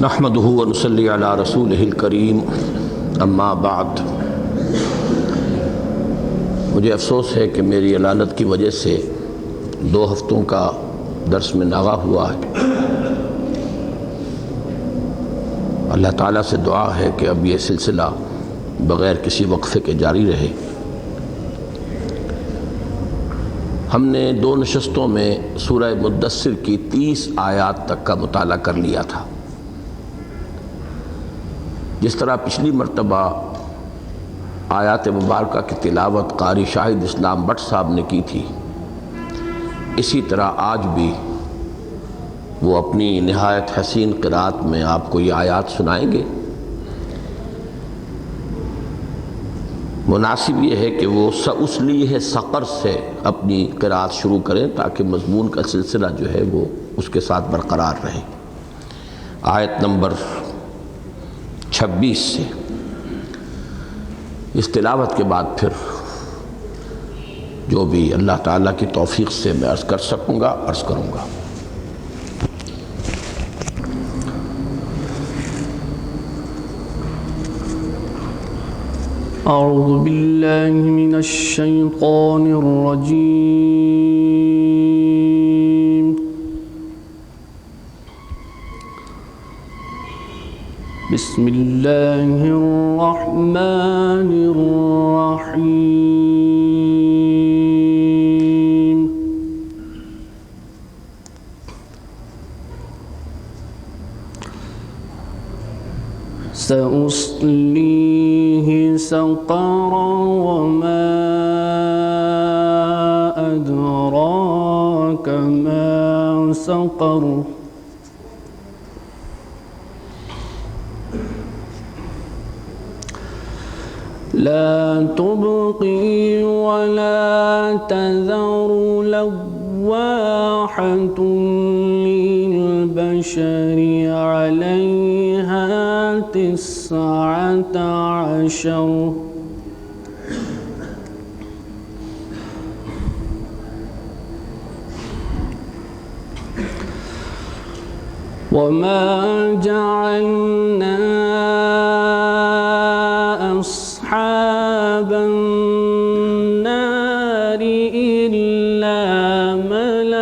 نحمده ونصلي على رسوله الکریم اما بعد۔ مجھے افسوس ہے کہ میری علالت کی وجہ سے 2 ہفتوں کا درس میں ناغہ ہوا ہے۔ اللہ تعالیٰ سے دعا ہے کہ اب یہ سلسلہ بغیر کسی وقفے کے جاری رہے۔ ہم نے 2 نشستوں میں سورہ مدثر کی 30 آیات تک کا مطالعہ کر لیا تھا۔ جس طرح پچھلی مرتبہ آیات مبارکہ کی تلاوت قاری شاہد اسلام بٹ صاحب نے کی تھی، اسی طرح آج بھی وہ اپنی نہایت حسین قرأت میں آپ کو یہ آیات سنائیں گے۔ مناسب یہ ہے کہ وہ سأصلیہ سقر سے اپنی قرأت شروع کریں تاکہ مضمون کا سلسلہ جو ہے وہ اس کے ساتھ برقرار رہے۔ آیت نمبر 26 سے اس تلاوت کے بعد پھر جو بھی اللہ تعالیٰ کی توفیق سے میں عرض کر سکوں گا عرض کروں گا۔ اعوذ باللہ من الشیطان الرجیم، بسم اللہ الرحمن الرحیم۔ سأصليه سقر وما أدراك ما سقر، لا تبقي ولا تذر لواحة للبشر عليها 19 وما جعلنا أصحاب النار إلا ملائكة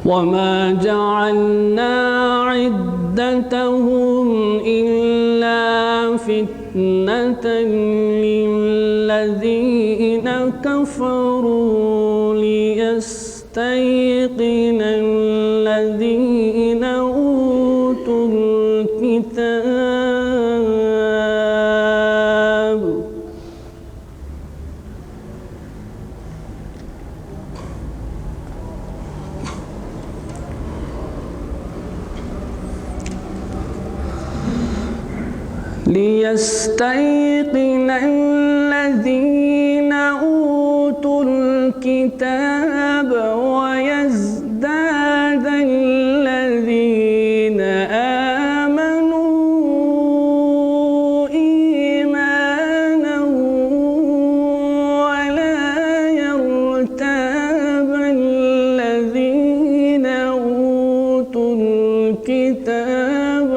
وما جعلنا عدتهم إلا فتنة للذين كفروا ليستيقن الذين أوتوا الكتاب، ليستيقن الذين أوتوا الكتاب ويزداد الذين آمنوا إيمانا ولا يرتاب الذين أوتوا الكتاب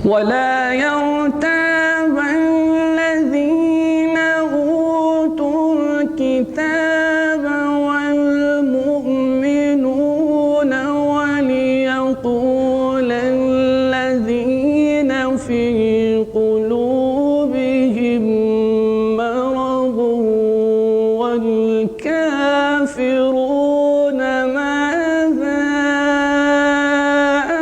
ولا يرتاب الذين أوتوا الكتاب والمؤمنون وليقول الذين في قلوبهم مرض والكافرون ماذا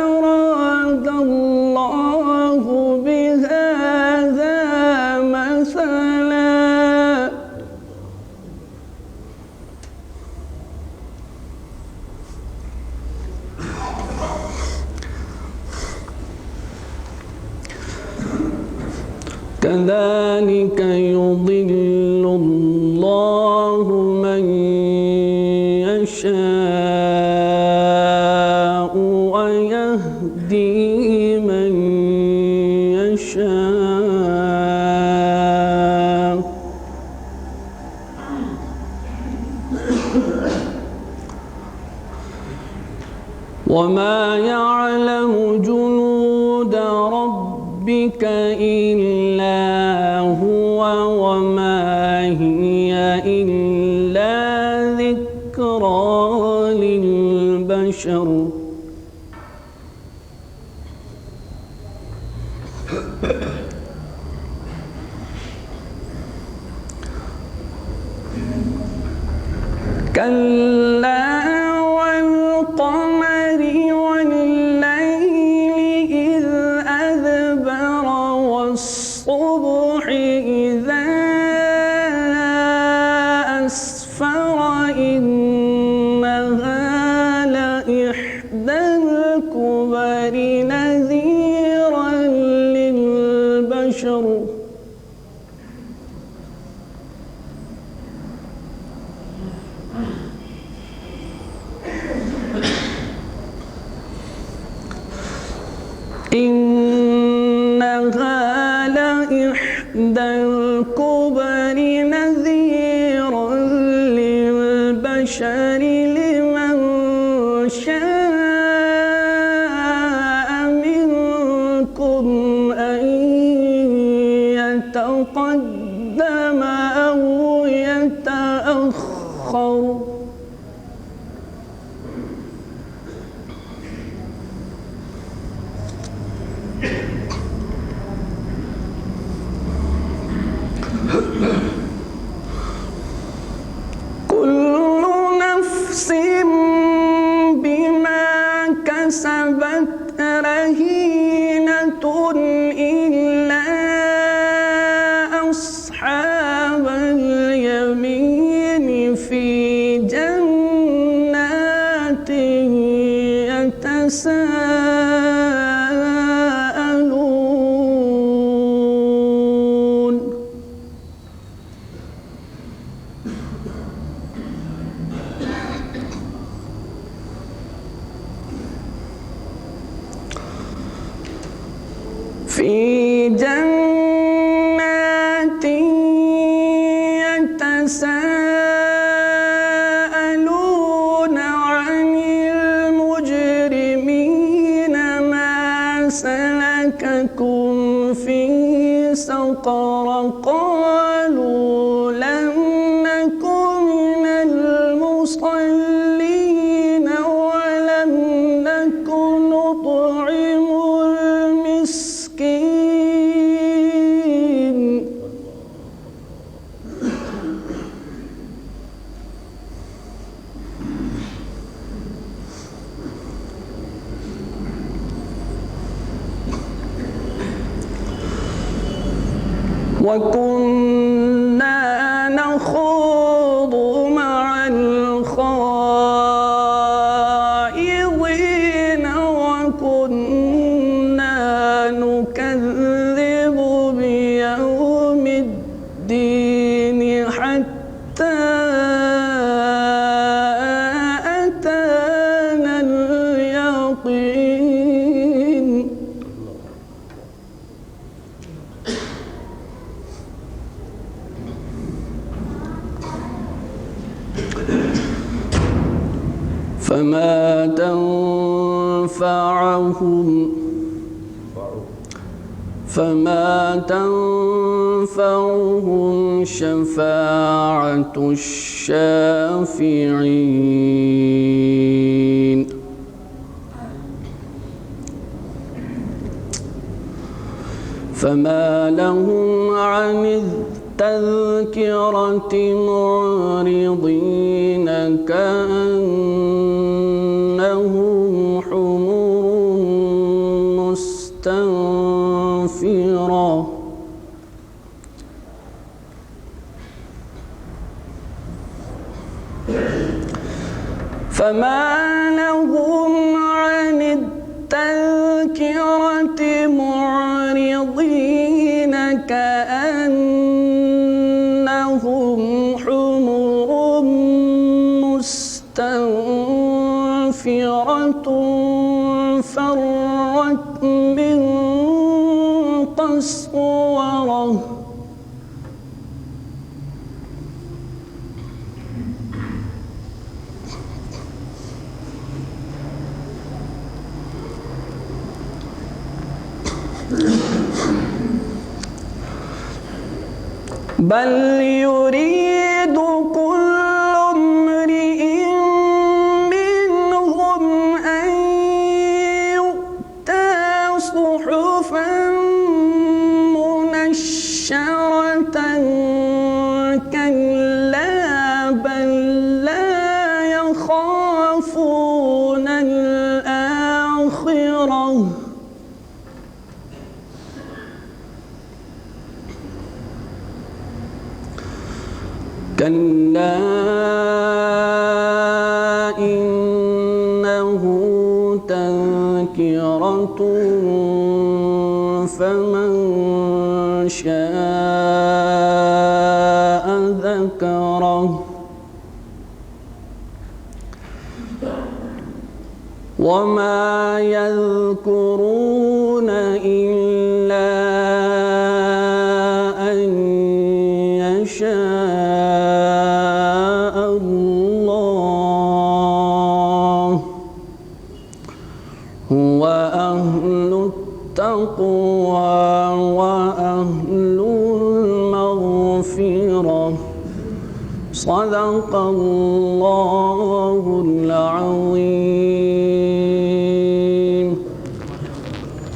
أراد الله بهذا كذلك يضل الله من يشاء ويهدي من يشاء وما يعلم جنود ربك إلا هو وما هي إلا ذكرى للبشر كلا والقمر والليل إذ أدبر والصبح إذا أسفر إنها لإحدى الكبر نذيرا للبشر إنها لإحدى الكبر نذيرا للبشر لمن شاء منكم أن يتقدم أو يتأخر كل نفس بما كسبت رهينة إلا أصحاب اليمين في جنات يتساءلون في جنات يتساءلون عن المجرمين ما سلككم في سقر قالوا لم نكن من المصلين ولم نكن نطعم المسكين وكنا نخوض مع الخائضين وكنا نكذب بيوم الدين حتى أتانا اليقين فما تنفعهم شفاعة الشافعين فما لهم عن التذكرة معرضين كأنهم حمر مستنفرة فما لهم عن التذكرة معرضين كأنهم فرت من قسورة بل يريد كل امرئ منهم أن يؤتى صحفا منشرة كلا بل لا يخافون الآخرة كلا إنه تذكرة فمن شاء ذكره وما يذكرون إلا أن يشاء الله هو أهل التقوى وأهل المغفرة صدق الله العظيم.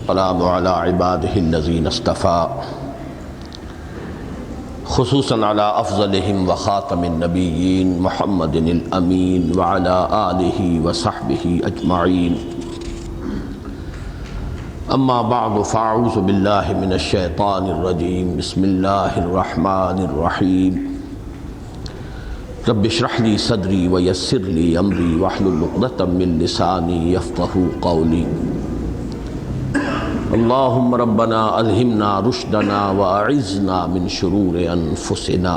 السلام على عباده الذين اصطفى خصوصاً على افضلهم وخاتم النبيين محمد الامين وعلى آله وصحبه اجمعين. اما بعد فاعوذ بالله من الشیطان الرجیم. بسم اللہ الرحمن الرحیم. رب اشرح لي صدری ويسر لي امری واحلل عقدۃ من لسانی یفقهوا قولی. اللهم ربنا الہمنا رشدنا واعذنا من شرور انفسنا.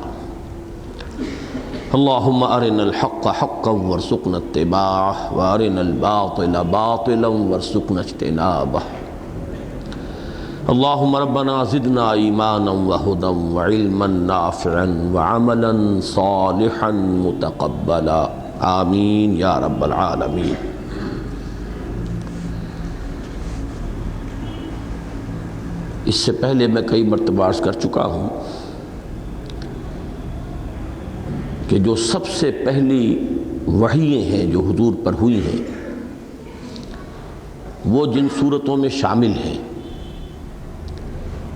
اللهم ارنا الحق حقا وارزقنا اتباعه وارنا الباطل باطلا وارزقنا اجتنابه. اللهم ربنا زدنا ایمانا وہدا وعلما نافعا وعملا صالحا متقبلا آمین یا رب العالمین. اس سے پہلے میں کئی مرتبہ عرض کر چکا ہوں کہ جو سب سے پہلی وحییں ہیں جو حضور پر ہوئی ہیں وہ جن صورتوں میں شامل ہیں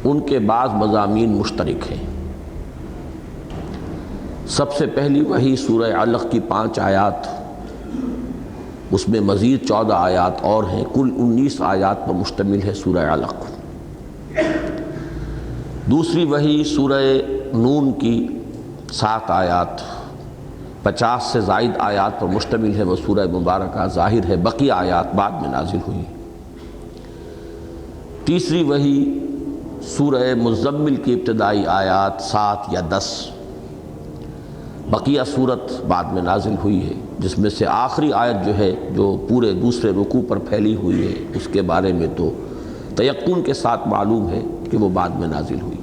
ان کے بعض مضامین مشترک ہیں. سب سے پہلی وحی سورہ علق کی 5 آیات، اس میں مزید 14 آیات اور ہیں، کل 19 آیات پر مشتمل ہے سورہ علق. دوسری وحی سورہ نون کی 7 آیات، 50 سے زائد آیات پر مشتمل ہے، وہ سورہ مبارکہ ظاہر ہے، بقیہ آیات بعد میں نازل ہوئی. تیسری وحی سورہ مزمل کی ابتدائی آیات 7 یا 10، بقیہ صورت بعد میں نازل ہوئی ہے، جس میں سے آخری آیت جو ہے جو پورے دوسرے رکوع پر پھیلی ہوئی ہے، اس کے بارے میں تو تیقن کے ساتھ معلوم ہے کہ وہ بعد میں نازل ہوئی.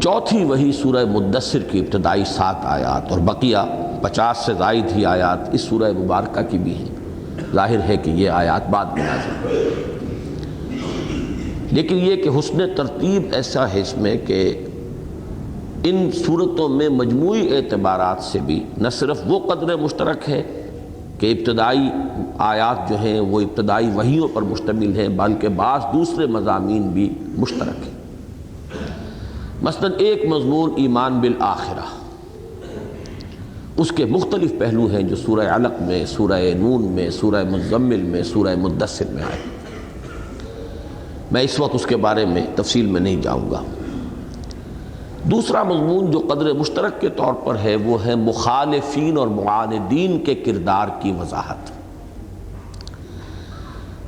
چوتھی وحی سورہ مدثر کی ابتدائی 7 آیات اور بقیہ 50 سے زائد ہی آیات اس سورہ مبارکہ کی بھی ہیں. ظاہر ہے کہ یہ آیات بعد میں نازل ہوئی، لیکن یہ کہ حسن ترتیب ایسا ہے اس میں کہ ان صورتوں میں مجموعی اعتبارات سے بھی نہ صرف وہ قدر مشترک ہے کہ ابتدائی آیات جو ہیں وہ ابتدائی وحیوں پر مشتمل ہیں، بلکہ بعض دوسرے مضامین بھی مشترک ہیں. مثلا ایک مضمون ایمان بالآخرہ، اس کے مختلف پہلو ہیں جو سورہ علق میں، سورہ نون میں، سورہ مزمل میں، سورہ مدثر میں آئے. میں اس وقت اس کے بارے میں تفصیل میں نہیں جاؤں گا. دوسرا مضمون جو قدر مشترک کے طور پر ہے وہ ہے مخالفین اور معاندین کے کردار کی وضاحت.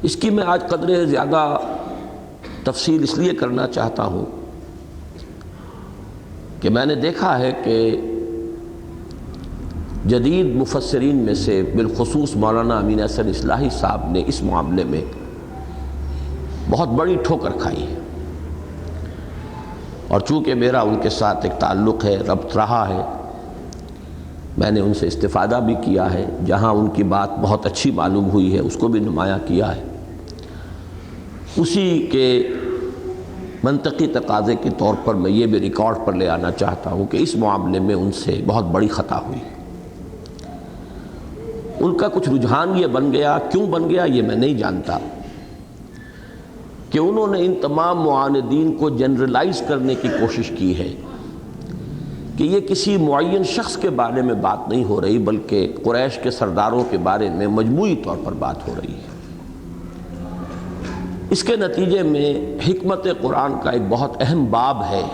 اس کی میں آج قدر زیادہ تفصیل اس لیے کرنا چاہتا ہوں کہ میں نے دیکھا ہے کہ جدید مفسرین میں سے بالخصوص مولانا امین احسن اصلاحی صاحب نے اس معاملے میں بہت بڑی ٹھوکر کھائی ہے، اور چونکہ میرا ان کے ساتھ ایک تعلق ہے، ربط رہا ہے، میں نے ان سے استفادہ بھی کیا ہے، جہاں ان کی بات بہت اچھی معلوم ہوئی ہے اس کو بھی نمایاں کیا ہے۔ اسی کے منطقی تقاضے کے طور پر میں یہ بھی ریکارڈ پر لے آنا چاہتا ہوں کہ اس معاملے میں ان سے بہت بڑی خطا ہوئی۔ ان کا کچھ رجحان یہ بن گیا، کیوں بن گیا یہ میں نہیں جانتا، کہ انہوں نے ان تمام معاندین کو جنرلائز کرنے کی کوشش کی ہے کہ یہ کسی معین شخص کے بارے میں بات نہیں ہو رہی، بلکہ قریش کے سرداروں کے بارے میں مجموعی طور پر بات ہو رہی ہے۔ اس کے نتیجے میں حکمت قرآن کا ایک بہت اہم باب ہے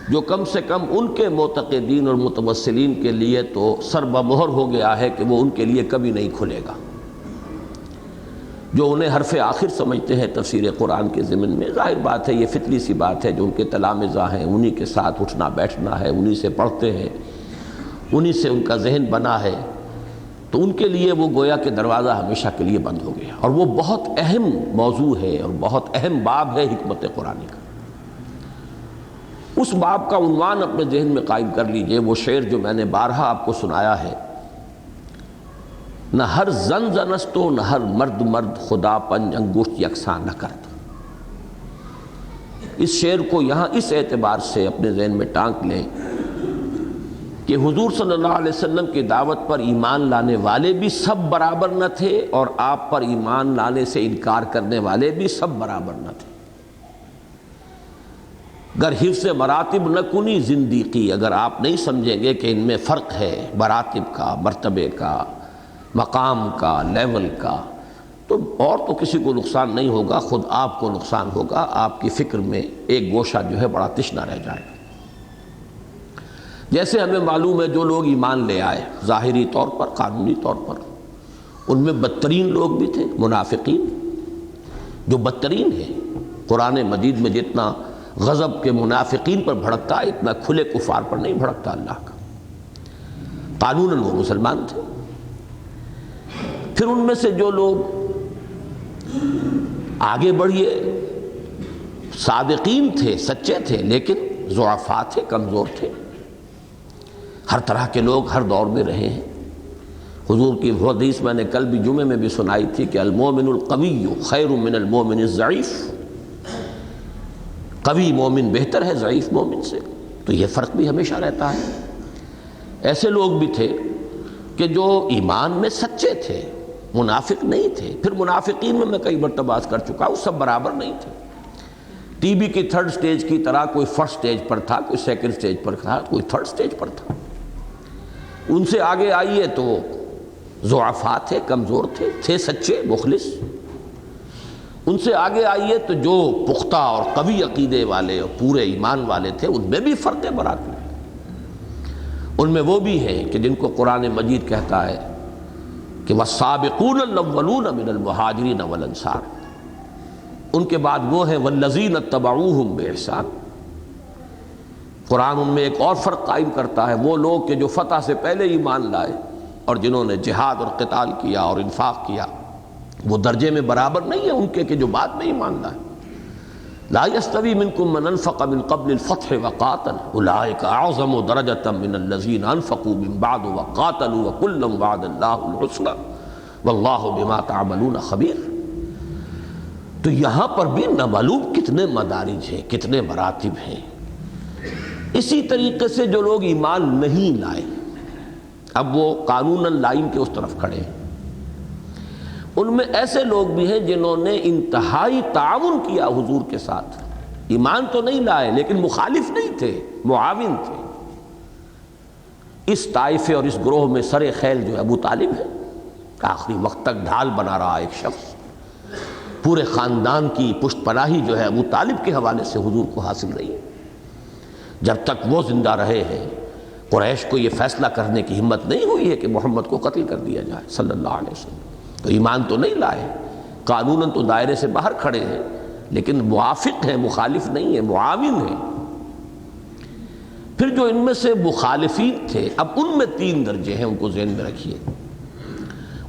جو کم سے کم ان کے معتقدین اور متوسلین کے لیے تو سر بمہر ہو گیا ہے کہ وہ ان کے لیے کبھی نہیں کھلے گا۔ جو انہیں حرف آخر سمجھتے ہیں تفسیر قرآن کے ضمن میں، ظاہر بات ہے یہ فطری سی بات ہے، جو ان کے تلامذہ ہیں انہی کے ساتھ اٹھنا بیٹھنا ہے، انہی سے پڑھتے ہیں، انہی سے ان کا ذہن بنا ہے، تو ان کے لیے وہ گویا کہ دروازہ ہمیشہ کے لیے بند ہو گیا۔ اور وہ بہت اہم موضوع ہے اور بہت اہم باب ہے حکمت قرآن کا۔ اس باب کا عنوان اپنے ذہن میں قائم کر لیجئے، وہ شعر جو میں نے بارہا آپ کو سنایا ہے، نہ ہر زن زنستو نہ ہر مرد مرد خدا پنج انگشت یکساں نہ کرتا۔ اس شعر کو یہاں اس اعتبار سے اپنے ذہن میں ٹانک لیں کہ حضور صلی اللہ علیہ وسلم کی دعوت پر ایمان لانے والے بھی سب برابر نہ تھے، اور آپ پر ایمان لانے سے انکار کرنے والے بھی سب برابر نہ تھے۔ گر حفظ مراتب نہ کنی زندیقی، اگر آپ نہیں سمجھیں گے کہ ان میں فرق ہے مراتب کا، مرتبے کا، مقام کا، لیول کا، تو اور تو کسی کو نقصان نہیں ہوگا، خود آپ کو نقصان ہوگا، آپ کی فکر میں ایک گوشہ جو ہے بڑا تشنہ رہ جائے گا۔ جیسے ہمیں معلوم ہے جو لوگ ایمان لے آئے ظاہری طور پر، قانونی طور پر، ان میں بدترین لوگ بھی تھے، منافقین، جو بدترین ہیں۔ قرآن مجید میں جتنا غضب کے منافقین پر بھڑکتا ہے اتنا کھلے کفار پر نہیں بھڑکتا اللہ کا۔ قانوناً وہ مسلمان تھے۔ پھر ان میں سے جو لوگ آگے بڑھیے صادقین تھے، سچے تھے، لیکن ضعفاء تھے، کمزور تھے۔ ہر طرح کے لوگ ہر دور میں رہے ہیں۔ حضور کی وہ حدیث میں نے کل بھی جمعے میں بھی سنائی تھی کہ المومن القوی خیر من المومن الضعیف، قوی مومن بہتر ہے ضعیف مومن سے، تو یہ فرق بھی ہمیشہ رہتا ہے۔ ایسے لوگ بھی تھے کہ جو ایمان میں سچے تھے، منافق نہیں تھے۔ پھر منافقین میں کئی مرتبہ عرض کر چکا ہوں، سب برابر نہیں تھے۔ ٹی بی کی تھرڈ سٹیج کی طرح کوئی فرسٹ سٹیج پر تھا، کوئی سیکنڈ سٹیج پر تھا، کوئی تھرڈ سٹیج پر تھا۔ ان سے آگے آئیے تو ضعفاء تھے، کمزور تھے سچے مخلص۔ ان سے آگے آئیے تو جو پختہ اور قوی عقیدے والے اور پورے ایمان والے تھے، ان میں بھی فرق برات میں۔ ان میں وہ بھی ہیں کہ جن کو قرآن مجید کہتا ہے کہ وَالسَّابِقُونَ الْأَوَّلُونَ مِنَ الْمُهَاجِرِينَ وَالْأَنصَارِ، ان کے بعد وہ ہیں وَالَّذِينَ اتَّبَعُوهُمْ بِإِحْسَانٍ۔ قرآن ان میں ایک اور فرق قائم کرتا ہے، وہ لوگ کہ جو فتح سے پہلے ایمان لائے اور جنہوں نے جہاد اور قتال کیا اور انفاق کیا، وہ درجے میں برابر نہیں ہے ان کے کہ جو بعد میں ایمان لائے۔ لا يستوي منكم من انفق من قبل الفتح وقاتل اولئك اعظم درجة من الذين انفقوا من بعد وقاتلوا وكلا وعد الله الحسنى والله بما تعملون خبير۔ تو یہاں پر بھی نہ معلوم کتنے مدارج ہیں، کتنے مراتب ہیں۔ اسی طریقے سے جو لوگ ایمان نہیں لائے، اب وہ قانوناً لائن کے اس طرف کھڑے ہیں، ان میں ایسے لوگ بھی ہیں جنہوں نے انتہائی تعاون کیا حضور کے ساتھ، ایمان تو نہیں لائے لیکن مخالف نہیں تھے، معاون تھے۔ اس طائفے اور اس گروہ میں سر خیل جو ہے ابو طالب ہے، آخری وقت تک ڈھال بنا رہا ایک شخص، پورے خاندان کی پشت پناہی جو ہے ابو طالب کے حوالے سے حضور کو حاصل رہی ہے۔ جب تک وہ زندہ رہے ہیں قریش کو یہ فیصلہ کرنے کی ہمت نہیں ہوئی ہے کہ محمد کو قتل کر دیا جائے صلی اللہ علیہ وسلم۔ تو ایمان تو نہیں لائے، قانوناً تو دائرے سے باہر کھڑے ہیں، لیکن موافق ہیں، مخالف نہیں ہیں، معاون ہیں۔ پھر جو ان میں سے مخالفین تھے، اب ان میں 3 درجے ہیں، ان کو ذہن میں رکھیے۔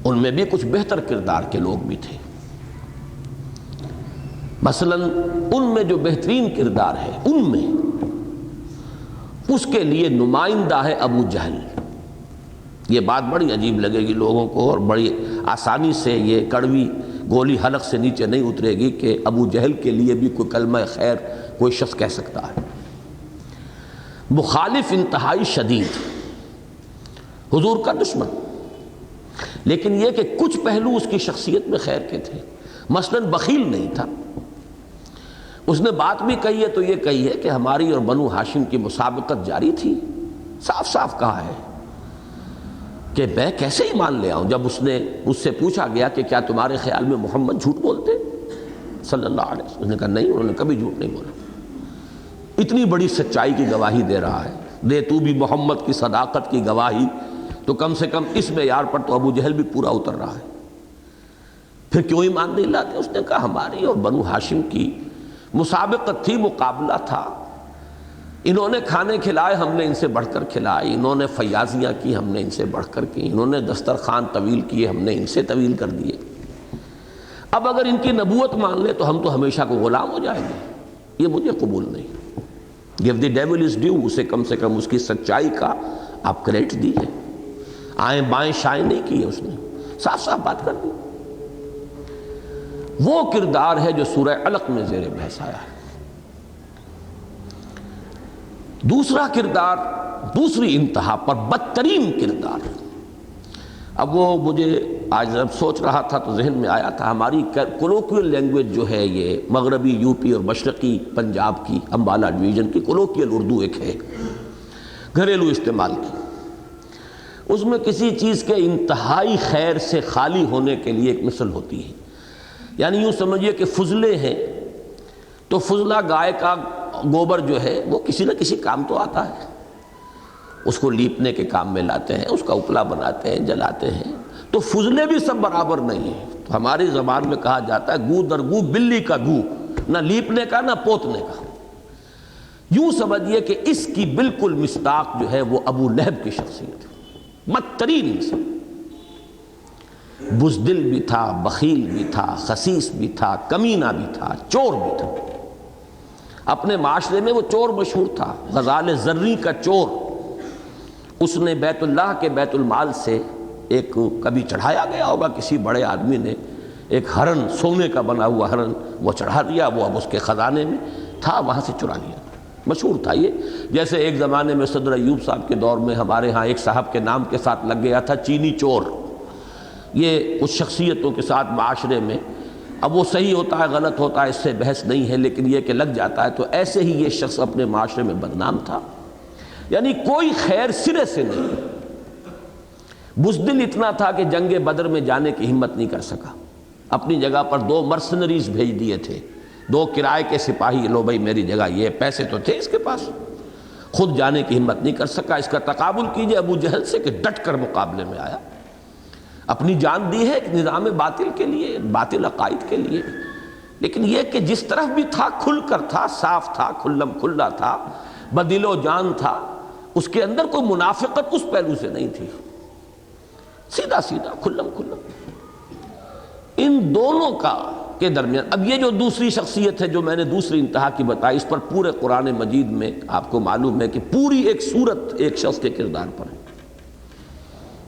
ان میں بھی کچھ بہتر کردار کے لوگ بھی تھے۔ مثلا ان میں جو بہترین کردار ہے، ان میں اس کے لیے نمائندہ ہے ابو جہل۔ یہ بات بڑی عجیب لگے گی لوگوں کو، اور بڑی آسانی سے یہ کڑوی گولی حلق سے نیچے نہیں اترے گی کہ ابو جہل کے لیے بھی کوئی کلمہ خیر کوئی شخص کہہ سکتا ہے۔ مخالف انتہائی شدید، حضور کا دشمن، لیکن یہ کہ کچھ پہلو اس کی شخصیت میں خیر کے تھے۔ مثلا بخیل نہیں تھا۔ اس نے بات بھی کہی ہے تو یہ کہی ہے کہ ہماری اور بنو ہاشم کی مسابقت جاری تھی، صاف صاف کہا ہے کہ میں کیسے ایمان لے آؤں۔ جب اس سے پوچھا گیا کہ کیا تمہارے خیال میں محمد جھوٹ بولتے صلی اللہ علیہ وسلم، اس نے کہا نہیں، انہوں نے کبھی جھوٹ نہیں بولا۔ اتنی بڑی سچائی کی گواہی دے رہا ہے، دے تو بھی محمد کی صداقت کی گواہی، تو کم سے کم اس معیار پر تو ابو جہل بھی پورا اتر رہا ہے۔ پھر کیوں ایمان نہیں لاتے؟ اس نے کہا ہماری اور بنو ہاشم کی مسابقت تھی، مقابلہ تھا۔ انہوں نے کھانے کھلائے، ہم نے ان سے بڑھ کر کھلائے، انہوں نے فیاضیاں کی، ہم نے ان سے بڑھ کر کی، انہوں نے دسترخوان طویل کیے، ہم نے ان سے طویل کر دیے۔ اب اگر ان کی نبوت مان لے تو ہم تو ہمیشہ کو غلام ہو جائیں گے، یہ مجھے قبول نہیں۔ give the devil is due، اسے کم سے کم اس کی سچائی کا آپ کریڈٹ دیجئے۔ آئیں بائیں شائیں نہیں کیے، اس نے صاف صاف بات کر دی۔ وہ کردار ہے جو سورہ علق میں زیر بحث آیا ہے۔ دوسرا کردار، دوسری انتہا پر بدترین کردار، اب وہ مجھے آج جب سوچ رہا تھا تو ذہن میں آیا تھا، ہماری کولوکیل لینگویج جو ہے یہ مغربی یو پی اور مشرقی پنجاب کی امبالہ ڈویژن کی کولوکیل اردو ایک ہے گھریلو استعمال کی، اس میں کسی چیز کے انتہائی خیر سے خالی ہونے کے لیے ایک مثل ہوتی ہے۔ یعنی یوں سمجھیے کہ فضلے ہیں تو فضلہ گائے کا گوبر جو ہے وہ کسی نہ کسی کام تو آتا ہے، اس کو لیپنے کے کام میں لاتے ہیں، اس کا اپلا بناتے ہیں، جلاتے ہیں، تو فضلے بھی سب برابر نہیں ہیں۔ تو ہماری زبان میں کہا جاتا ہے گو در گو بلی کا گو، نہ لیپنے کا نہ پوتنے کا۔ یوں سمجھیے کہ اس کی بالکل مصداق جو ہے وہ ابو لہب کی شخصیت ہے، بدترین انسان، بزدل بھی تھا، بخیل بھی تھا، خسیس بھی تھا، کمینہ بھی تھا، چور بھی تھا۔ اپنے معاشرے میں وہ چور مشہور تھا، غزال زریں کا چور۔ اس نے بیت اللہ کے بیت المال سے ایک کبھی چڑھایا گیا ہوگا کسی بڑے آدمی نے ایک ہرن، سونے کا بنا ہوا ہرن، وہ چڑھا دیا، وہ اب اس کے خزانے میں تھا، وہاں سے چرا لیا۔ مشہور تھا یہ، جیسے ایک زمانے میں صدر ایوب صاحب کے دور میں ہمارے ہاں ایک صاحب کے نام کے ساتھ لگ گیا تھا چینی چور۔ یہ کچھ شخصیتوں کے ساتھ معاشرے میں، اب وہ صحیح ہوتا ہے غلط ہوتا ہے اس سے بحث نہیں ہے، لیکن یہ کہ لگ جاتا ہے، تو ایسے ہی یہ شخص اپنے معاشرے میں بدنام تھا، یعنی کوئی خیر سرے سے نہیں۔ بزدل اتنا تھا کہ جنگ بدر میں جانے کی ہمت نہیں کر سکا، اپنی جگہ پر 2 مرسنریز بھیج دیے تھے، 2 کرائے کے سپاہی، لو بھائی میری جگہ، یہ پیسے تو تھے اس کے پاس، خود جانے کی ہمت نہیں کر سکا۔ اس کا تقابل کیجئے ابو جہل سے کہ ڈٹ کر مقابلے میں آیا، اپنی جان دی ہے ایک نظام باطل کے لیے، باطل عقائد کے لیے، لیکن یہ کہ جس طرف بھی تھا کھل کر تھا، صاف تھا، کھلم کھلا تھا، بدل و جان تھا، اس کے اندر کوئی منافقت اس پہلو سے نہیں تھی، سیدھا سیدھا کھلم کھلا۔ ان دونوں کا کے درمیان اب یہ جو دوسری شخصیت ہے جو میں نے دوسری انتہا کی بتائی، اس پر پورے قرآن مجید میں آپ کو معلوم ہے کہ پوری ایک سورت ایک شخص کے کردار پر ہے۔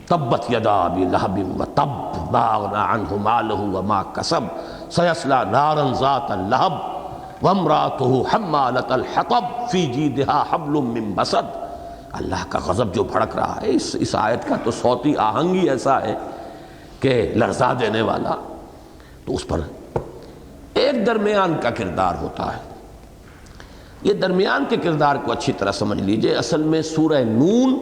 تبت یدا ابی لہب وتب ما اغنی عنہ مالہ وما کسب سیصلی نارا ذات لہب وامرأتہ حمالۃ الحطب فی جیدہا حبل من مسد۔ اللہ کا غضب جو بھڑک رہا ہے، اس آیت کا تو صوتی آہنگ ہی ایسا ہے کہ لرزا دینے والا، تو اس پر ایک درمیان کا کردار ہوتا ہے۔ یہ درمیان کے کردار کو اچھی طرح سمجھ لیجئے، اصل میں سورہ نون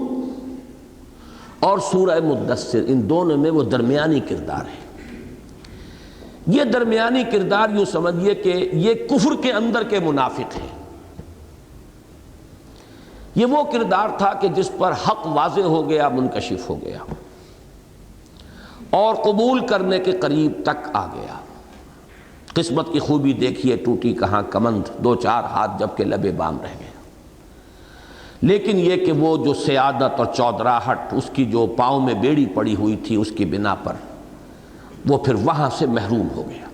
اور سورہ مدثر، ان دونوں میں وہ درمیانی کردار ہے۔ یہ درمیانی کردار یوں سمجھیے کہ یہ کفر کے اندر کے منافق ہیں۔ یہ وہ کردار تھا کہ جس پر حق واضح ہو گیا، منکشف ہو گیا اور قبول کرنے کے قریب تک آ گیا۔ قسمت کی خوبی دیکھیے، ٹوٹی کہاں کمند، 2-4 ہاتھ جب کہ لبے بام رہ گیا۔ لیکن یہ کہ وہ جو سیادت اور چودراہٹ اس کی جو پاؤں میں بیڑی پڑی ہوئی تھی اس کی بنا پر وہ پھر وہاں سے محروم ہو گیا۔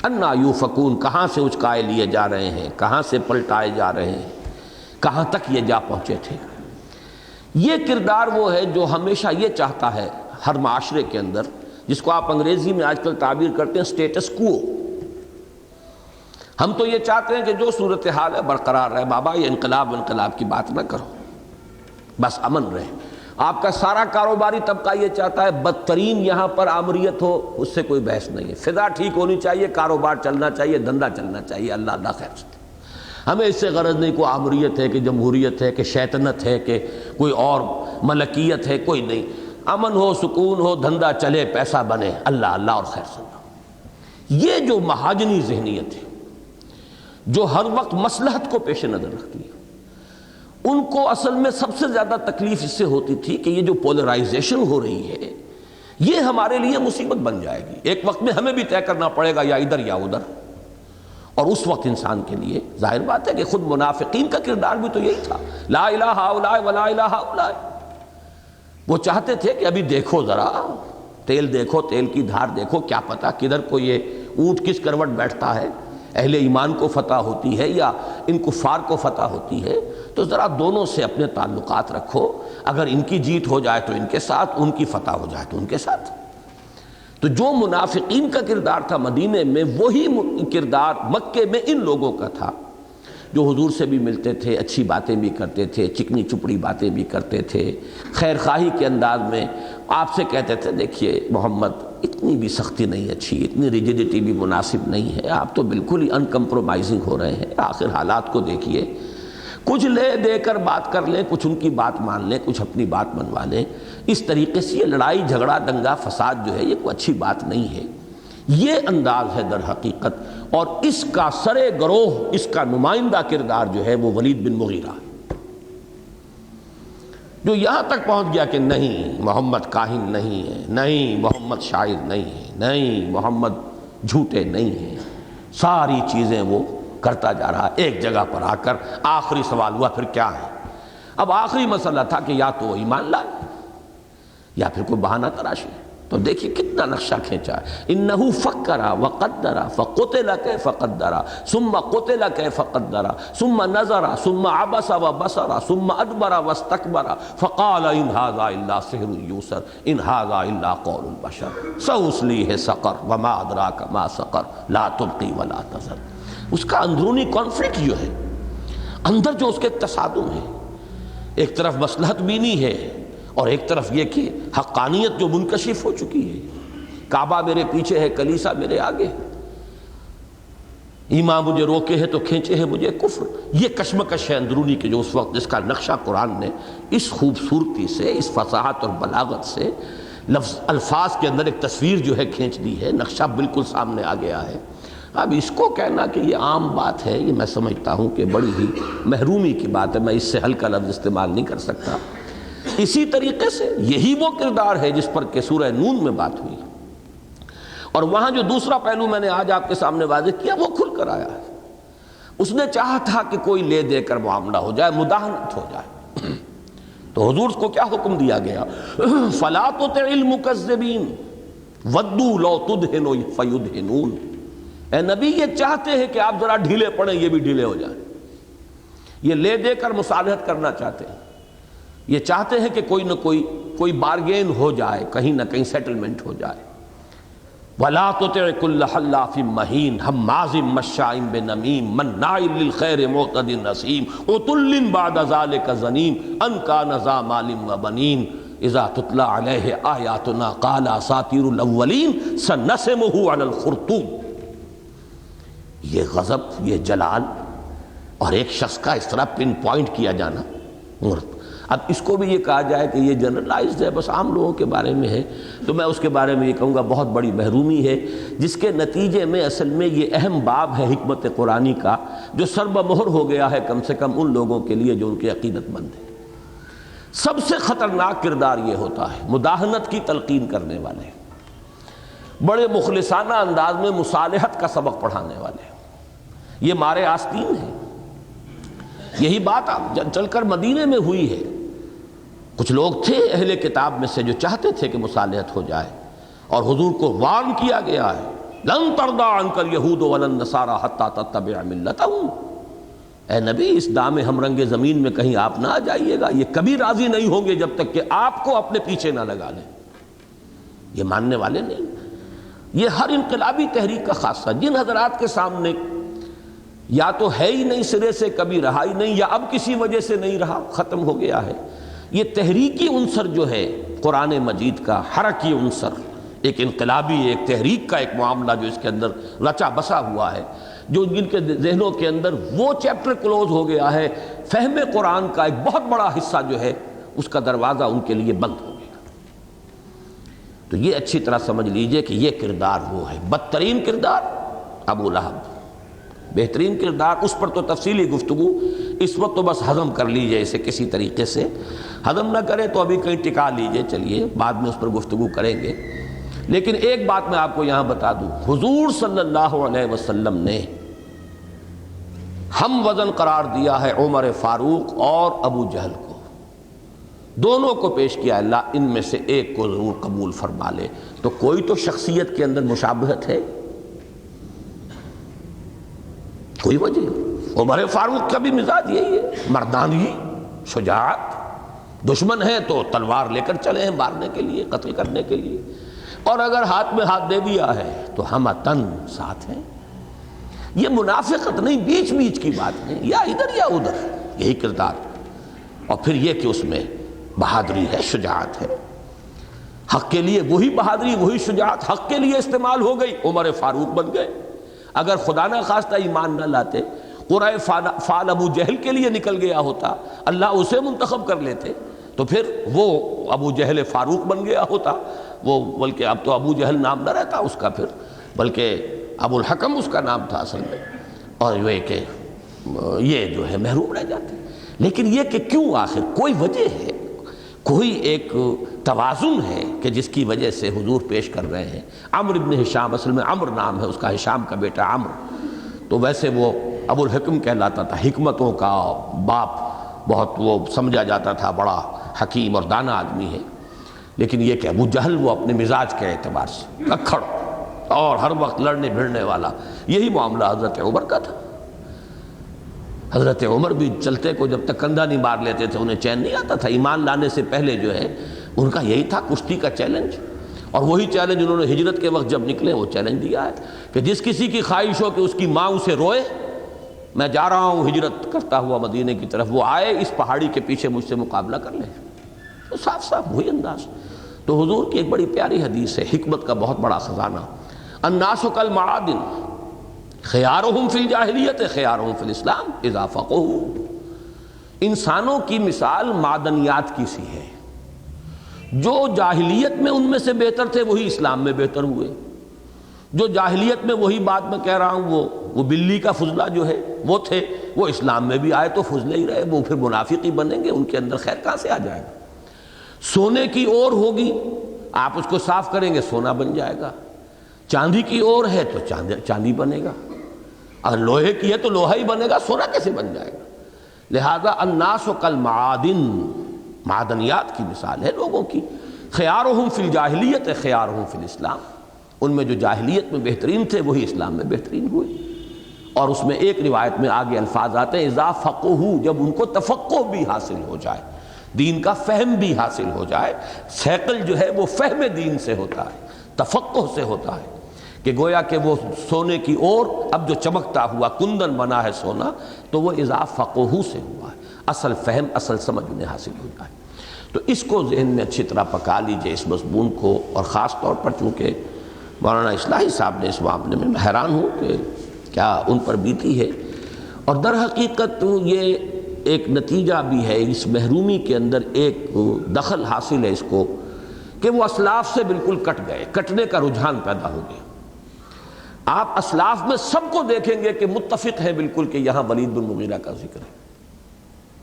انا یوفکون، کہاں سے اچکائے لیے جا رہے ہیں، کہاں سے پلٹائے جا رہے ہیں، کہاں تک یہ جا پہنچے تھے۔ یہ کردار وہ ہے جو ہمیشہ یہ چاہتا ہے ہر معاشرے کے اندر، جس کو آپ انگریزی میں آج کل تعبیر کرتے ہیں سٹیٹس کو۔ ہم تو یہ چاہتے ہیں کہ جو صورتحال ہے برقرار رہے، بابا یہ انقلاب کی بات نہ کرو، بس امن رہے۔ آپ کا سارا کاروباری طبقہ یہ چاہتا ہے بدترین یہاں پر آمریت ہو، اس سے کوئی بحث نہیں ہے، فضا ٹھیک ہونی چاہیے، کاروبار چلنا چاہیے، دھندا چلنا چاہیے، اللہ خیر سے۔ ہمیں اس سے غرض نہیں کوئی آمریت ہے کہ جمہوریت ہے کہ شیطنت ہے کہ کوئی اور ملکیت ہے، کوئی نہیں، امن ہو، سکون ہو، دھندا چلے، پیسہ بنے، اللہ اور خیر سے۔ یہ جو مہاجنی ذہنیت ہے جو ہر وقت مصلحت کو پیش نظر رکھتی ہے، ان کو اصل میں سب سے زیادہ تکلیف اس سے ہوتی تھی کہ یہ جو پولرائزیشن ہو رہی ہے یہ ہمارے لیے مصیبت بن جائے گی، ایک وقت میں ہمیں بھی طے کرنا پڑے گا یا ادھر یا ادھر۔ اور اس وقت انسان کے لیے ظاہر بات ہے کہ خود منافقین کا کردار بھی تو یہی تھا، لا الہ ہؤلاء ولا الہ ہؤلاء۔ وہ چاہتے تھے کہ ابھی دیکھو ذرا، تیل دیکھو، تیل کی دھار دیکھو، کیا پتہ کدھر کو یہ اونٹ کس کروٹ بیٹھتا ہے، اہل ایمان کو فتح ہوتی ہے یا ان کفار کو فتح ہوتی ہے، تو ذرا دونوں سے اپنے تعلقات رکھو، اگر ان کی جیت ہو جائے تو ان کے ساتھ، ان کی فتح ہو جائے تو ان کے ساتھ۔ تو جو منافقین کا کردار تھا مدینے میں، وہی کردار مکے میں ان لوگوں کا تھا جو حضور سے بھی ملتے تھے، اچھی باتیں بھی کرتے تھے، چکنی چپڑی باتیں بھی کرتے تھے، خیر خواہی کے انداز میں آپ سے کہتے تھے دیکھیے محمد اتنی بھی سختی نہیں اچھی، اتنی ریجیڈیٹی بھی مناسب نہیں ہے، آپ تو بالکل ہی ان کمپرومائزنگ ہو رہے ہیں، آخر حالات کو دیکھیے، کچھ لے دے کر بات کر لیں، کچھ ان کی بات مان لیں، کچھ اپنی بات منوا لیں۔ اس طریقے سے یہ لڑائی جھگڑا دنگا فساد جو ہے یہ کوئی اچھی بات نہیں ہے۔ یہ انداز ہے در حقیقت، اور اس کا سر گروہ، اس کا نمائندہ کردار جو ہے وہ ولید بن مغیرہ، جو یہاں تک پہنچ گیا کہ نہیں محمد کاہن نہیں ہے، نہیں محمد شاعر نہیں ہے، نہیں محمد جھوٹے نہیں ہیں، ساری چیزیں وہ کرتا جا رہا۔ ایک جگہ پر آ کر آخری سوال ہوا پھر کیا ہے؟ اب آخری مسئلہ تھا کہ یا تو وہ ایمان لائے یا پھر کوئی بہانہ تراشی۔ تو دیکھیے کتنا نقشہ کھینچا ہے، انہو فکر وقدر فقتل کیف قدر ثم قتل کیف قدر ثم نظر ثم عبس وبصر ثم ادبر واستکبر فقال ان ھذا الا سحر یوسر ان ھذا الا قول البشر سأصلیہ سقر وما ادراک ما سقر لا تبقی ولا تذر۔ اس کا اندرونی کانفلکٹ جو ہے، اندر جو اس کے تصادم ہے، ایک طرف مصلحت بینی ہے اور ایک طرف یہ کہ حقانیت جو منکشف ہو چکی ہے، کعبہ میرے پیچھے ہے، کلیسا میرے آگے، ایمان مجھے روکے ہے تو کھینچے ہے مجھے کفر۔ یہ کشمکش ہے اندرونی کے جو اس وقت جس کا نقشہ قرآن نے اس خوبصورتی سے، اس فصاحت اور بلاغت سے الفاظ کے اندر ایک تصویر جو ہے کھینچ دی ہے، نقشہ بالکل سامنے آ گیا ہے۔ اب اس کو کہنا کہ یہ عام بات ہے، یہ میں سمجھتا ہوں کہ بڑی ہی محرومی کی بات ہے، میں اس سے ہلکا لفظ استعمال نہیں کر سکتا۔ اسی طریقے سے یہی وہ کردار ہے جس پر کہ سورہ نون میں بات ہوئی، اور وہاں جو دوسرا پہلو میں نے آج آپ کے سامنے واضح کیا وہ کھل کر آیا ہے۔ اس نے چاہا تھا کہ کوئی لے دے کر معاملہ ہو جائے، مداہنت ہو جائے، تو حضور کو کیا حکم دیا گیا؟ فَلَا تُطِعِ الْمُكَذِّبِينَ وَدُّوا لَوْ تُدْهِنُ فَيُدْهِنُونَ۔ اے نبی یہ چاہتے ہیں کہ آپ ذرا ڈھیلے پڑیں، یہ بھی ڈھیلے ہو جائیں، یہ لے دے کر مصالحت کرنا چاہتے ہیں، یہ چاہتے ہیں کہ کوئی نہ کوئی بارگین ہو جائے، کہیں نہ کہیں سیٹلمنٹ ہو جائے۔ وَلَا تُطِعْ كُلَّ حَلَّافٍ مَّهِينٍ هَمَّازٍ مَّشَّاءٍ بِنَمِيمٍ مَّنَّاعٍ لِّلْخَيْرِ مُعْتَدٍ أَثِيمٍ عُتُلٍّ بَعْدَ ذَلِكَ زَنِيمٍ أَن كَانَ ذَا مَالٍ وَبَنِينَ إِذَا تُتْلَىٰ عَلَيْهِ آيَاتُنَا قَالَ أَسَاطِيرُ الْأَوَّلِينَ سَنَسِمُهُ عَلَى الْخُرْطُومِ۔ یہ غضب، یہ جلال اور ایک شخص کا اس طرح پن پوائنٹ کیا جانا، اب اس کو بھی یہ کہا جائے کہ یہ جنرلائزڈ ہے، بس عام لوگوں کے بارے میں ہے، تو میں اس کے بارے میں یہ کہوں گا بہت بڑی محرومی ہے، جس کے نتیجے میں اصل میں یہ اہم باب ہے حکمت قرآنی کا، جو سربمہر ہو گیا ہے کم سے کم ان لوگوں کے لیے جو ان کے عقیدت مند ہیں۔ سب سے خطرناک کردار یہ ہوتا ہے مداہنت کی تلقین کرنے والے، بڑے مخلصانہ انداز میں مصالحت کا سبق پڑھانے والے، یہ مارے آستین ہیں۔ یہی بات چل کر مدینے میں ہوئی ہے. کچھ لوگ تھے اہل کتاب میں سے جو چاہتے تھے کہ مصالحت ہو جائے، اور حضور کو وارن کیا گیا ہے، لن ترضى عنك اليهود ولا النصارى حتى تتبع ملتهم. اے نبی اس دام ہم رنگ زمین میں کہیں آپ نہ آ جائیے گا، یہ کبھی راضی نہیں ہوں گے جب تک کہ آپ کو اپنے پیچھے نہ لگا لیں. یہ ماننے والے نہیں. یہ ہر انقلابی تحریک کا خاصہ، جن حضرات کے سامنے یا تو ہے ہی نہیں سرے سے، کبھی رہا ہی نہیں، یا اب کسی وجہ سے نہیں رہا، ختم ہو گیا ہے. یہ تحریکی عنصر جو ہے قرآن مجید کا، حرکی عنصر، ایک انقلابی، ایک تحریک کا ایک معاملہ جو اس کے اندر رچا بسا ہوا ہے، جو جن کے ذہنوں کے اندر وہ چیپٹر کلوز ہو گیا ہے، فہم قرآن کا ایک بہت بڑا حصہ جو ہے اس کا دروازہ ان کے لیے بند ہو گیا. تو یہ اچھی طرح سمجھ لیجئے کہ یہ کردار وہ ہے. بدترین کردار ابو لہب، بہترین کردار. اس پر تو تفصیلی گفتگو اس وقت تو بس ہضم کر لیجئے اسے کسی طریقے سے. ہضم نہ کرے تو ابھی کہیں ٹکا لیجئے، چلیے بعد میں اس پر گفتگو کریں گے. لیکن ایک بات میں آپ کو یہاں بتا دوں، حضور صلی اللہ علیہ وسلم نے ہم وزن قرار دیا ہے عمر فاروق اور ابو جہل کو. دونوں کو پیش کیا، اللہ ان میں سے ایک کو ضرور قبول فرما لے. تو کوئی تو شخصیت کے اندر مشابہت ہے، کوئی وجہ. عمر فاروق کا بھی مزاج یہی ہے، مردانگی، شجاعت. دشمن ہے تو تلوار لے کر چلے ہیں مارنے کے لیے، قتل کرنے کے لیے، اور اگر ہاتھ میں ہاتھ دے دیا ہے تو ہم تن ساتھ ہیں. یہ منافقت نہیں، بیچ بیچ کی بات نہیں، یا ادھر یا ادھر، یہی کردار. اور پھر یہ کہ اس میں بہادری ہے، شجاعت ہے. حق کے لیے وہی بہادری، وہی شجاعت حق کے لیے استعمال ہو گئی، عمر فاروق بن گئے. اگر خدا نہ خواستہ ایمان نہ لاتے، قرائے فال ابو جہل کے لیے نکل گیا ہوتا، اللہ اسے منتخب کر لیتے، تو پھر وہ ابو جہل فاروق بن گیا ہوتا. وہ بلکہ اب تو ابو جہل نام نہ رہتا اس کا پھر، بلکہ ابو الحکم اس کا نام تھا اصل میں. اور یہ کہ یہ جو ہے محروم رہ جاتے. لیکن یہ کہ کیوں، آخر کوئی وجہ ہے، کوئی ایک توازن ہے کہ جس کی وجہ سے حضور پیش کر رہے ہیں. عمرو ابن ہشام، اصل میں عمرو نام ہے اس کا، ہشام کا بیٹا عمرو. تو ویسے وہ ابو الحکم کہلاتا تھا، حکمتوں کا باپ، بہت وہ سمجھا جاتا تھا، بڑا حکیم اور دانا آدمی ہے. لیکن یہ کہ ابو جہل وہ اپنے مزاج کے اعتبار سے اکھڑ اور ہر وقت لڑنے بھیڑنے والا. یہی معاملہ حضرت عمر کا تھا. حضرت عمر بھی چلتے کو جب تک کندھا نہیں مار لیتے تھے انہیں چین نہیں آتا تھا. ایمان لانے سے پہلے جو ہے ان کا یہی تھا کشتی کا چیلنج. اور وہی چیلنج انہوں نے ہجرت کے وقت جب نکلے وہ چیلنج دیا ہے کہ جس کسی کی خواہش ہو کہ اس کی ماں اسے روئے، میں جا رہا ہوں ہجرت کرتا ہوا مدینے کی طرف، وہ آئے اس پہاڑی کے پیچھے مجھ سے مقابلہ کر لے. تو صاف صاف وہی انداز. تو حضور کی ایک بڑی پیاری حدیث ہے، حکمت کا بہت بڑا خزانہ. الناس کالمعادن خیارہم فی الجاہلیت خیارہم فی الاسلام اذا فقہوا. انسانوں کی مثال معدنیات کی سی ہے. جو جاہلیت میں ان میں سے بہتر تھے وہی اسلام میں بہتر ہوئے. جو جاہلیت میں، وہی بات میں کہہ رہا ہوں، وہ بلی کا فضلہ جو ہے وہ تھے، وہ اسلام میں بھی آئے تو فضلے ہی رہے. وہ پھر منافقی بنیں گے، ان کے اندر خیر کہاں سے آ جائے گا. سونے کی اور ہوگی، آپ اس کو صاف کریں گے سونا بن جائے گا. چاندی کی اور ہے تو چاندی بنے گا. اگر لوہے کی ہے تو لوہا ہی بنے گا، سونا کیسے بن جائے گا. لہذا الناس کالمعادن، معدنیات کی مثال ہے لوگوں کی. خیارہم فی الجاہلیت خیارہم فی الاسلام. ان میں جو جاہلیت میں بہترین تھے وہی اسلام میں بہترین ہوئے. اور اس میں ایک روایت میں آگے الفاظ آتے ہیں اذا فقہوا، جب ان کو تفقہ بھی حاصل ہو جائے، دین کا فہم بھی حاصل ہو جائے. سیکل جو ہے وہ فہم دین سے ہوتا ہے، تفقہ سے ہوتا ہے. کہ گویا کہ وہ سونے کی اور اب جو چمکتا ہوا کندن بنا ہے سونا، تو وہ اذا فقہوا سے ہوا ہے، اصل فہم، اصل سمجھ انہیں حاصل ہو جائے. تو اس کو ذہن میں اچھی طرح پکا لیجئے اس مضمون کو. اور خاص طور پر چونکہ مولانا اصلاحی صاحب نے اس معاملے میں، حیران ہوں کہ کیا ان پر بیتی ہے. اور در حقیقت یہ ایک نتیجہ بھی ہے اس محرومی کے اندر، ایک دخل حاصل ہے اس کو کہ وہ اسلاف سے بالکل کٹ گئے، کٹنے کا رجحان پیدا ہو گیا. آپ اسلاف میں سب کو دیکھیں گے کہ متفق ہیں بالکل کہ یہاں ولید بن مغیرہ کا ذکر ہے،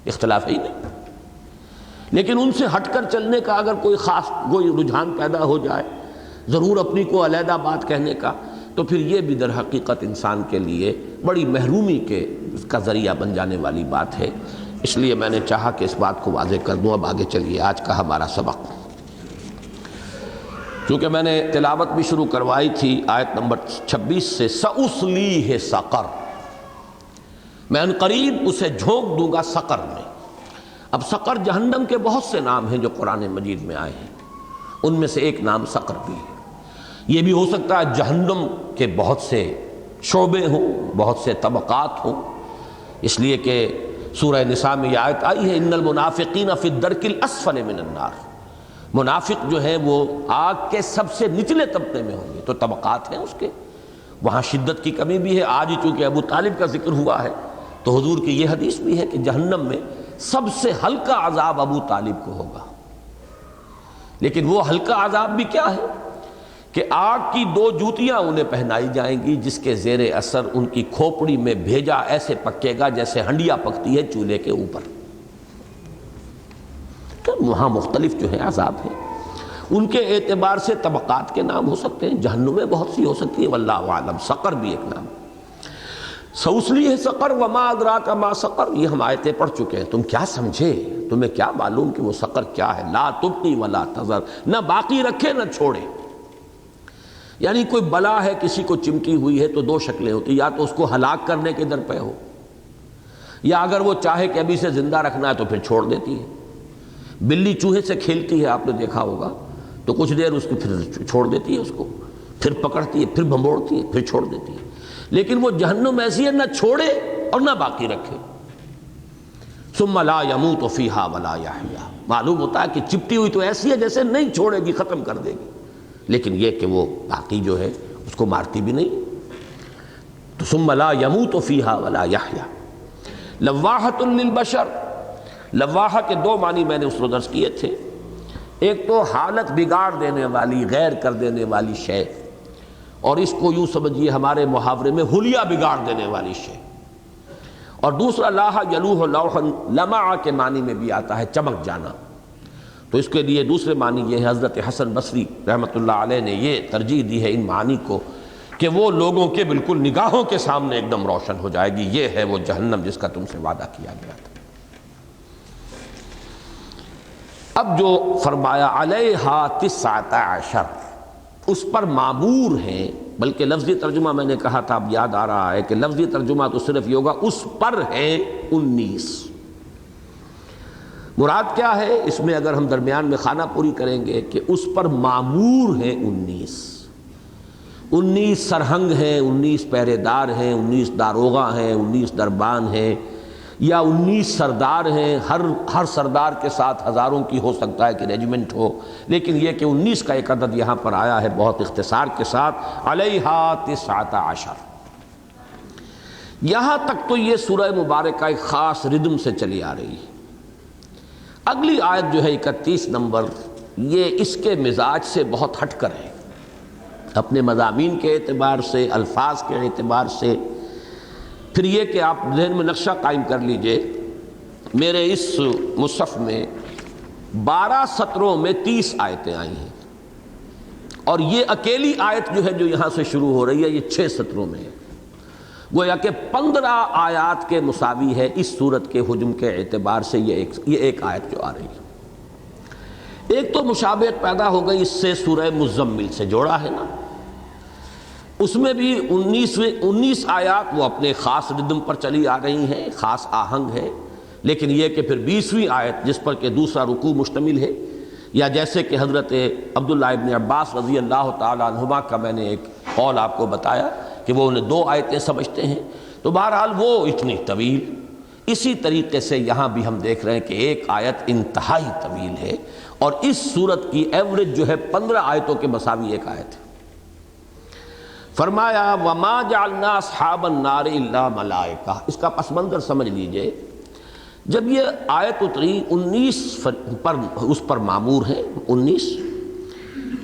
اختلاف ہی نہیں. لیکن ان سے ہٹ کر چلنے کا اگر کوئی خاص کوئی رجحان پیدا ہو جائے، ضرور اپنی کو علیحدہ بات کہنے کا، تو پھر یہ بھی در حقیقت انسان کے لیے بڑی محرومی کے اس کا ذریعہ بن جانے والی بات ہے، اس لیے میں نے چاہا کہ اس بات کو واضح کر دوں۔ اب آگے چلیے آج کا ہمارا سبق، چونکہ میں نے تلاوت بھی شروع کروائی تھی آیت نمبر 26 سے، سأصلیہ سقر، میں ان قریب اسے جھونک دوں گا سقر میں۔ اب سقر جہنم کے بہت سے نام ہیں جو قرآن مجید میں آئے ہیں، ان میں سے ایک نام سقر بھی ہے۔ یہ بھی ہو سکتا ہے جہنم کے بہت سے شعبے ہوں، بہت سے طبقات ہوں، اس لیے کہ سورہ نساء میں یہ آیت آئی ہے ان المنافقین فی الدرک الاسفل من النار، منافق جو ہیں وہ آگ کے سب سے نچلے طبقے میں ہوں گے، تو طبقات ہیں اس کے، وہاں شدت کی کمی بھی ہے۔ آج ہی چونکہ ابو طالب کا ذکر ہوا ہے تو حضور کی یہ حدیث بھی ہے کہ جہنم میں سب سے ہلکا عذاب ابو طالب کو ہوگا، لیکن وہ ہلکا عذاب بھی کیا ہے کہ آگ کی 2 جوتیاں انہیں پہنائی جائیں گی جس کے زیر اثر ان کی کھوپڑی میں بھیجا ایسے پکے گا جیسے ہنڈیا پکتی ہے چولہے کے اوپر۔ تو وہاں مختلف جو ہے عذاب ہیں، ان کے اعتبار سے طبقات کے نام ہو سکتے ہیں، جہنم میں بہت سی ہو سکتی ہے، واللہ اعلم۔ سقر بھی ایک نام، سأصلیہ سقر وما ادراک ما سقر، یہ ہم آیتیں پڑھ چکے ہیں۔ تم کیا سمجھے، تمہیں کیا معلوم کہ وہ سقر کیا ہے؟ لا تبقی ولا تذر، نہ باقی رکھے نہ چھوڑے۔ یعنی کوئی بلا ہے، کسی کو چمٹی ہوئی ہے تو 2 شکلیں ہوتی، یا تو اس کو ہلاک کرنے کے در پہ ہو، یا اگر وہ چاہے کہ ابھی سے زندہ رکھنا ہے تو پھر چھوڑ دیتی ہے۔ بلی چوہے سے کھیلتی ہے، آپ نے دیکھا ہوگا، تو کچھ دیر اس کو پھر چھوڑ دیتی ہے، اس کو پھر پکڑتی ہے، پھر بھمبوڑتی ہے، پھر چھوڑ دیتی ہے۔ لیکن وہ جہنم ایسی ہے، نہ چھوڑے اور نہ باقی رکھے۔ ثم لا يموت فیہا ولا یحیا، معلوم ہوتا ہے کہ چپٹی ہوئی تو ایسی ہے جیسے نہیں چھوڑے گی، ختم کر دے گی، لیکن یہ کہ وہ باقی جو ہے اس کو مارتی بھی نہیں۔ تو ثم لا يموت فیہا ولا یحیا۔ لواحۃ للبشر، لواحہ کے 2 معنی میں نے اس کو درس کیے تھے، ایک تو حالت بگاڑ دینے والی، غیر کر دینے والی شے، اور اس کو یوں سمجھیے ہمارے محاورے میں حلیہ بگاڑ دینے والی شے، اور دوسرا لاح یلوح لوحا، لمع کے معنی میں بھی آتا ہے چمک جانا۔ تو اس کے لیے دوسرے معنی یہ ہے، حضرت حسن بصری رحمۃ اللہ علیہ نے یہ ترجیح دی ہے ان معانی کو کہ وہ لوگوں کے بالکل نگاہوں کے سامنے ایک دم روشن ہو جائے گی، یہ ہے وہ جہنم جس کا تم سے وعدہ کیا گیا تھا۔ اب جو فرمایا علیہا 19، اس پر معمور ہیں، بلکہ لفظی ترجمہ میں نے کہا تھا، اب یاد آ رہا ہے کہ لفظی ترجمہ تو صرف یہ ہوگا اس پر ہے 19۔ مراد کیا ہے اس میں؟ اگر ہم درمیان میں خانہ پوری کریں گے کہ اس پر معمور ہیں 19 سرہنگ ہیں، 19 پہرے دار ہیں، 19 داروغہ ہیں، 19 دربان ہیں، یا 19 سردار ہیں، ہر سردار کے ساتھ ہزاروں کی ہو سکتا ہے کہ ریجمنٹ ہو، لیکن یہ کہ 19 کا ایک عدد یہاں پر آیا ہے بہت اختصار کے ساتھ، علیہا 19۔ یہاں تک تو یہ سورہ مبارکہ ایک خاص ردم سے چلی آ رہی ہے۔ اگلی آیت جو ہے 31 نمبر، یہ اس کے مزاج سے بہت ہٹ کر ہے، اپنے مضامین کے اعتبار سے، الفاظ کے اعتبار سے۔ پھر یہ کہ آپ ذہن میں نقشہ قائم کر لیجئے، میرے اس مصحف میں 12 سطروں میں 30 آیتیں آئی ہیں، اور یہ اکیلی آیت جو ہے جو یہاں سے شروع ہو رہی ہے یہ 6 سطروں میں ہے، گویا کہ 15 آیات کے مساوی ہے اس صورت کے حجم کے اعتبار سے یہ ایک آیت جو آ رہی ہے۔ ایک تو مشابہت پیدا ہو گئی اس سے سورہ مزمل سے، جوڑا ہے نا، اس میں بھی 19 آیات وہ اپنے خاص ردم پر چلی آ رہی ہیں، خاص آہنگ ہے، لیکن یہ کہ پھر 20ویں آیت جس پر کہ دوسرا رکوع مشتمل ہے، یا جیسے کہ حضرت عبداللہ ابن عباس رضی اللہ تعالیٰ عنہما کا میں نے ایک قول آپ کو بتایا کہ وہ انہیں 2 آیتیں سمجھتے ہیں، تو بہرحال وہ اتنی طویل۔ اسی طریقے سے یہاں بھی ہم دیکھ رہے ہیں کہ ایک آیت انتہائی طویل ہے، اور اس صورت کی ایوریج جو ہے 15 آیتوں کے مساوی ایک آیت ہے۔ فرمایا وَمَا جَعَلْنَا أَصْحَابَ النَّارِ إِلَّا مَلَائِكَةً، اس کا پس منظر سمجھ لیجئے۔ جب یہ آیت اتری 19 پر، اس پر معمور ہے 19،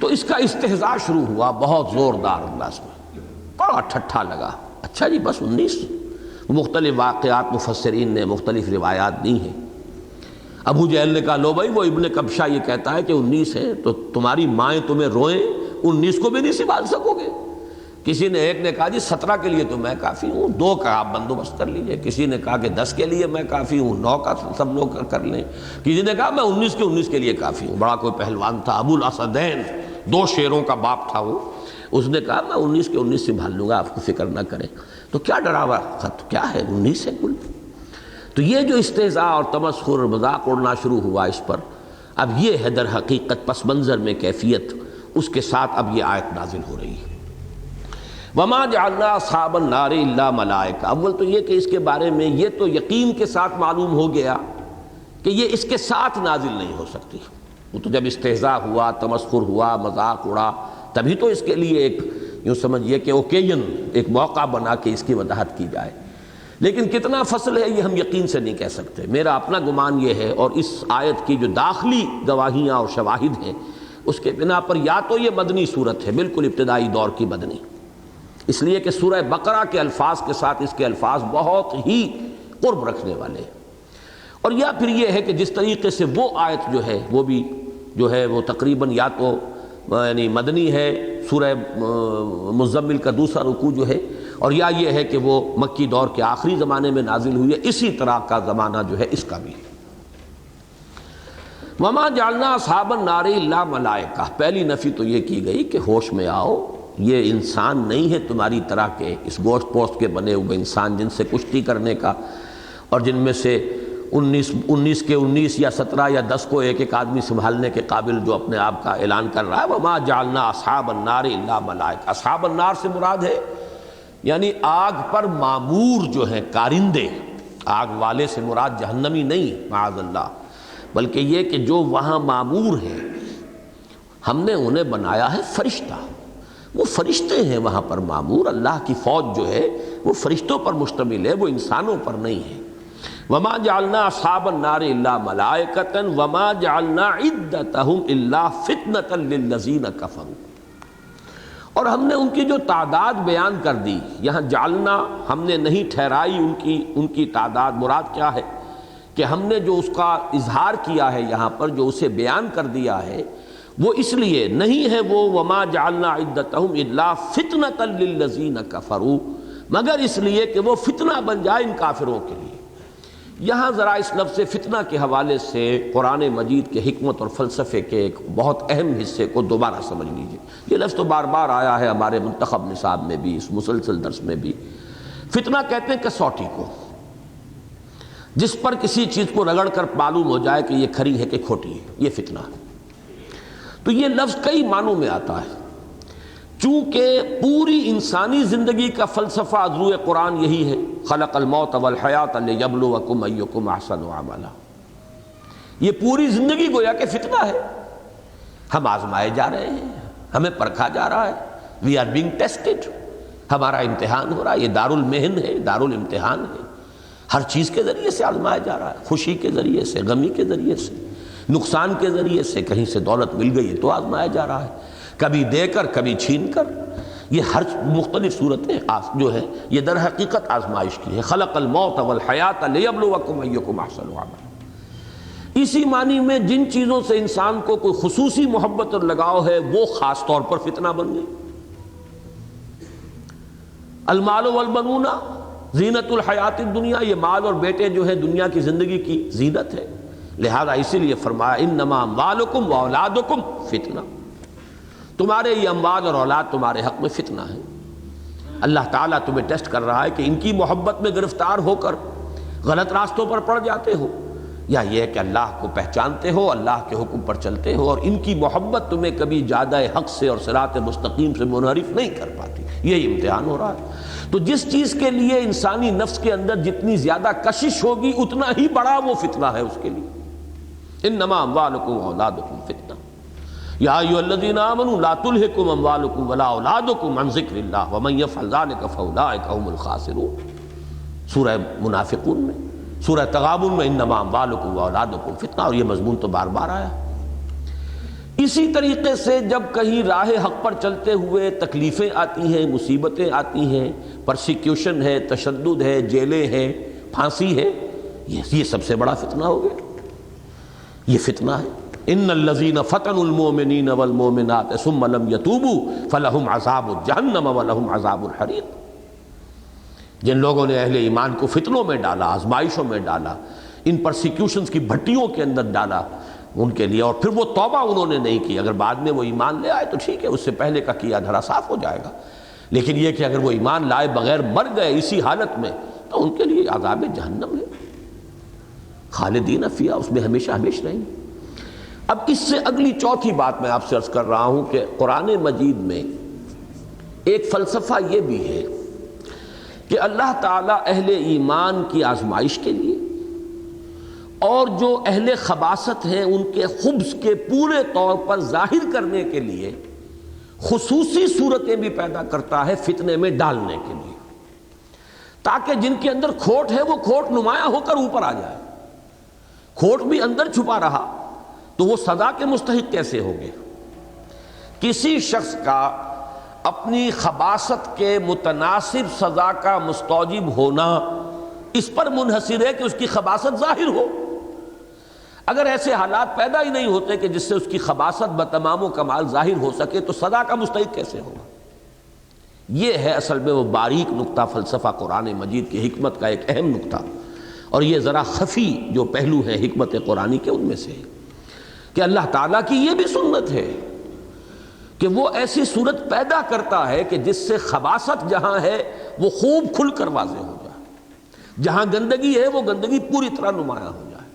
تو اس کا استہزاء شروع ہوا بہت زوردار انداز میں، بڑا ٹھٹھا لگا۔ اچھا جی بس 19؟ مختلف واقعات مفسرین نے مختلف روایات دی ہیں۔ ابو جہل نے کہا لو بھائی وہ ابن کبشہ یہ کہتا ہے کہ 19 ہے، تو تمہاری مائیں تمہیں روئیں، 19 کو بھی نہیں سنبھال سکو گے؟ کسی نے ایک نے کہا جی 17 کے لیے تو میں کافی ہوں، 2 کا آپ بندوبست کر لیجئے، کسی نے کہا کہ 10 کے لیے میں کافی ہوں، 9 کا سب لوگ کر لیں، کسی نے کہا میں 19 کے لیے کافی ہوں۔ بڑا کوئی پہلوان تھا، ابو الاسدین، 2 شیروں کا باپ تھا وہ، اس نے کہا میں 19 سنبھال لوں گا، آپ کو فکر نہ کریں۔ تو کیا ڈراوا خط کیا ہے، 19 ہے کل۔ تو یہ جو استہزاء اور تمسخر اور مذاق اڑنا شروع ہوا اس پر، اب یہ ہے در حقیقت پس منظر میں کیفیت، اس کے ساتھ اب یہ آیت نازل ہو رہی ہے۔ وما جعلنا اصحاب النار الا ملائکہ۔ اول تو یہ کہ اس کے بارے میں یہ تو یقین کے ساتھ معلوم ہو گیا کہ یہ اس کے ساتھ نازل نہیں ہو سکتی۔ وہ تو جب استہزاء ہوا، تمسخر ہوا، مذاق اڑا، تبھی تو اس کے لیے ایک یوں سمجھیے کہ اوکیزن، ایک موقع بنا کے اس کی وضاحت کی جائے۔ لیکن کتنا فصل ہے یہ ہم یقین سے نہیں کہہ سکتے۔ میرا اپنا گمان یہ ہے، اور اس آیت کی جو داخلی گواہیاں اور شواہد ہیں اس کے بنا پر، یا تو یہ مدنی صورت ہے، بالکل ابتدائی دور کی مدنی، اس لیے کہ سورہ بقرہ کے الفاظ کے ساتھ اس کے الفاظ بہت ہی قرب رکھنے والے ہیں، اور یا پھر یہ ہے کہ جس طریقے سے وہ آیت جو ہے وہ بھی جو ہے وہ تقریباً یا تو یعنی مدنی ہے، سورہ مزمل کا دوسرا رکوع جو ہے، اور یا یہ ہے کہ وہ مکی دور کے آخری زمانے میں نازل ہوئی ہے، اسی طرح کا زمانہ جو ہے اس کا بھی۔ وما جعلنا اصحاب النار الا ملائکہ، پہلی نفی تو یہ کی گئی کہ ہوش میں آؤ، یہ انسان نہیں ہے تمہاری طرح کے اس گوشت پوست کے بنے ہوئے انسان جن سے کشتی کرنے کا، اور جن میں سے 19 کے 19 یا 17 یا 10 کو ایک آدمی سنبھالنے کے قابل جو اپنے آپ کا اعلان کر رہا ہے۔ وما جعلنا اصحاب النار الا ملائکہ، اصحاب النار سے مراد ہے یعنی آگ پر معمور جو ہیں کارندے، آگ والے سے مراد جہنمی نہیں معاذ اللہ، بلکہ یہ کہ جو وہاں معمور ہیں، ہم نے انہیں بنایا ہے فرشتہ، وہ فرشتے ہیں وہاں پر معمور، اللہ کی فوج جو ہے وہ فرشتوں پر مشتمل ہے، وہ انسانوں پر نہیں ہے۔ وما جعلنا اصحاب النار الا ملائکۃ وما جعلنا عدتهم الا فتنۃ للذین کفروا، اور ہم نے ان کی جو تعداد بیان کر دی، یہاں جعلنا ہم نے نہیں ٹھہرائی ان کی تعداد، مراد کیا ہے کہ ہم نے جو اس کا اظہار کیا ہے یہاں پر، جو اسے بیان کر دیا ہے، وہ اس لیے نہیں ہے وہ وما جعلنا عدتهم الا فتنۃ للذین کفروا، مگر اس لیے کہ وہ فتنہ بن جائے ان کافروں کے لیے۔ یہاں ذرا اس لفظ فتنہ کے حوالے سے قرآن مجید کے حکمت اور فلسفے کے ایک بہت اہم حصے کو دوبارہ سمجھ لیجیے۔ یہ لفظ تو بار بار آیا ہے ہمارے منتخب نصاب میں بھی، اس مسلسل درس میں بھی۔ فتنہ کہتے ہیں کسوٹی کو، جس پر کسی چیز کو رگڑ کر معلوم ہو جائے کہ یہ کھری ہے کہ کھوٹی ہے، یہ فتنہ ہے۔ تو یہ لفظ کئی معنوں میں آتا ہے، چونکہ پوری انسانی زندگی کا فلسفہ از روئے قرآن یہی ہے، خلق الموت والحیات لیبلوکم ایکم احسن عملا۔ یہ پوری زندگی گویا کہ فتنہ ہے، ہم آزمائے جا رہے ہیں، ہمیں پرکھا جا رہا ہے، وی آر بینگ ٹیسٹڈ، ہمارا امتحان ہو رہا ہے، یہ دار المحن ہے، دار الامتحان ہے، ہر چیز کے ذریعے سے آزمایا جا رہا ہے، خوشی کے ذریعے سے، غمی کے ذریعے سے، نقصان کے ذریعے سے، کہیں سے دولت مل گئی ہے تو آزمایا جا رہا ہے، کبھی دے کر کبھی چھین کر، یہ ہر مختلف صورتیں جو ہے یہ در حقیقت آزمائش کی ہے۔ خلق الموت والحیات لیبلوکم ایکم احسن عملا۔ اسی معنی میں جن چیزوں سے انسان کو کوئی خصوصی محبت اور لگاؤ ہے وہ خاص طور پر فتنہ بن گئی۔ المال والبنون زینت الحیات الدنیا، یہ مال اور بیٹے جو ہے دنیا کی زندگی کی زینت ہے، لہذا اسی لیے فرمایا انما اموالکم واولادکم فتنہ، تمہارے یہ اموال اور اولاد تمہارے حق میں فتنہ ہے۔ اللہ تعالیٰ تمہیں ٹیسٹ کر رہا ہے کہ ان کی محبت میں گرفتار ہو کر غلط راستوں پر پڑ جاتے ہو، یا یہ کہ اللہ کو پہچانتے ہو، اللہ کے حکم پر چلتے ہو، اور ان کی محبت تمہیں کبھی جادہ حق سے اور صراط مستقیم سے منحرف نہیں کر پاتی، یہی امتحان ہو رہا ہے۔ تو جس چیز کے لیے انسانی نفس کے اندر جتنی زیادہ کشش ہوگی اتنا ہی بڑا وہ فتنہ ہے اس کے لیے۔ انما اموالکم واولادکم فتنہ یا ایھا الذین آمنوا لا تلھکم اموالکم ولا اولادکم عن ذکر اللہ ومن یفعل ذلک فاولئک هم الخاسرون، سورہ منافقون میں، سورہ تغابن میں انما اموالکم واولادکم فتنہ، اور یہ مضمون تو بار بار آیا۔ اسی طریقے سے جب کہیں راہ حق پر چلتے ہوئے تکلیفیں آتی ہیں، مصیبتیں آتی ہیں، پرسیکیوشن ہے، تشدد ہے، جیلیں ہیں، پھانسی ہے، یہ سب سے بڑا فتنہ ہو گیا، یہ فتنہ ہے۔ ان الذین فتنوا المؤمنین والمؤمنات ثم لم یتوبوا فلہم عذاب جہنم ولہم عذاب الحریق. جن لوگوں نے اہل ایمان کو فتنوں میں ڈالا، آزمائشوں میں ڈالا، ان پرسیکیوشنز کی بھٹیوں کے اندر ڈالا ان کے لیے، اور پھر وہ توبہ انہوں نے نہیں کی، اگر بعد میں وہ ایمان لے آئے تو ٹھیک ہے، اس سے پہلے کا کیا دھرا صاف ہو جائے گا، لیکن یہ کہ اگر وہ ایمان لائے بغیر مر گئے اسی حالت میں تو ان کے لیے عذاب جہنم ہے، خالدین فیہا، اس میں ہمیشہ ہمیشہ رہیں گے. اب اس سے اگلی چوتھی بات میں آپ سے عرض کر رہا ہوں کہ قرآن مجید میں ایک فلسفہ یہ بھی ہے کہ اللہ تعالیٰ اہل ایمان کی آزمائش کے لیے اور جو اہل خباثت ہیں ان کے خبث کے پورے طور پر ظاہر کرنے کے لیے خصوصی صورتیں بھی پیدا کرتا ہے فتنے میں ڈالنے کے لیے، تاکہ جن کے اندر کھوٹ ہے وہ کھوٹ نمایاں ہو کر اوپر آ جائے. کھوٹ بھی اندر چھپا رہا تو وہ سزا کے مستحق کیسے ہوگے؟ کسی شخص کا اپنی خباثت کے متناسب سزا کا مستوجب ہونا اس پر منحصر ہے کہ اس کی خباثت ظاہر ہو. اگر ایسے حالات پیدا ہی نہیں ہوتے کہ جس سے اس کی خباثت بتمام و کمال ظاہر ہو سکے تو سزا کا مستحق کیسے ہوگا؟ یہ ہے اصل میں وہ باریک نقطہ فلسفہ قرآن مجید کی حکمت کا ایک اہم نقطہ، اور یہ ذرا خفی جو پہلو ہے حکمت قرآنی کے ان میں سے ہے کہ اللہ تعالیٰ کی یہ بھی سنت ہے کہ وہ ایسی صورت پیدا کرتا ہے کہ جس سے خباثت جہاں ہے وہ خوب کھل کر واضح ہو جائے، جہاں گندگی ہے وہ گندگی پوری طرح نمایاں ہو جائے،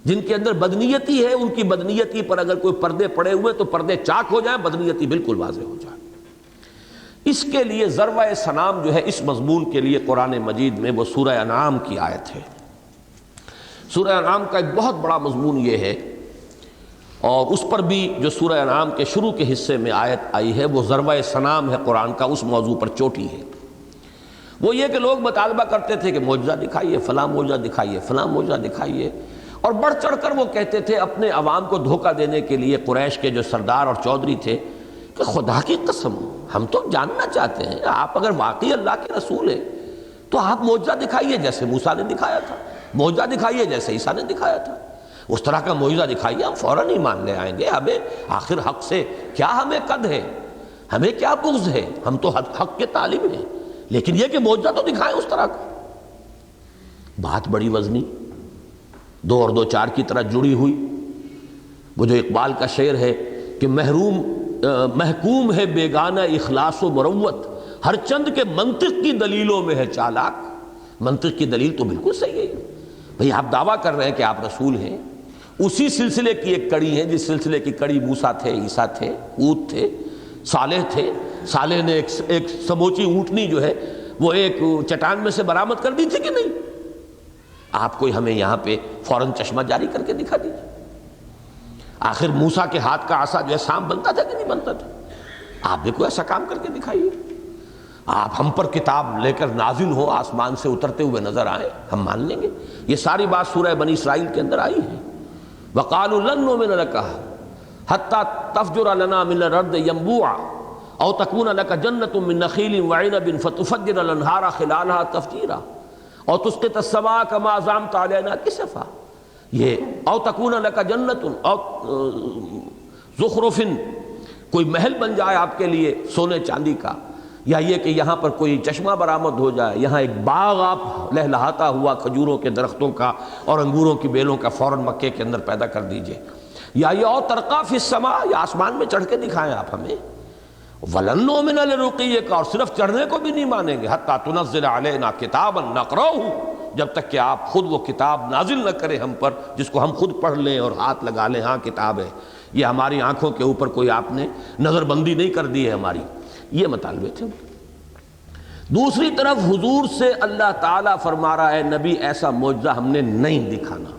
جن کے اندر بدنیتی ہے ان کی بدنیتی پر اگر کوئی پردے پڑے ہوئے تو پردے چاک ہو جائیں، بدنیتی بالکل واضح ہو جائے. اس کے لیے ضربہ سلام جو ہے اس مضمون کے لیے قرآن مجید میں وہ سورہ انعام کی آیت ہے. سورہ انعام کا ایک بہت بڑا مضمون یہ ہے، اور اس پر بھی جو سورہ انعام کے شروع کے حصے میں آیت آئی ہے وہ ضربہ سلام ہے قرآن کا، اس موضوع پر چوٹی ہے. وہ یہ کہ لوگ مطالبہ کرتے تھے کہ معجزہ دکھائیے، فلاں معجزہ دکھائیے، فلاں معجزہ دکھائیے، اور بڑھ چڑھ کر وہ کہتے تھے اپنے عوام کو دھوکہ دینے کے لیے قریش کے جو سردار اور چودھری تھے کہ خدا کی قسم ہم تو جاننا چاہتے ہیں آپ اگر واقعی اللہ کے رسول ہیں تو آپ معجزہ دکھائیے جیسے موسیٰ نے دکھایا تھا، معجزہ دکھائیے جیسے عیسیٰ نے دکھایا تھا، اس طرح کا معجزہ دکھائیے، ہم فوراً ہی مان لے آئیں گے. ہمیں آخر حق سے کیا ہمیں قد ہے، ہمیں کیا بغض ہے، ہم تو حق کے طالب ہیں، لیکن یہ کہ معجزہ تو دکھائیں اس طرح کا. بات بڑی وزنی، 2 اور 2 4 کی طرح جڑی ہوئی. وہ جو اقبال کا شعر ہے کہ محکوم ہے بیگانہ اخلاص و مروت، ہر چند کے منطق کی دلیلوں میں ہے چالاک. منطق کی دلیل تو بالکل صحیح ہے بھئی، آپ دعویٰ کر رہے ہیں کہ آپ رسول ہیں، اسی سلسلے کی ایک کڑی ہے جس سلسلے کی کڑی موسیٰ تھے، عیسیٰ تھے، اونٹ تھے، صالح تھے. صالح نے ایک سموچی اونٹنی جو ہے وہ ایک چٹان میں سے برآمد کر دی تھی کہ نہیں؟ آپ کوئی ہمیں یہاں پہ فوراً چشمہ جاری کر کے دکھا دیجیے. آخر موسیٰ کے ہاتھ کا عصا جو ہے سانپ بنتا تھا کہ نہیں بنتا تھا؟ آپ بھی کوئی ایسا کام کر کے دکھائیے. آپ ہم پر کتاب لے کر نازل ہو، آسمان سے اترتے ہوئے نظر آئے، ہم مان لیں گے. یہ ساری بات سورہ بنی اسرائیل کے اندر آئی ہے. وَقَالُوا لَن نُؤْمِنَ لَكَ حَتَّى تَفْجُرَ لَنَا مِنَ الْأَرْضِ يَنبُوعًا أَوْ تَكُونَ لَكَ جَنَّةٌ مِّن نَخِيلٍ وَعِنَبٍ فَتُفَجِّرَ الْأَنْهَارَ خِلَالَهَا تَفْجِيرًا اور تسقط السماء كما زعمت علينا كسفا. یہ او تکون لک جنت او زخرف، کوئی محل بن جائے آپ کے لیے سونے چاندی کا، یا یہ کہ یہاں پر کوئی چشمہ برآمد ہو جائے، یہاں ایک باغ آپ لہلہاتا ہوا کھجوروں کے درختوں کا اور انگوروں کی بیلوں کا فوراً مکے کے اندر پیدا کر دیجئے، یا یہ او ترقا فی السماء، یا آسمان میں چڑھ کے دکھائیں آپ ہمیں. وَلَن نُؤْمِنَ لِرُقِيِّكَ، اور صرف چڑھنے کو بھی نہیں مانیں گے، حَتَّى تُنَزِّلَ عَلَيْنَا كِتَابًا نَقْرَؤُهُ، جب تک کہ آپ خود وہ کتاب نازل نہ کریں ہم پر جس کو ہم خود پڑھ لیں اور ہاتھ لگا لیں ہاں کتاب ہے، یہ ہماری آنکھوں کے اوپر کوئی آپ نے نظر بندی نہیں کر دی ہے ہماری. یہ مطالبے تھے. دوسری طرف حضور سے اللہ تعالیٰ فرما رہا ہے نبی ایسا معجزہ ہم نے نہیں دکھانا.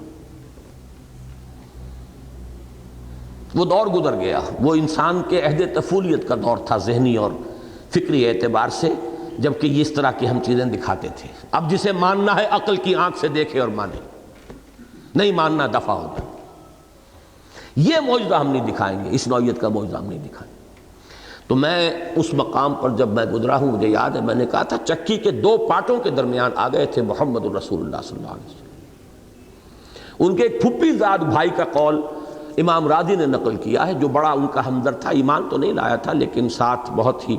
وہ دور گزر گیا، وہ انسان کے عہد طفولیت کا دور تھا ذہنی اور فکری اعتبار سے، جبکہ اس طرح کی ہم چیزیں دکھاتے تھے. اب جسے ماننا ہے عقل کی آنکھ سے دیکھے اور مانے، نہیں ماننا دفع ہو جائے. یہ معجزہ ہم نہیں دکھائیں گے، اس نوعیت کا معجزہ ہم نہیں دکھائیں گے. تو میں اس مقام پر جب میں گزرا ہوں مجھے یاد ہے میں نے کہا تھا چکی کے 2 پاٹوں کے درمیان آ گئے تھے محمد الرسول اللہ صلی اللہ علیہ وسلم. ان کے ایک پھپھی زاد بھائی کا قول امام راضی نے نقل کیا ہے، جو بڑا ان کا ہمدرد تھا، ایمان تو نہیں لایا تھا لیکن ساتھ بہت ہی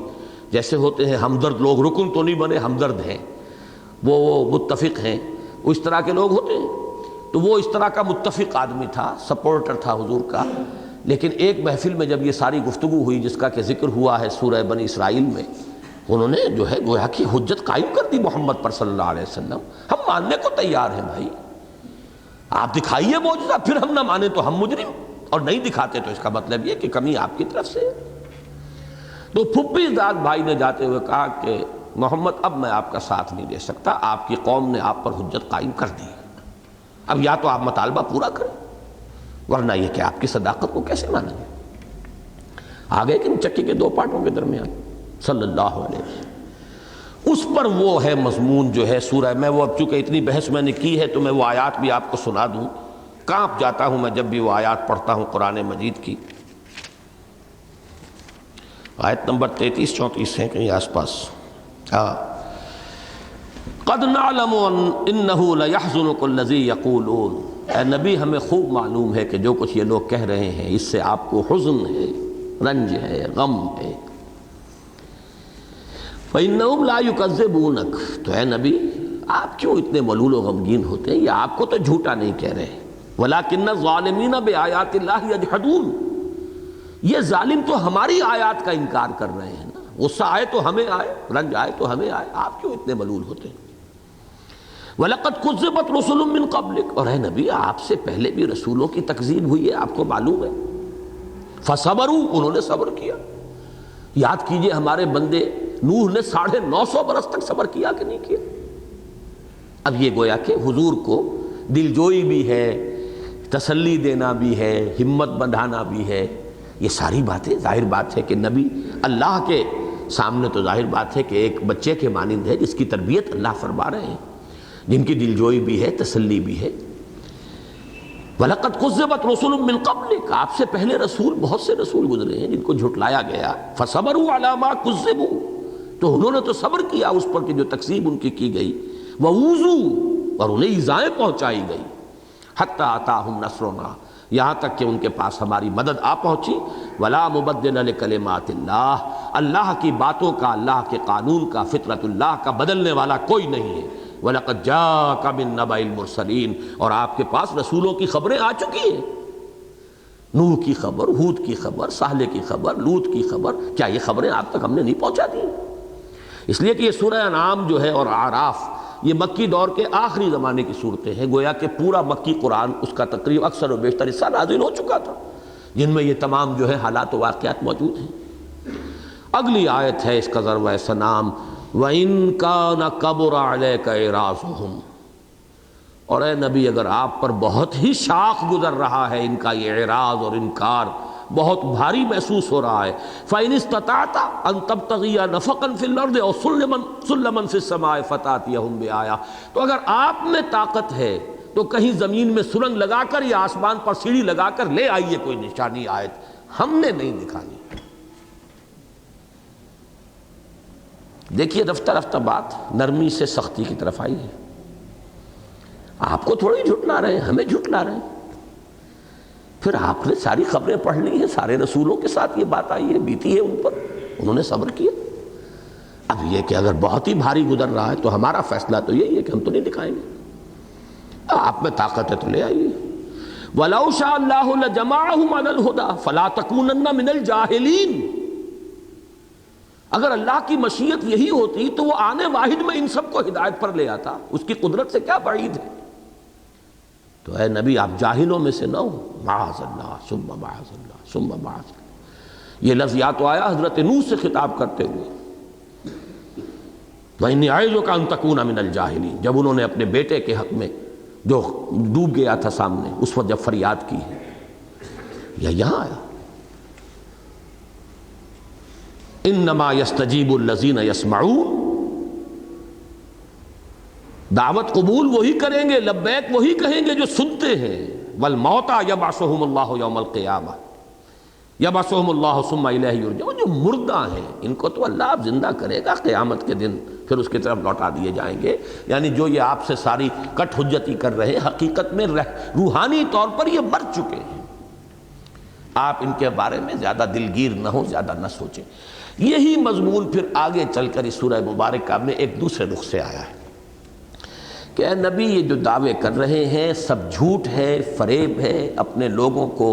جیسے ہوتے ہیں ہمدرد لوگ، رکن تو نہیں بنے، ہمدرد ہیں، وہ متفق ہیں، وہ اس طرح کے لوگ ہوتے ہیں، تو وہ اس طرح کا متفق آدمی تھا، سپورٹر تھا حضور کا۔ لیکن ایک محفل میں جب یہ ساری گفتگو ہوئی جس کا کہ ذکر ہوا ہے سورہ بنی اسرائیل میں، انہوں نے جو ہے گویا کہ حجت قائم کر دی محمد پر صلی اللہ علیہ وسلم۔ ہم ماننے کو تیار ہیں بھائی، آپ دکھائیے معجزہ، پھر ہم نہ مانیں تو ہم مجرم، اور نہیں دکھاتے تو اس کا مطلب یہ کہ کمی آپ کی طرف سے ہے۔ تو پھپھی زاد بھائی نے جاتے ہوئے کہا کہ محمد اب میں آپ کا ساتھ نہیں دے سکتا، آپ کی قوم نے آپ پر حجت قائم کر دی، اب یا تو آپ مطالبہ پورا کریں ورنہ یہ کہ آپ کی صداقت کو کیسے مانیں گے۔ آگے کہ چکی کے دو پارٹوں کے درمیان صلی اللہ علیہ وسلم، اس پر وہ ہے مضمون جو ہے سورہ، میں وہ اب چونکہ اتنی بحث میں نے کی ہے تو میں وہ آیات بھی آپ کو سنا دوں، کانپ جاتا ہوں میں جب بھی وہ آیات پڑھتا ہوں قرآن مجید کی۔ آیت نمبر 33-34 ہے کہیں آس پاس۔ قد نعلم انہ لیحزنک الذی یقولون، اے نبی ہمیں خوب معلوم ہے کہ جو کچھ یہ لوگ کہہ رہے ہیں اس سے آپ کو حزن ہے، رنج ہے، غم ہے۔ فإنہم لا یکذبونک، تو اے نبی آپ کیوں اتنے ملول و غمگین ہوتے ہیں، یہ آپ کو تو جھوٹا نہیں کہہ رہے، ولکن الظالمین بآیات اللہ یجحدون، یہ ظالم تو ہماری آیات کا انکار کر رہے ہیں نا، غصہ آئے تو ہمیں آئے، رنج آئے تو ہمیں آئے، آپ کیوں اتنے ملول ہوتے ہیں۔ وَلَقَدْ كُذِّبَتْ رُسُلٌ مِّن قَبْلِكَ، اور اے نبی آپ سے پہلے بھی رسولوں کی تکذیب ہوئی ہے، آپ کو معلوم ہے۔ فَصَبَرُوا، انہوں نے صبر کیا۔ یاد کیجئے ہمارے بندے نوح نے 950 برس تک صبر کیا کہ نہیں کیا۔ اب یہ گویا کہ حضور کو دلجوئی بھی ہے، تسلی دینا بھی ہے، ہمت بندھانا بھی ہے، یہ ساری باتیں ظاہر بات ہے کہ نبی اللہ کے سامنے تو ظاہر بات ہے کہ ایک بچے کے مانند ہے جس کی تربیت اللہ فرما رہے ہیں، جن کی دلجوئی بھی ہے، تسلی بھی ہے۔ وَلَقَدْ كُذِّبَتْ رُسُلٌ مِّن قَبْلِكَ، آپ سے پہلے رسول، بہت سے رسول گزرے ہیں جن کو جھٹلایا گیا۔ فَصَبَرُوا عَلَىٰ مَا كُذِّبُوا، تو انہوں نے تو صبر کیا اس پر کہ جو تکذیب ان کی گئی۔ وَأُوذُوا، اور انہیں ایذائیں پہنچائی گئی۔ حَتَّىٰ أَتَاهُمْ نَصْرُنَا، یہاں تک کہ ان کے پاس ہماری مدد آ پہنچی۔ وَلَا مُبَدِّلَ لِكَلِمَاتِ اللَّهِ، اللہ کی باتوں کا، اللہ کے قانون کا، فطرت اللہ کا بدلنے والا کوئی نہیں ہے۔ وَلَقَدْ جَاءَكَ مِن نَّبَإِ الْمُرْسَلِينَ، اور آپ کے پاس رسولوں کی خبریں آ چکی ہیں، نوح کی خبر، ہود کی خبر، صالح کی خبر، لوط کی خبر، کیا یہ خبریں آپ تک ہم نے نہیں پہنچا دی؟ اس لیے کہ یہ سورہ انعام جو ہے اور اعراف یہ مکی دور کے آخری زمانے کی صورتیں ہیں، گویا کہ پورا مکی قرآن اس کا تقریب اکثر و بیشتر حصہ نازل ہو چکا تھا، جن میں یہ تمام جو ہے حالات و واقعات موجود ہیں۔ اگلی آیت ہے اس کا ذروہ سنام، وَإِن كَانَ كَبُرَ عَلَيْكَ إِعْرَاضُهُمْ، اور اے نبی اگر آپ پر بہت ہی شاق گزر رہا ہے ان کا یہ اعراض اور انکار، بہت بھاری محسوس ہو رہا ہے، فَإِنِ اسْتَطَعْتَ أَن تَبْتَغِيَ نَفَقًا فِي الْأَرْضِ أَوْ سُلَّمًا فِي السَّمَاءِ فَتَأْتِيَهُم بِآيَةٍ، تو اگر آپ میں طاقت ہے تو کہیں زمین میں سرنگ لگا کر یا آسمان پر سیڑھی لگا کر لے آئیے کوئی نشانی آیت، ہم نے نہیں دکھانی۔ دیکھیے رفتہ رفتہ بات نرمی سے سختی کی طرف آئی ہے، آپ کو تھوڑی جھٹلا رہے ہیں، ہمیں جھٹلا رہے ہیں۔ پھر آپ نے ساری خبریں پڑھ لی ہیں، سارے رسولوں کے ساتھ یہ بات آئی ہے، بیتی ہے ان پر، انہوں نے صبر کیا۔ اب یہ کہ اگر بہت ہی بھاری گزر رہا ہے تو ہمارا فیصلہ تو یہی ہے کہ ہم تو نہیں دکھائیں گے، آپ میں طاقت ہے تو لے آئیے۔ وَلَوْ شَاءَ اللَّهُ لَجَمَعَهُمْ عَلَى الْهُدَىٰ فَلَا تَكُونَنَّ مِنَ الْجَاهِلِينَ، اگر اللہ کی مشیت یہی ہوتی تو وہ آنے واحد میں ان سب کو ہدایت پر لے آتا، اس کی قدرت سے کیا بعید ہے۔ تو اے نبی آپ جاہلوں میں سے نہ ہو، معاذ اللہ ثم معاذ اللہ ثم معاذ اللہ۔ یہ لفظ یا تو آیا حضرت نوح سے خطاب کرتے ہوئے، وَإِنِّي أَعِظُكَ أَن تَكُونَ مِنَ الْجَاهِلِينَ، جب انہوں نے اپنے بیٹے کے حق میں جو ڈوب گیا تھا سامنے، اس وقت جب فریاد کی ہے، یا یہاں آیا انما یستجیب الذین یسمعون، دعوت قبول وہی کریں گے، لبیک وہی کہیں گے جو سنتے ہیں۔ والموتى یبعثهم اللہ یوم القیامہ، یبعثهم اللہ ثم الیہ یرجعون، جو مردہ ہیں ان کو تو اللہ اب زندہ کرے گا قیامت کے دن، پھر اس کی طرف لوٹا دیے جائیں گے۔ یعنی جو یہ آپ سے ساری کٹ حجتی کر رہے، حقیقت میں روحانی طور پر یہ مر چکے ہیں، آپ ان کے بارے میں زیادہ دلگیر نہ ہوں، زیادہ نہ سوچیں۔ یہی مضمون پھر آگے چل کر اس سورہ مبارکہ میں ایک دوسرے رخ سے آیا ہے کہ اے نبی یہ جو دعوے کر رہے ہیں سب جھوٹ ہے، فریب ہے، اپنے لوگوں کو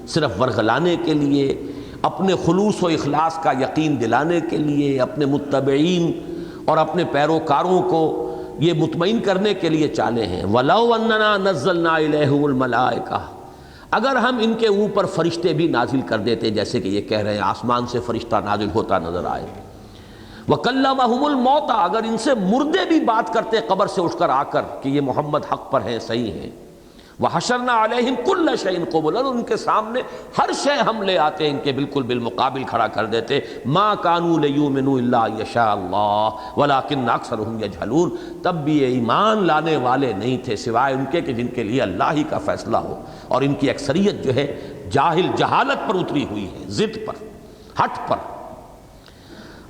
صرف ورغلانے کے لیے، اپنے خلوص و اخلاص کا یقین دلانے کے لیے، اپنے متبعین اور اپنے پیروکاروں کو یہ مطمئن کرنے کے لیے چالے ہیں۔ وَلَوْ أَنَّنَا نَزَّلْنَا إِلَيْهِمُ الْمَلَائِكَةَ، اگر ہم ان کے اوپر فرشتے بھی نازل کر دیتے، جیسے کہ یہ کہہ رہے ہیں آسمان سے فرشتہ نازل ہوتا نظر آئے۔ وَكَلَّمَهُمُ الْمَوْتَى، اگر ان سے مردے بھی بات کرتے قبر سے اٹھ کر آ کر کہ یہ محمد حق پر ہیں، صحیح ہیں۔ وَحَشَرْنَا عَلَيْهِمْ كُلَّ شَيْءٍ قُبُلًا، ان کے سامنے ہر شے ہم لے آتے، ان کے بالکل بالمقابل کھڑا کر دیتے۔ مَا كَانُوا لِيُؤْمِنُوا إِلَّا أَن يَشَاءَ اللَّهُ وَلَٰكِنَّ أَكْثَرَهُمْ يَجْهَلُونَ، تب بھی یہ ایمان لانے والے نہیں تھے سوائے ان کے کہ جن کے لیے اللہ ہی کا فیصلہ ہو، اور ان کی اکثریت جو ہے جاہل جہالت پر اتری ہوئی ہے، ضد پر، ہٹ پر۔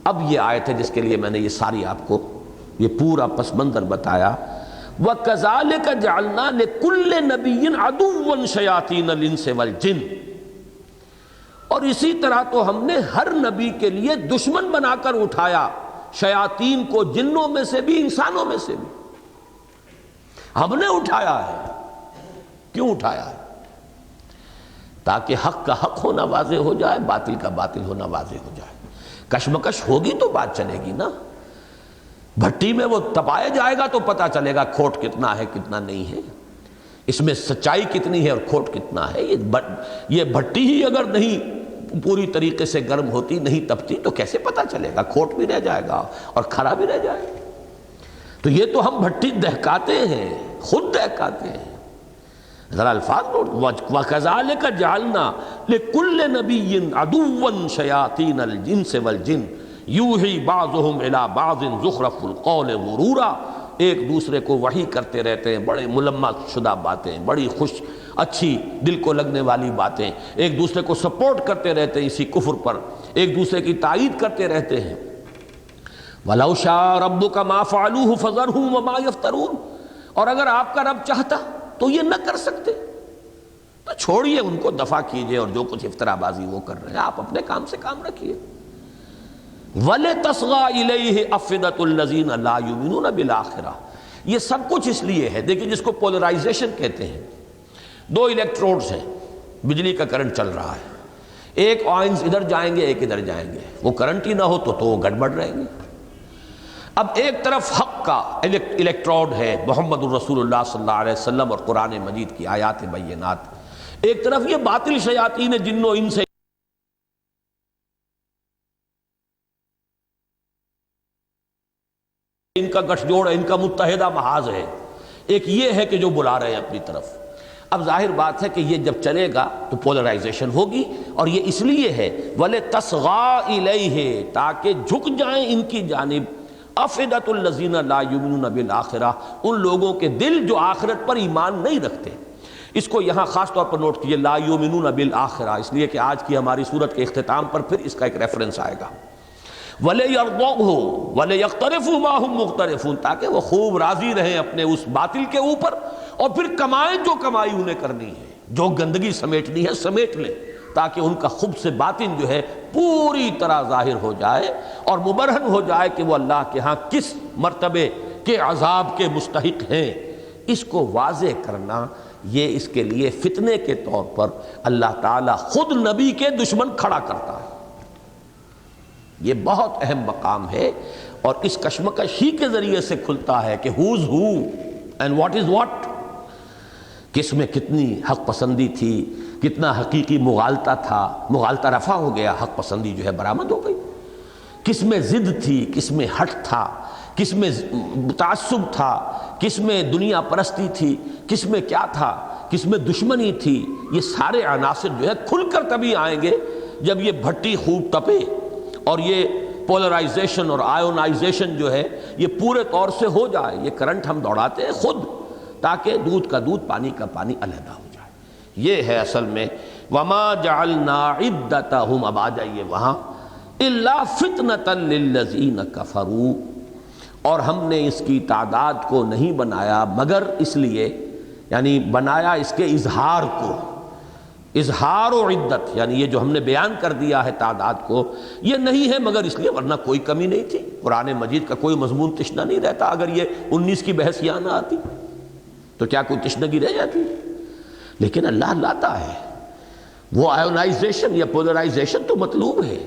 اب یہ آیت ہے جس کے لیے میں نے یہ ساری آپ کو یہ پورا پس منظر بتایا۔ وَكَذَلِكَ جَعَلْنَا لِكُلِّ نَبِيٍّ عَدُوًّا شَيَاطِينَ الْإِنسِ وَالْجِنِّ، اور اسی طرح تو ہم نے ہر نبی کے لیے دشمن بنا کر اٹھایا شیاطین کو، جنوں میں سے بھی انسانوں میں سے بھی ہم نے اٹھایا ہے۔ کیوں اٹھایا ہے؟ تاکہ حق کا حق ہونا واضح ہو جائے، باطل کا باطل ہونا واضح ہو جائے۔ کشمکش ہوگی تو بات چلے گی نا، بھٹی میں وہ تپایا جائے گا تو پتہ چلے گا کھوٹ کتنا ہے کتنا نہیں ہے، اس میں سچائی کتنی ہے اور کھوٹ کتنا ہے۔ یہ بھٹی ہی اگر نہیں پوری طریقے سے گرم ہوتی، نہیں تپتی، تو کیسے پتہ چلے گا؟ کھوٹ بھی رہ جائے گا اور کھرا بھی رہ جائے گا۔ تو یہ تو ہم بھٹی دہکاتے ہیں، خود دہکاتے ہیں۔ ذرا الفاظ نوٹ، وَكَذَلِكَ جَعَلْنَا لِكُلِّ نَبِيٍّ عَدُوًّا شَيَاطِينَ الْإِنسِ وَالْجِنِّ يُوحِي بَعْضُهُمْ إِلَىٰ بَعْضٍ زُخْرَفَ الْقَوْلِ غُرُورًا، ایک دوسرے کو وحی کرتے رہتے ہیں، بڑے ملمح شدہ باتیں، بڑی خوش اچھی دل کو لگنے والی باتیں، ایک دوسرے کو سپورٹ کرتے رہتے ہیں اسی کفر پر، ایک دوسرے کی تائید کرتے رہتے ہیں۔ وَلَوْ شَاءَ رَبُّكَ مَا فَعَلُوهُ فَذَرْهُمْ وَمَا يَفْتَرُونَ، اور اگر آپ کا رب چاہتا تو یہ نہ کر سکتے، تو چھوڑیے ان کو، دفع کیجئے، اور جو کچھ افترا بازی وہ کر رہے ہیں آپ اپنے کام سے کام رکھیے۔ وَلِتَصْغَىٰ إِلَيْهِ أَفْئِدَةُ الَّذِينَ لَا يُؤْمِنُونَ بِالْآخِرَةِ، یہ سب کچھ اس لیے ہے، دیکھیں جس کو پولرائزیشن کہتے ہیں، دو الیکٹروڈز ہیں، بجلی کا کرنٹ چل رہا ہے، ایک آئنز ادھر جائیں گے ایک ادھر جائیں گے، وہ کرنٹ ہی نہ ہو تو وہ گڑبڑ رہیں گے۔ اب ایک طرف حق کا الیکٹروڈ ہے محمد الرسول اللہ صلی اللہ علیہ وسلم اور قرآن مجید کی آیات بینات، ایک طرف یہ باطل شیاطین جن و انس ان کا گٹھ جوڑ ہے، ان کا متحدہ محاذ ہے، ایک یہ ہے کہ جو بلا رہے ہیں اپنی طرف۔ اب ظاہر بات ہے کہ یہ جب چلے گا تو پولرائزیشن ہوگی، اور یہ اس لیے ہے وَلِتَصْغَىٰ إِلَيْهِ، تاکہ جھک جائیں ان کی جانب أَفْئِدَةُ الَّذِينَ لَا يُؤْمِنُونَ بِالْآخِرَةِ، ان لوگوں کے دل جو آخرت پر ایمان نہیں رکھتے۔ اس کو یہاں خاص طور پر نوٹ کیجئے، لا یؤمنون بالآخرہ، اس لیے کہ آج کی ہماری صورت کے اختتام پر پھر اس کا ایک ریفرنس آئے گا۔ وَلَيَرْضَوْهُ وَلَيَقْتَرِفُوا مَا هُمْ مُقْتَرِفُونَ، تاکہ وہ خوب راضی رہیں اپنے اس باطل کے اوپر، اور پھر کمائیں جو کمائی انہیں کرنی ہے، جو گندگی سمیٹنی ہے سمیٹ لیں، تاکہ ان کا خبث باطن جو ہے پوری طرح ظاہر ہو جائے اور مبرہن ہو جائے کہ وہ اللہ کے ہاں کس مرتبے کے عذاب کے مستحق ہیں۔ اس کو واضح کرنا، یہ اس کے لیے فتنے کے طور پر اللہ تعالیٰ خود نبی کے دشمن کھڑا کرتا ہے۔ یہ بہت اہم مقام ہے، اور اس کشمکش ہی کے ذریعے سے کھلتا ہے کہ who's who and what is what، کس میں کتنی حق پسندی تھی، کتنا حقیقی مغالطہ تھا، مغالطہ رفع ہو گیا، حق پسندی جو ہے برآمد ہو گئی، کس میں ضد تھی، کس میں ہٹ تھا، کس میں تعصب تھا، کس میں دنیا پرستی تھی، کس میں کیا تھا، کس میں دشمنی تھی۔ یہ سارے عناصر جو ہے کھل کر تبھی آئیں گے جب یہ بھٹی خوب تپے، اور یہ پولرائزیشن اور آئونائزیشن جو ہے یہ پورے طور سے ہو جائے۔ یہ کرنٹ ہم دوڑاتے ہیں خود، تاکہ دودھ کا دودھ پانی کا پانی علیحدہ ہو جائے۔ یہ ہے اصل میں وَمَا جَعَلْنَا عِدَّتَهُمْ، اب آ جائیے وہاں، إِلَّا فِتْنَةً لِلَّذِينَ كَفَرُوا، اور ہم نے اس کی تعداد کو نہیں بنایا مگر اس لیے، یعنی بنایا اس کے اظہار کو، اظہار و عدت، یعنی یہ جو ہم نے بیان کر دیا ہے تعداد کو، یہ نہیں ہے مگر اس لیے، ورنہ کوئی کمی نہیں تھی۔ قرآن مجید کا کوئی مضمون تشنہ نہیں رہتا۔ اگر یہ 19 کی بحث یہاں نہ آتی تو کیا کوئی تشنگی رہ جاتی؟ لیکن اللہ لاتا ہے، وہ آئونائزیشن یا پولرائزیشن تو مطلوب ہے۔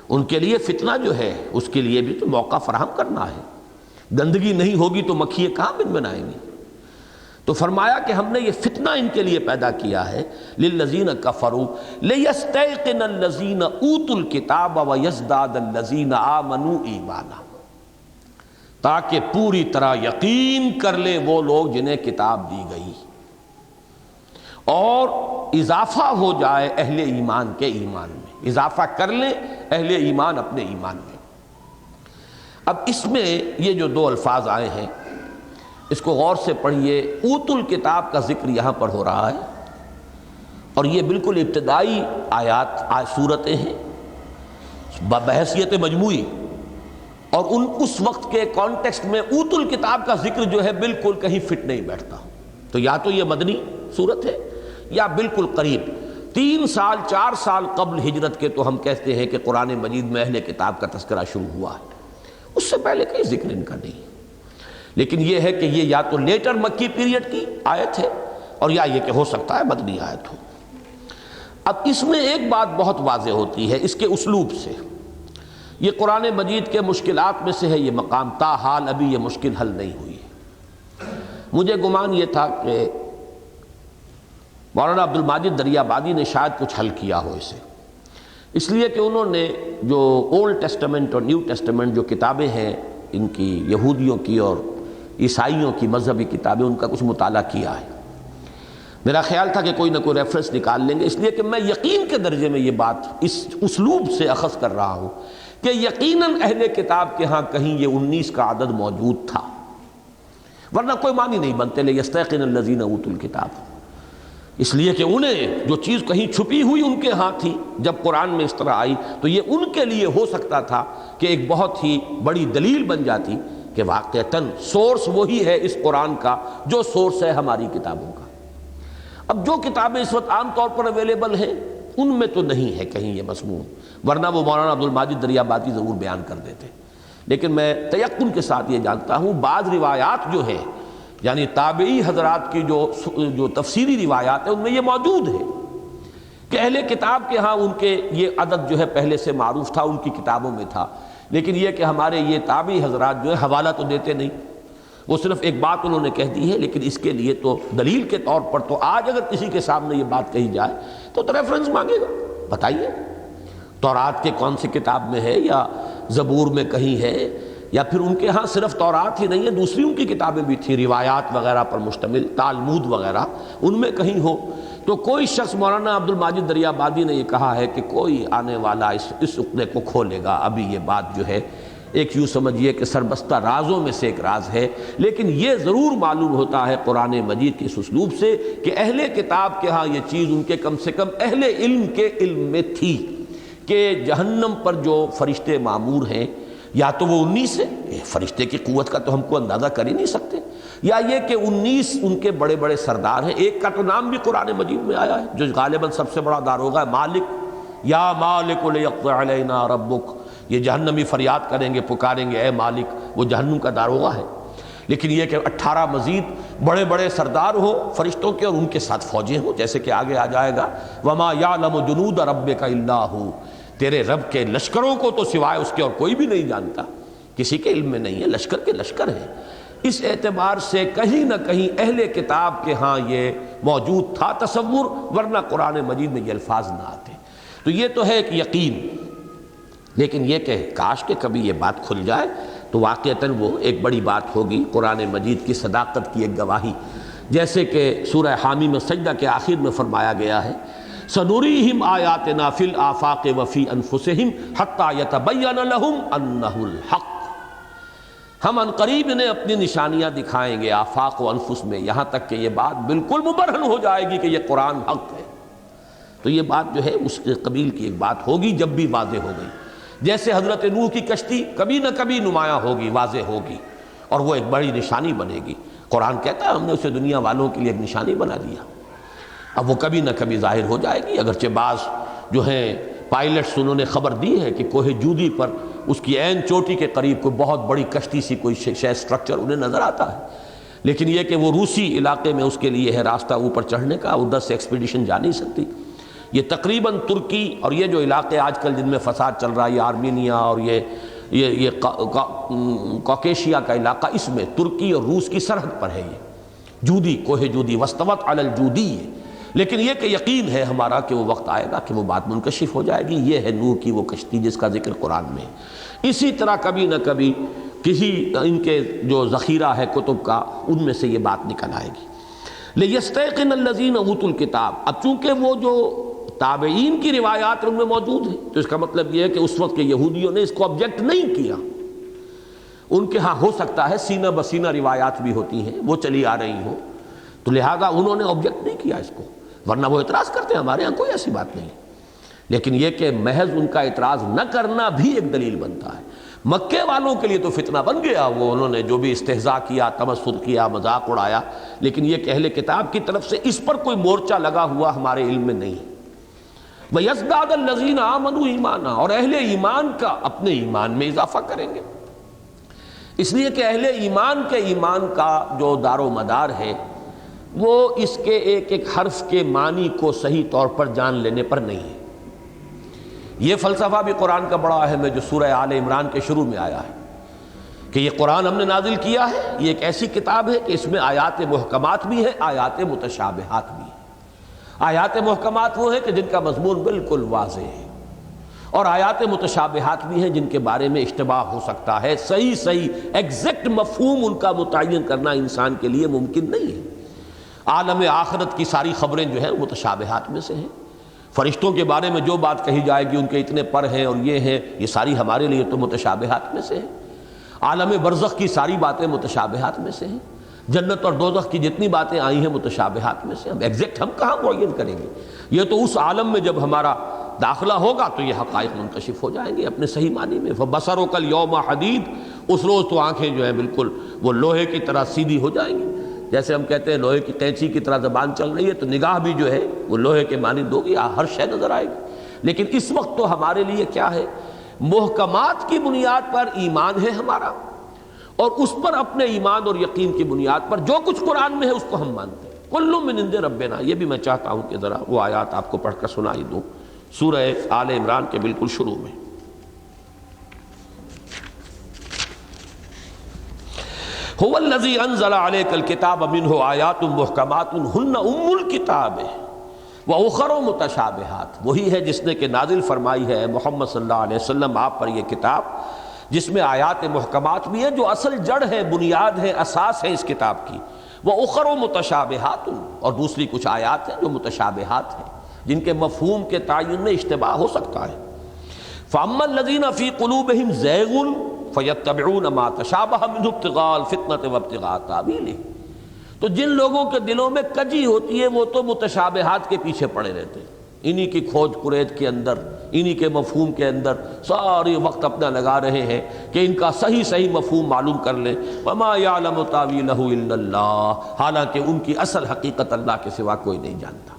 ان کے لیے فتنہ جو ہے اس کے لیے بھی تو موقع فراہم کرنا ہے۔ گندگی نہیں ہوگی تو مکھیاں کہاں بن بنائیں گی؟ تو فرمایا کہ ہم نے یہ فتنہ ان کے لیے پیدا کیا ہے، للذین کفروا لیستیقن الذین اوتوا الکتاب ویزداد الذین آمنوا ایمانا، تاکہ پوری طرح یقین کر لیں وہ لوگ جنہیں کتاب دی گئی، اور اضافہ ہو جائے اہل ایمان کے ایمان میں، اضافہ کر لیں اہل ایمان اپنے ایمان میں۔ اب اس میں یہ جو دو الفاظ آئے ہیں اس کو غور سے پڑھیے۔ اوت الکتاب کا ذکر یہاں پر ہو رہا ہے، اور یہ بالکل ابتدائی آیات صورتیں ہیں بحیثیت مجموعی، اور اس وقت کے کانٹیکسٹ میں اوت الکتاب کا ذکر جو ہے بالکل کہیں فٹ نہیں بیٹھتا۔ تو یا تو یہ مدنی صورت ہے یا بالکل قریب 3 سال 4 سال قبل ہجرت کے تو ہم کہتے ہیں کہ قرآن مجید میں اہل کتاب کا تذکرہ شروع ہوا ہے، اس سے پہلے کہیں ذکر ان کا نہیں۔ لیکن یہ ہے کہ یہ یا تو لیٹر مکی پیریڈ کی آیت ہے، اور یا یہ کہ ہو سکتا ہے مدنی آیت ہو۔ اب اس میں ایک بات بہت واضح ہوتی ہے اس کے اسلوب سے، یہ قرآن مجید کے مشکلات میں سے ہے یہ مقام، تاحال ابھی یہ مشکل حل نہیں ہوئی ہے۔ مجھے گمان یہ تھا کہ مولانا عبد الماجد دریابادی نے شاید کچھ حل کیا ہو اسے، اس لیے کہ انہوں نے جو اولڈ ٹیسٹمنٹ اور نیو ٹیسٹمنٹ جو کتابیں ہیں ان کی، یہودیوں کی اور عیسائیوں کی مذہبی کتابیں، ان کا کچھ مطالعہ کیا ہے۔ میرا خیال تھا کہ کوئی نہ کوئی ریفرنس نکال لیں گے، اس لیے کہ میں یقین کے درجے میں یہ بات اس اسلوب سے اخذ کر رہا ہوں کہ یقیناً اہل کتاب کے ہاں کہیں یہ 19 کا عدد موجود تھا، ورنہ کوئی معنی نہیں بنتے لیستیقن الذین اوتوا الکتاب، اس لیے کہ انہیں جو چیز کہیں چھپی ہوئی ان کے ہاں تھی، جب قرآن میں اس طرح آئی تو یہ ان کے لیے ہو سکتا تھا کہ ایک بہت ہی بڑی دلیل بن جاتی کہ واقعتاً سورس وہی ہے اس قرآن کا جو سورس ہے ہماری کتابوں کا۔ اب جو کتابیں اس وقت عام طور پر اویلیبل ہیں ان میں تو نہیں ہے کہیں یہ مضمون، ورنہ وہ مولانا عبد الماجد دریابادی ضرور بیان کر دیتے۔ لیکن میں تیقن کے ساتھ یہ جانتا ہوں بعض روایات جو ہیں، یعنی تابعی حضرات کی جو تفسیری روایات ہیں ان میں یہ موجود ہے کہ اہل کتاب کے ہاں ان کے یہ عدد جو ہے پہلے سے معروف تھا، ان کی کتابوں میں تھا، لیکن یہ کہ ہمارے یہ تابعی حضرات جو ہے حوالہ تو دیتے نہیں، وہ صرف ایک بات انہوں نے کہہ دی ہے، لیکن اس کے لیے تو دلیل کے طور پر تو آج اگر کسی کے سامنے یہ بات کہی جائے تو ریفرنس مانگے گا، بتائیے تورات کے کون سی کتاب میں ہے یا زبور میں کہیں ہے، یا پھر ان کے ہاں صرف تورات ہی نہیں ہے دوسری ان کی کتابیں بھی تھیں روایات وغیرہ پر مشتمل، تالمود وغیرہ، ان میں کہیں ہو۔ تو کوئی شخص، مولانا عبد الماجد دریابادی نے یہ کہا ہے کہ کوئی آنے والا اس عقدے کو کھولے گا، ابھی یہ بات جو ہے ایک یوں سمجھیے کہ سربستہ رازوں میں سے ایک راز ہے، لیکن یہ ضرور معلوم ہوتا ہے قرآن مجید کے اس اسلوب سے کہ اہل کتاب کے ہاں یہ چیز ان کے کم سے کم اہل علم کے علم میں تھی کہ جہنم پر جو فرشتے معمور ہیں یا تو وہ 19 ہے، فرشتے کی قوت کا تو ہم کو اندازہ کر ہی نہیں سکتے، یا یہ کہ 19 ان کے بڑے بڑے سردار ہیں، ایک کا تو نام بھی قرآن مجید میں آیا ہے جو غالباً سب سے بڑا داروغہ ہے، مالک، یا مالک لیقض علینا ربک، یہ جہنمی فریاد کریں گے، پکاریں گے اے مالک، وہ جہنم کا داروغہ ہے۔ لیکن یہ کہ 18 مزید بڑے بڑے سردار ہوں فرشتوں کے اور ان کے ساتھ فوجیں ہوں، جیسے کہ آگے آ جائے گا وما یعلم جنود ربک الا ھو، تیرے رب کے لشکروں کو تو سوائے اس کے اور کوئی بھی نہیں جانتا، کسی کے علم میں نہیں ہے، لشکر کے لشکر ہیں۔ اس اعتبار سے کہیں نہ کہیں اہل کتاب کے ہاں یہ موجود تھا تصور، ورنہ قرآن مجید میں یہ الفاظ نہ آتے۔ تو یہ تو ہے ایک یقین، لیکن یہ کہ کاش کہ کبھی یہ بات کھل جائے تو واقعتاً وہ ایک بڑی بات ہوگی، قرآن مجید کی صداقت کی ایک گواہی، جیسے کہ سورہ حامی میں سجدہ کے آخر میں فرمایا گیا ہے سنریہم آیاتنا فی الآفاق وفی انفسہم حتی یتبین لہم انہ الحق، ہم عنقریب انہیں اپنی نشانیاں دکھائیں گے آفاق و انفس میں، یہاں تک کہ یہ بات بالکل مبرہن ہو جائے گی کہ یہ قرآن حق ہے۔ تو یہ بات جو ہے اس قبیل کی ایک بات ہوگی جب بھی واضح ہو گئی، جیسے حضرت نوح کی کشتی کبھی نہ کبھی نمایاں ہوگی، واضح ہوگی، اور وہ ایک بڑی نشانی بنے گی۔ قرآن کہتا ہے ہم نے اسے دنیا والوں کے لیے ایک نشانی بنا دیا۔ اب وہ کبھی نہ کبھی ظاہر ہو جائے گی، اگرچہ بعض جو ہیں پائلٹس انہوں نے خبر دی ہے کہ کوہ جودی پر اس کی عین چوٹی کے قریب کوئی بہت بڑی کشتی سی کوئی شے اسٹرکچر انہیں نظر آتا ہے، لیکن یہ کہ وہ روسی علاقے میں اس کے لیے ہے راستہ اوپر چڑھنے کا، ادھر سے ایکسپیڈیشن جا نہیں سکتی۔ یہ تقریباً ترکی اور یہ جو علاقے آج کل جن میں فساد چل رہا ہے، یہ آرمینیا اور یہ کوکیشیا کا علاقہ، اس میں ترکی اور روس کی سرحد پر ہے یہ جودی، کوہ جودی، واستوت علی الجودی ہے۔ لیکن یہ کہ یقین ہے ہمارا کہ وہ وقت آئے گا کہ وہ بات منکشف ہو جائے گی۔ یہ ہے نوح کی وہ کشتی جس کا ذکر قرآن میں ہے۔ اسی طرح کبھی نہ کبھی کسی ان کے جو ذخیرہ ہے کتب کا، ان میں سے یہ بات نکل آئے گی۔ لِيَسْتَيْقِنَ الَّذِينَ أُوتُوا الْكِتَابَ، اب چونکہ وہ جو تابعین کی روایات ان میں موجود ہیں تو اس کا مطلب یہ ہے کہ اس وقت کے یہودیوں نے اس کو آبجیکٹ نہیں کیا۔ ان کے ہاں ہو سکتا ہے سینہ بسینہ روایات بھی ہوتی ہیں، وہ چلی آ رہی ہوں، تو لہذا انہوں نے آبجیکٹ نہیں کیا اس کو، ورنہ وہ اعتراض کرتے ہیں، ہمارے ہاں کوئی ایسی بات نہیں۔ لیکن یہ کہ محض ان کا اعتراض نہ کرنا بھی ایک دلیل بنتا ہے۔ مکے والوں کے لیے تو فتنہ بن گیا، وہ انہوں نے جو بھی استہزاء کیا، تمسخر کیا، مذاق اڑایا، لیکن یہ کہ اہل کتاب کی طرف سے اس پر کوئی مورچہ لگا ہوا ہمارے علم میں نہیں۔ وَيَزْدَادَ الَّذِينَ آمَنُوا ایمانا، اور اہل ایمان کا اپنے ایمان میں اضافہ کریں گے، اس لیے کہ اہل ایمان کے ایمان کا جو دار و مدار ہے وہ اس کے ایک ایک حرف کے معنی کو صحیح طور پر جان لینے پر نہیں ہے۔ یہ فلسفہ بھی قرآن کا بڑا اہم ہے جو سورہ آل عمران کے شروع میں آیا ہے کہ یہ قرآن ہم نے نازل کیا ہے، یہ ایک ایسی کتاب ہے کہ اس میں آیات محکمات بھی ہیں، آیات متشابہات بھی ہیں۔ آیات محکمات وہ ہیں کہ جن کا مضمون بالکل واضح ہے، اور آیات متشابہات بھی ہیں جن کے بارے میں اشتباہ ہو سکتا ہے، صحیح ایگزیکٹ مفہوم ان کا متعین کرنا انسان کے لیے ممکن نہیں ہے۔ عالم آخرت کی ساری خبریں جو ہیں متشابہات میں سے ہیں، فرشتوں کے بارے میں جو بات کہی جائے گی ان کے اتنے پر ہیں اور یہ ہیں، یہ ساری ہمارے لیے تو متشابہات میں سے ہیں۔ عالم برزخ کی ساری باتیں متشابہات میں سے ہیں، جنت اور دوزخ کی جتنی باتیں آئی ہیں متشابہات میں سے، ہم ایگزیکٹ ہم کہاں معین کریں گے؟ یہ تو اس عالم میں جب ہمارا داخلہ ہوگا تو یہ حقائق منکشف ہو جائیں گے اپنے صحیح معنی میں۔ فَبَصَرُكَ الْيَوْمَ حَدِيدٌ، اس روز تو آنکھیں جو ہیں بالکل وہ لوہے کی طرح سیدھی ہو جائیں گی، جیسے ہم کہتے ہیں لوہے کی قینچی کی طرح زبان چل رہی ہے تو نگاہ بھی جو ہے وہ لوہے کے مانند ہوگی، ہر شے نظر آئے گی۔ لیکن اس وقت تو ہمارے لیے کیا ہے؟ محکمات کی بنیاد پر ایمان ہے ہمارا، اور اس پر اپنے ایمان اور یقین کی بنیاد پر جو کچھ قرآن میں ہے اس کو ہم مانتے ہیں۔ کل من عند ربنا، یہ بھی میں چاہتا ہوں کہ ذرا وہ آیات آپ کو پڑھ کر سنائی دوں سورہ آل عمران کے بالکل شروع میں۔ هو الذی انزل علیک الکتاب منہ آیات محکمات ہن ام الکتاب واخر متشابہات، وہی ہے جس نے کہ نازل فرمائی ہے محمد صلی اللہ علیہ وسلم آپ پر یہ کتاب جس میں آیات محکمات بھی ہیں جو اصل جڑ ہے، بنیاد ہے، اساس ہے اس کتاب کی، واخر متشابہات، اور دوسری کچھ آیات ہیں جو متشابہات ہیں جن کے مفہوم کے تعین میں اشتباہ ہو سکتا ہے۔ فَأَمَّا الَّذِينَ فِي قُلُوبِهِمْ زَيْغٌ فَيَتَّبِعُونَ مَا تَشَابَهَ مِنْهُ ابْتِغَاءَ الْفِتْنَةِ وَابْتِغَاءَ تَأْوِيلِهِ، تو جن لوگوں کے دلوں میں کجی ہوتی ہے وہ تو متشابہات کے پیچھے پڑے رہتے ہیں، انہی کی کھوج کرید کے اندر، انہی کے مفہوم کے اندر ساری وقت اپنا لگا رہے ہیں کہ ان کا صحیح مفہوم معلوم کر لیں۔ وَمَا يَعْلَمُ تَأْوِيلَهُ إِلَّا اللَّهُ، حالانکہ ان کی اصل حقیقت اللہ کے سوا کوئی نہیں جانتا۔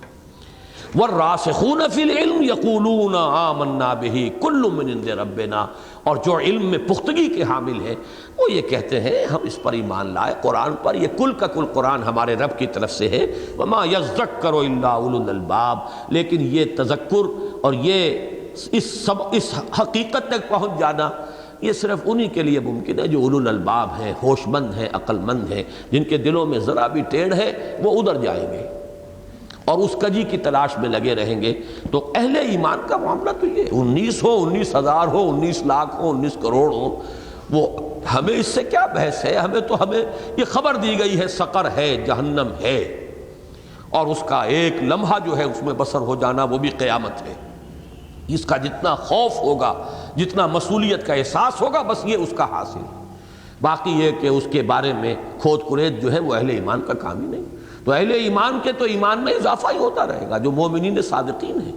وَالرَّاسِخُونَ فِي الْعِلْمِ يَقُولُونَ آمَنَّا بِهِ كُلٌّ مِّنْ عِندِ رَبِّنَا، اور جو علم میں پختگی کے حامل ہیں وہ یہ کہتے ہیں ہم اس پر ایمان لائے، قرآن پر، یہ کل کا کل قرآن ہمارے رب کی طرف سے ہے۔ وَمَا يَذَّكَّرُ إِلَّا أُولُو الْأَلْبَابِ، لیکن یہ تذکر اور یہ اس حقیقت تک پہنچ جانا یہ صرف انہی کے لیے ممکن ہے جو اولو الالباب ہیں، ہوش مند ہیں، عقل مند ہیں، جن کے دلوں میں ذرا بھی ٹیڑھ ہے وہ ادھر جائیں گے اور اس کجی کی تلاش میں لگے رہیں گے۔ تو اہل ایمان کا معاملہ تو یہ 19 ہو، 19,000 ہو، 19 لاکھ ہو، 19 کروڑ ہو، وہ ہمیں اس سے کیا بحث ہے؟ ہمیں یہ خبر دی گئی ہے سقر ہے، جہنم ہے، اور اس کا ایک لمحہ جو ہے اس میں بسر ہو جانا وہ بھی قیامت ہے۔ اس کا جتنا خوف ہوگا، جتنا مسئولیت کا احساس ہوگا، بس یہ اس کا حاصل ہے۔ باقی یہ کہ اس کے بارے میں کھود کرید جو ہے وہ اہل ایمان کا کام ہی نہیں۔ تو اہل ایمان کے تو ایمان میں اضافہ ہی ہوتا رہے گا، جو مومنین صادقین ہیں،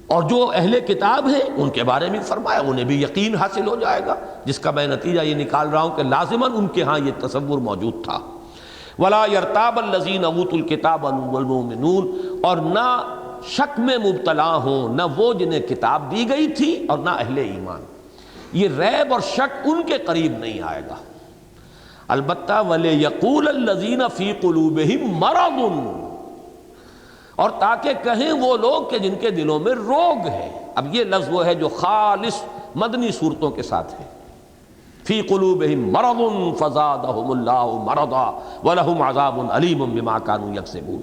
اور جو اہل کتاب ہیں ان کے بارے میں فرمایا انہیں بھی یقین حاصل ہو جائے گا، جس کا میں نتیجہ یہ نکال رہا ہوں کہ لازماً ان کے ہاں یہ تصور موجود تھا۔ ولا یرتاب الذین اوتوا الکتاب والمؤمنون، اور نہ شک میں مبتلا ہوں نہ وہ جنہیں کتاب دی گئی تھی اور نہ اہل ایمان. یہ ریب اور شک ان کے قریب نہیں آئے گا. البتہ وَلِيَقُولَ الَّذِينَ فِي قُلُوبِهِم مَرَضٌ، اور تاکہ کہیں وہ لوگ کہ جن کے دلوں میں روگ ہے. اب یہ لفظ وہ ہے جو خالص مدنی صورتوں کے ساتھ ہے. فی قلوبہم مرض فزادہم اللہ مرضا ولہم عذاب علیم بما کانوا یکسبون.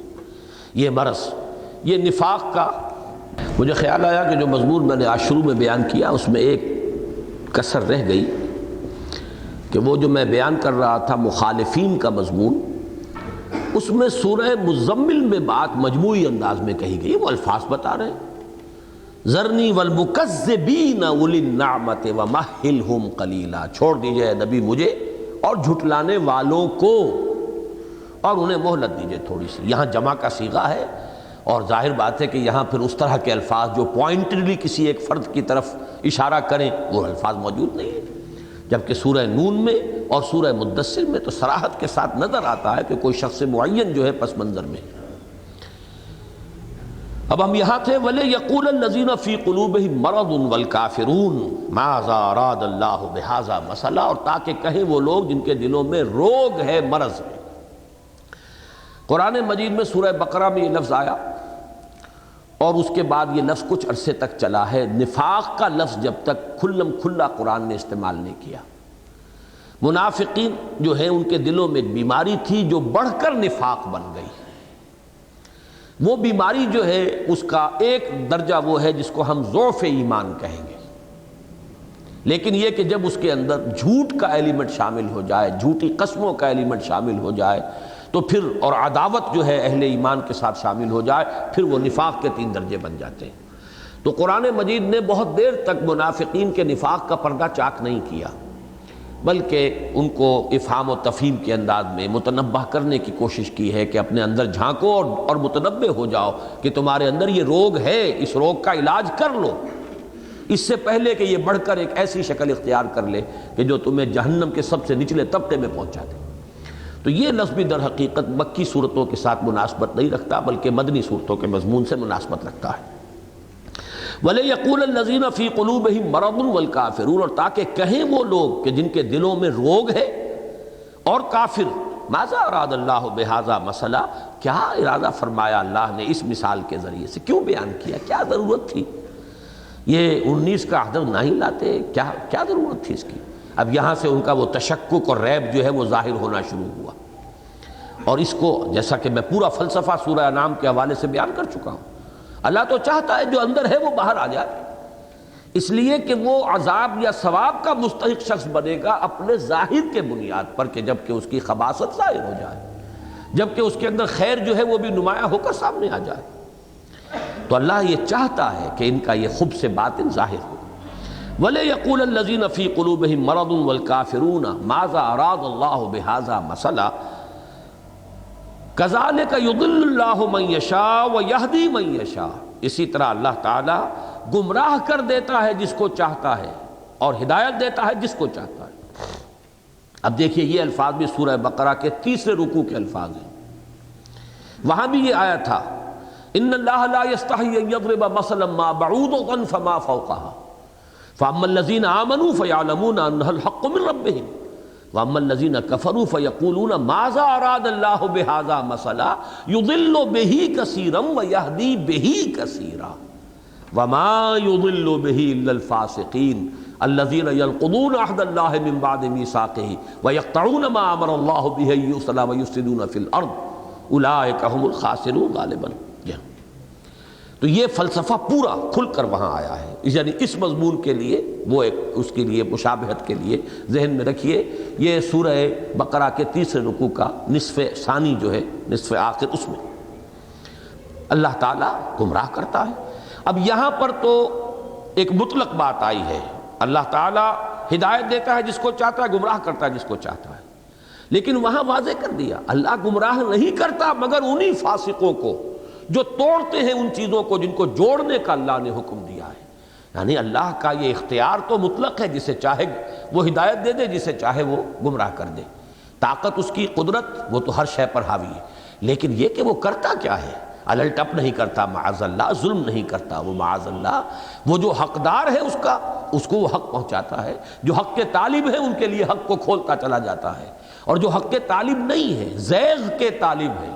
یہ مرض، یہ نفاق کا، مجھے خیال آیا کہ جو مضمون میں نے آج شروع میں بیان کیا اس میں ایک کسر رہ گئی، کہ وہ جو میں بیان کر رہا تھا مخالفین کا مضمون، اس میں سورہ مزمل میں بات مجموعی انداز میں کہی گئی. وہ الفاظ بتا رہے ہیں ذرنی والمکذبین اولی النعمت ومہلہم قلیلا، چھوڑ دیجئے نبی مجھے اور جھٹلانے والوں کو، اور انہیں مہلت دیجئے تھوڑی سی. یہاں جمع کا صیغہ ہے، اور ظاہر بات ہے کہ یہاں پھر اس طرح کے الفاظ جو پوائنٹڈلی کسی ایک فرد کی طرف اشارہ کریں وہ الفاظ موجود نہیں ہیں. جبکہ سورہ نون میں اور سورہ مدثر میں تو صراحت کے ساتھ نظر آتا ہے کہ کوئی شخص معین جو ہے پس منظر میں. اب ہم یہاں تھے وَلِيَقُولَ الَّذِينَ فِي قُلُوبِهِم مَرَضٌ وَالْكَافِرُونَ مَاذَا أَرَادَ اللَّهُ بِهَذَا مَثَلًا، اور تاکہ کہیں وہ لوگ جن کے دلوں میں روگ ہے، مرض ہے. قرآن مجید میں سورہ بقرہ میں یہ لفظ آیا، اور اس کے بعد یہ لفظ کچھ عرصے تک چلا ہے. نفاق کا لفظ جب تک کھلم کھلا قرآن نے استعمال نہیں کیا. منافقین جو ہیں ان کے دلوں میں ایک بیماری تھی جو بڑھ کر نفاق بن گئی. وہ بیماری جو ہے اس کا ایک درجہ وہ ہے جس کو ہم ضعف ایمان کہیں گے، لیکن یہ کہ جب اس کے اندر جھوٹ کا ایلیمنٹ شامل ہو جائے، جھوٹی قسموں کا ایلیمنٹ شامل ہو جائے تو پھر، اور عداوت جو ہے اہل ایمان کے ساتھ شامل ہو جائے، پھر وہ نفاق کے 3 درجے بن جاتے ہیں. تو قرآن مجید نے بہت دیر تک منافقین کے نفاق کا پردہ چاک نہیں کیا، بلکہ ان کو افہام و تفہیم کے انداز میں متنبہ کرنے کی کوشش کی ہے کہ اپنے اندر جھانکو اور متنبہ ہو جاؤ کہ تمہارے اندر یہ روگ ہے، اس روگ کا علاج کر لو، اس سے پہلے کہ یہ بڑھ کر ایک ایسی شکل اختیار کر لے کہ جو تمہیں جہنم کے سب سے نچلے طبقے میں پہنچا دے. تو یہ لفظ بھی در حقیقت مکی صورتوں کے ساتھ مناسبت نہیں رکھتا بلکہ مدنی صورتوں کے مضمون سے مناسبت رکھتا ہے. وَلِيَقُولَ الَّذِينَ فِي قُلُوبِهِم مَرَضٌ وَالْكَافِرُونَ، اور تاکہ کہیں وہ لوگ کہ جن کے دلوں میں روگ ہے اور کافر، ماذا اراد اللہ بہذا مسئلہ، کیا ارادہ فرمایا اللہ نے اس مثال کے ذریعے سے، کیوں بیان کیا، کیا ضرورت تھی، یہ 19 کا عدد نہیں لاتے، کیا ضرورت تھی اس کی. اب یہاں سے ان کا وہ تشکک اور ریب جو ہے وہ ظاہر ہونا شروع ہوا. اور اس کو جیسا کہ میں پورا فلسفہ سورہ انعام کے حوالے سے بیان کر چکا ہوں، اللہ تو چاہتا ہے جو اندر ہے وہ باہر آ جائے، اس لیے کہ وہ عذاب یا ثواب کا مستحق شخص بنے گا اپنے ظاہر کے بنیاد پر، کہ جب کہ اس کی خباثت ظاہر ہو جائے، جب کہ اس کے اندر خیر جو ہے وہ بھی نمایاں ہو کر سامنے آ جائے. تو اللہ یہ چاہتا ہے کہ ان کا یہ خبث باطن ظاہر ہو. وَلِيَقُولَ الَّذِينَ فِي قُلُوبِهِم مَرَضٌ وَالْكَافِرُونَ مَاذَا أَرَادَ اللَّهُ بِهَذَا مَثَلًا كَذَلِكَ يُضِلُّ اللَّهُ مَن يَشَاءُ وَيَهْدِي مَن يَشَاءُ. اسی طرح اللہ تعالیٰ گمراہ کر دیتا ہے جس کو چاہتا ہے اور ہدایت دیتا ہے جس کو چاہتا ہے. اب دیکھیے یہ الفاظ بھی سورہ بقرہ کے 3 رکوع کے الفاظ ہیں. وہاں بھی یہ آیا تھا ان اللہ لا یستحی ان یضرب مثلا ما بعوضۃ فما فوقها فاما الذین آمنوا فیعلمون انها الحق من ربهم واما الذین کفروا فیقولون ماذا اراد اللہ بہذا مثلا یضل به کثیرا ویہدی به کثیرا وما یضل به الا الفاسقین الذین ينقضون عہد اللہ من بعد میثاقہ ویقطعون ما امر اللہ به ان یوصل ویفسدون فی الارض اولئک هم الخاسرون غالبا. تو یہ فلسفہ پورا کھل کر وہاں آیا ہے، یعنی اس مضمون کے لیے وہ ایک اس کے لیے مشابہت کے لیے ذہن میں رکھیے یہ سورہ بقرہ کے 3 رکوع کا نصف ثانی جو ہے، نصف آخر، اس میں اللہ تعالیٰ گمراہ کرتا ہے. اب یہاں پر تو ایک مطلق بات آئی ہے، اللہ تعالیٰ ہدایت دیتا ہے جس کو چاہتا ہے، گمراہ کرتا ہے جس کو چاہتا ہے، لیکن وہاں واضح کر دیا اللہ گمراہ نہیں کرتا مگر انہی فاسقوں کو جو توڑتے ہیں ان چیزوں کو جن کو جوڑنے کا اللہ نے حکم دیا ہے. یعنی اللہ کا یہ اختیار تو مطلق ہے، جسے چاہے وہ ہدایت دے دے، جسے چاہے وہ گمراہ کر دے. طاقت اس کی، قدرت، وہ تو ہر شے پر حاوی ہے، لیکن یہ کہ وہ کرتا کیا ہے؟ الٹ اپ نہیں کرتا معاذ اللہ، ظلم نہیں کرتا وہ معاذ اللہ، وہ جو حقدار ہے اس کو وہ حق پہنچاتا ہے، جو حق کے طالب ہے ان کے لیے حق کو کھولتا چلا جاتا ہے، اور جو حق کے طالب نہیں ہے، زیغ کے طالب ہے،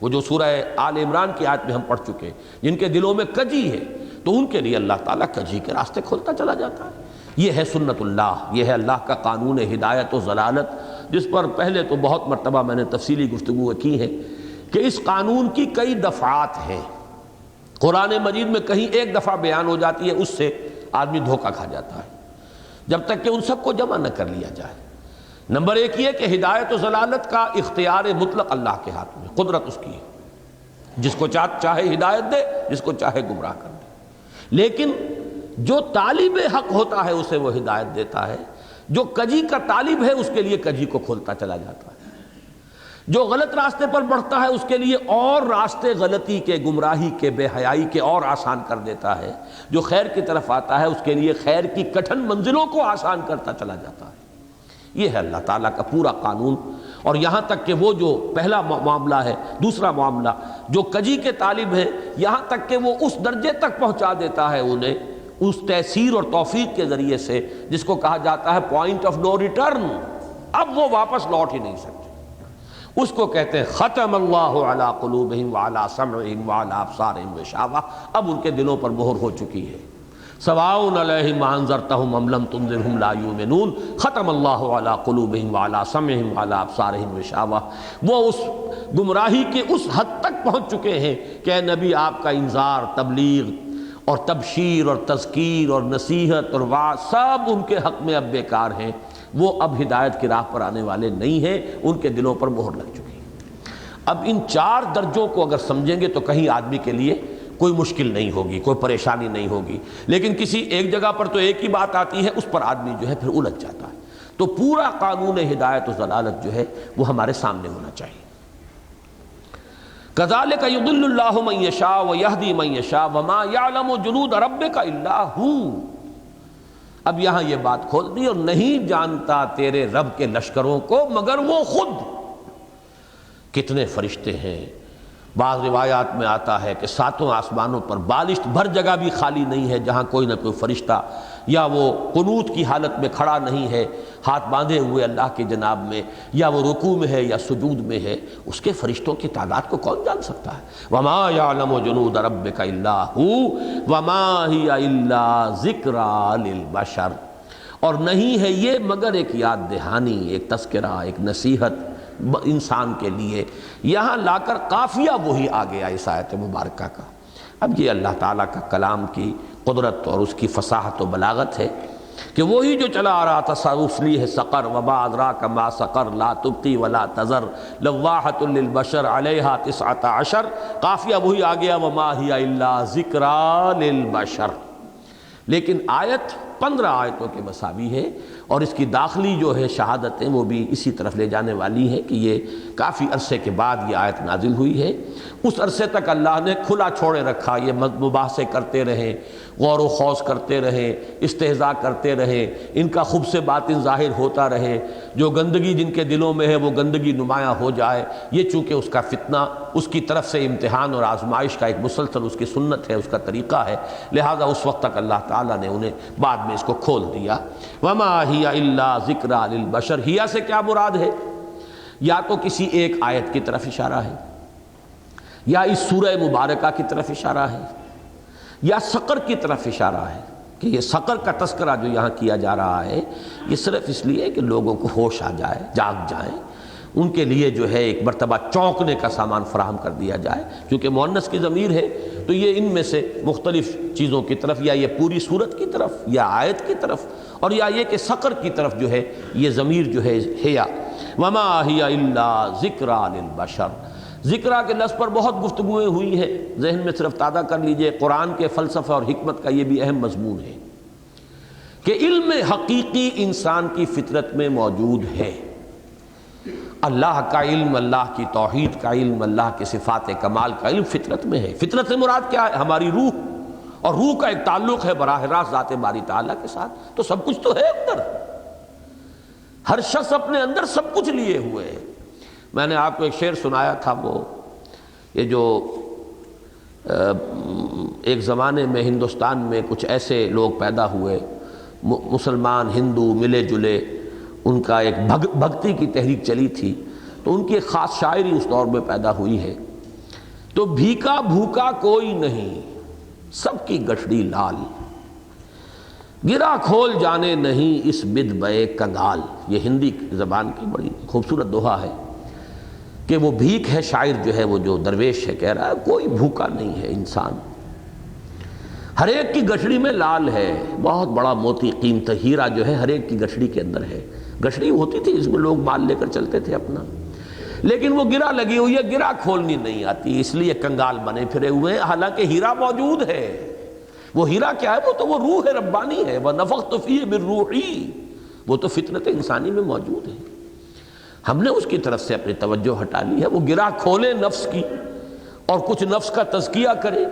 وہ جو سورہ آل عمران کی آیت میں ہم پڑھ چکے، جن کے دلوں میں کجی ہے، تو ان کے لیے اللہ تعالیٰ کجی کے راستے کھولتا چلا جاتا ہے۔ یہ ہے سنت اللہ، یہ ہے اللہ کا قانون ہدایت و ضلالت، جس پر پہلے تو بہت مرتبہ میں نے تفصیلی گفتگو کی ہے کہ اس قانون کی کئی دفعات ہیں۔ قرآن مجید میں کہیں ایک دفعہ بیان ہو جاتی ہے، اس سے آدمی دھوکہ کھا جاتا ہے، جب تک کہ ان سب کو جمع نہ کر لیا جائے۔ نمبر ایک یہ کہ ہدایت و ضلالت کا اختیار مطلق اللہ کے ہاتھ میں، قدرت اس کی ہے، جس کو چاہے ہدایت دے، جس کو چاہے گمراہ کر دے، لیکن جو طالب حق ہوتا ہے اسے وہ ہدایت دیتا ہے، جو کجی کا طالب ہے اس کے لیے کجی کو کھولتا چلا جاتا ہے، جو غلط راستے پر بڑھتا ہے اس کے لیے اور راستے غلطی کے، گمراہی کے، بے حیائی کے اور آسان کر دیتا ہے، جو خیر کی طرف آتا ہے اس کے لیے خیر کی کٹھن منزلوں کو آسان کرتا چلا جاتا ہے۔ یہ ہے اللہ تعالیٰ کا پورا قانون۔ اور یہاں تک کہ وہ جو پہلا معاملہ ہے، دوسرا معاملہ جو کجی کے طالب ہیں، یہاں تک کہ وہ اس درجے تک پہنچا دیتا ہے انہیں اس تیسیر اور توفیق کے ذریعے سے جس کو کہا جاتا ہے پوائنٹ آف نو ریٹرن، اب وہ واپس لوٹ ہی نہیں سکتے، اس کو کہتے ہیں ختم اللہ علی قلوبہم وعلی سمعہم وعلی ابصارہم غشاوہ، اب ان کے دلوں پر مہر ہو چکی ہے۔ سواء علیہم انذرتہم ام لم تنذرہم لا یؤمنون، ختم اللہ علی قلوبہم وعلی سمعہم وعلی ابصارہم غشاوہ، وہ اس گمراہی کے اس حد تک پہنچ چکے ہیں کہ اے نبی آپ کا انذار، تبلیغ اور تبشیر اور تذکیر اور نصیحت اور وعظ سب ان کے حق میں اب بیکار ہیں، وہ اب ہدایت کی راہ پر آنے والے نہیں ہیں، ان کے دلوں پر مہر لگ چکی ہے۔ اب ان چار درجوں کو اگر سمجھیں گے تو کہیں آدمی کے لیے کوئی مشکل نہیں ہوگی، کوئی پریشانی نہیں ہوگی، لیکن کسی ایک جگہ پر تو ایک ہی بات آتی ہے، اس پر آدمی جو ہے پھر الجھ جاتا ہے۔ تو پورا قانون ہدایت و ضلالت جو ہے وہ ہمارے سامنے ہونا چاہیے۔ کذالک یضل اللہ من یشاء ویہدی من یشاء وما یعلم جنود ربک الا ہو۔ اب یہاں یہ بات کھول دی، اور نہیں جانتا تیرے رب کے لشکروں کو مگر وہ خود۔ کتنے فرشتے ہیں، بعض روایات میں آتا ہے کہ ساتوں آسمانوں پر بالشت بھر جگہ بھی خالی نہیں ہے جہاں کوئی نہ کوئی فرشتہ یا وہ قنوت کی حالت میں کھڑا نہیں ہے ہاتھ باندھے ہوئے اللہ کی جناب میں، یا وہ رکوع میں ہے یا سجود میں ہے، اس کے فرشتوں کی تعداد کو کون جان سکتا ہے؟ وما یعلم جنود ربک الا ہو وما ہی الا ذکریٰ للبشر، اور نہیں ہے یہ مگر ایک یاد دہانی، ایک تذکرہ، ایک نصیحت انسان کے لیے۔ یہاں لا کر قافیہ وہی آ گیا اس آیت مبارکہ کا۔ اب یہ اللہ تعالیٰ کا کلام کی قدرت اور اس کی فصاحت و بلاغت ہے کہ وہی جو چلا آ رہا تھا سأصلیہ سقر وما ادراک ما سقر لا تبقی ولا تذر لواحۃ للبشر علیہا 19، قافیہ وہی آ گیا وما ہی الا ذکریٰ للبشر، لیکن آیت 15 آیتوں کے مساوی ہے، اور اس کی داخلی جو ہے شہادتیں وہ بھی اسی طرف لے جانے والی ہیں کہ یہ کافی عرصے کے بعد یہ آیت نازل ہوئی ہے۔ اس عرصے تک اللہ نے کھلا چھوڑے رکھا، یہ مباحثے کرتے رہیں، غور و خوض کرتے رہیں، استہزاء کرتے رہیں، ان کا خوب سے باطن ظاہر ہوتا رہے، جو گندگی جن کے دلوں میں ہے وہ گندگی نمایاں ہو جائے۔ یہ چونکہ اس کا فتنہ، اس کی طرف سے امتحان اور آزمائش کا ایک مسلسل اس کی سنت ہے، اس کا طریقہ ہے، لہذا اس وقت تک اللہ تعالیٰ نے انہیں بعد میں اس کو کھول دیا۔ وما ہی الا ذکریٰ للبشر، ہیا سے کیا مراد ہے؟ یا تو کسی ایک آیت کی طرف اشارہ ہے، یا اس سورہ مبارکہ کی طرف اشارہ ہے، یا سقر کی طرف اشارہ ہے کہ یہ سقر کا تذکرہ جو یہاں کیا جا رہا ہے یہ صرف اس لیے کہ لوگوں کو ہوش آ جائے، جاگ جائیں، ان کے لیے جو ہے ایک مرتبہ چونکنے کا سامان فراہم کر دیا جائے، کیونکہ مؤنث کی ضمیر ہے تو یہ ان میں سے مختلف چیزوں کی طرف، یا یہ پوری صورت کی طرف، یا آیت کی طرف، اور یا یہ کہ سقر کی طرف جو ہے یہ ضمیر جو ہے یا وما ہی الا ذکریٰ للبشر۔ ذکرہ کے لفظ پر بہت گفتگویں ہوئی ہیں، ذہن میں صرف تازہ کر لیجئے، قرآن کے فلسفہ اور حکمت کا یہ بھی اہم مضمون ہے کہ علم حقیقی انسان کی فطرت میں موجود ہے۔ اللہ کا علم، اللہ کی توحید کا علم، اللہ کی صفات کمال کا علم فطرت میں ہے۔ فطرت سے مراد کیا ہے؟ ہماری روح، اور روح کا ایک تعلق ہے براہ راست ذات باری تعالیٰ کے ساتھ، تو سب کچھ تو ہے اندر۔ ہر شخص اپنے اندر سب کچھ لیے ہوئے ہے۔ میں نے آپ کو ایک شعر سنایا تھا، وہ یہ جو ایک زمانے میں ہندوستان میں کچھ ایسے لوگ پیدا ہوئے، مسلمان ہندو ملے جلے، ان کا ایک بھکتی کی تحریک چلی تھی، تو ان کی ایک خاص شاعری اس دور میں پیدا ہوئی ہے، تو بھیکا بھوکا کوئی نہیں سب کی گٹھڑی لال، گرا کھول جانے نہیں اس بد بے کنگال۔ یہ ہندی زبان کی بڑی خوبصورت دوہا ہے کہ وہ بھیک ہے، شاعر جو ہے وہ جو درویش ہے کہہ رہا ہے کوئی بھوکا نہیں ہے انسان، ہر ایک کی گٹھڑی میں لال ہے۔ بہت بڑا موتی قیمت ہیرا جو ہے ہر ایک کی گٹھڑی کے اندر ہے۔ گٹھڑی ہوتی تھی جس میں لوگ مال لے کر چلتے تھے اپنا، لیکن وہ گرا لگی ہوئی ہے، گرا کھولنی نہیں آتی، اس لیے کنگال بنے پھرے ہوئے ہیں، حالانکہ ہیرا موجود ہے۔ وہ ہیرا کیا ہے؟ وہ تو وہ روح ربانی ہے، وَنَفَخْتُ فِيهِ مِن رُوحِي، وہ تو فطرت انسانی میں موجود ہے۔ ہم نے اس کی طرف سے اپنی توجہ ہٹا لی ہے۔ وہ گرا کھولے نفس کی اور کچھ نفس کا تزکیہ کرے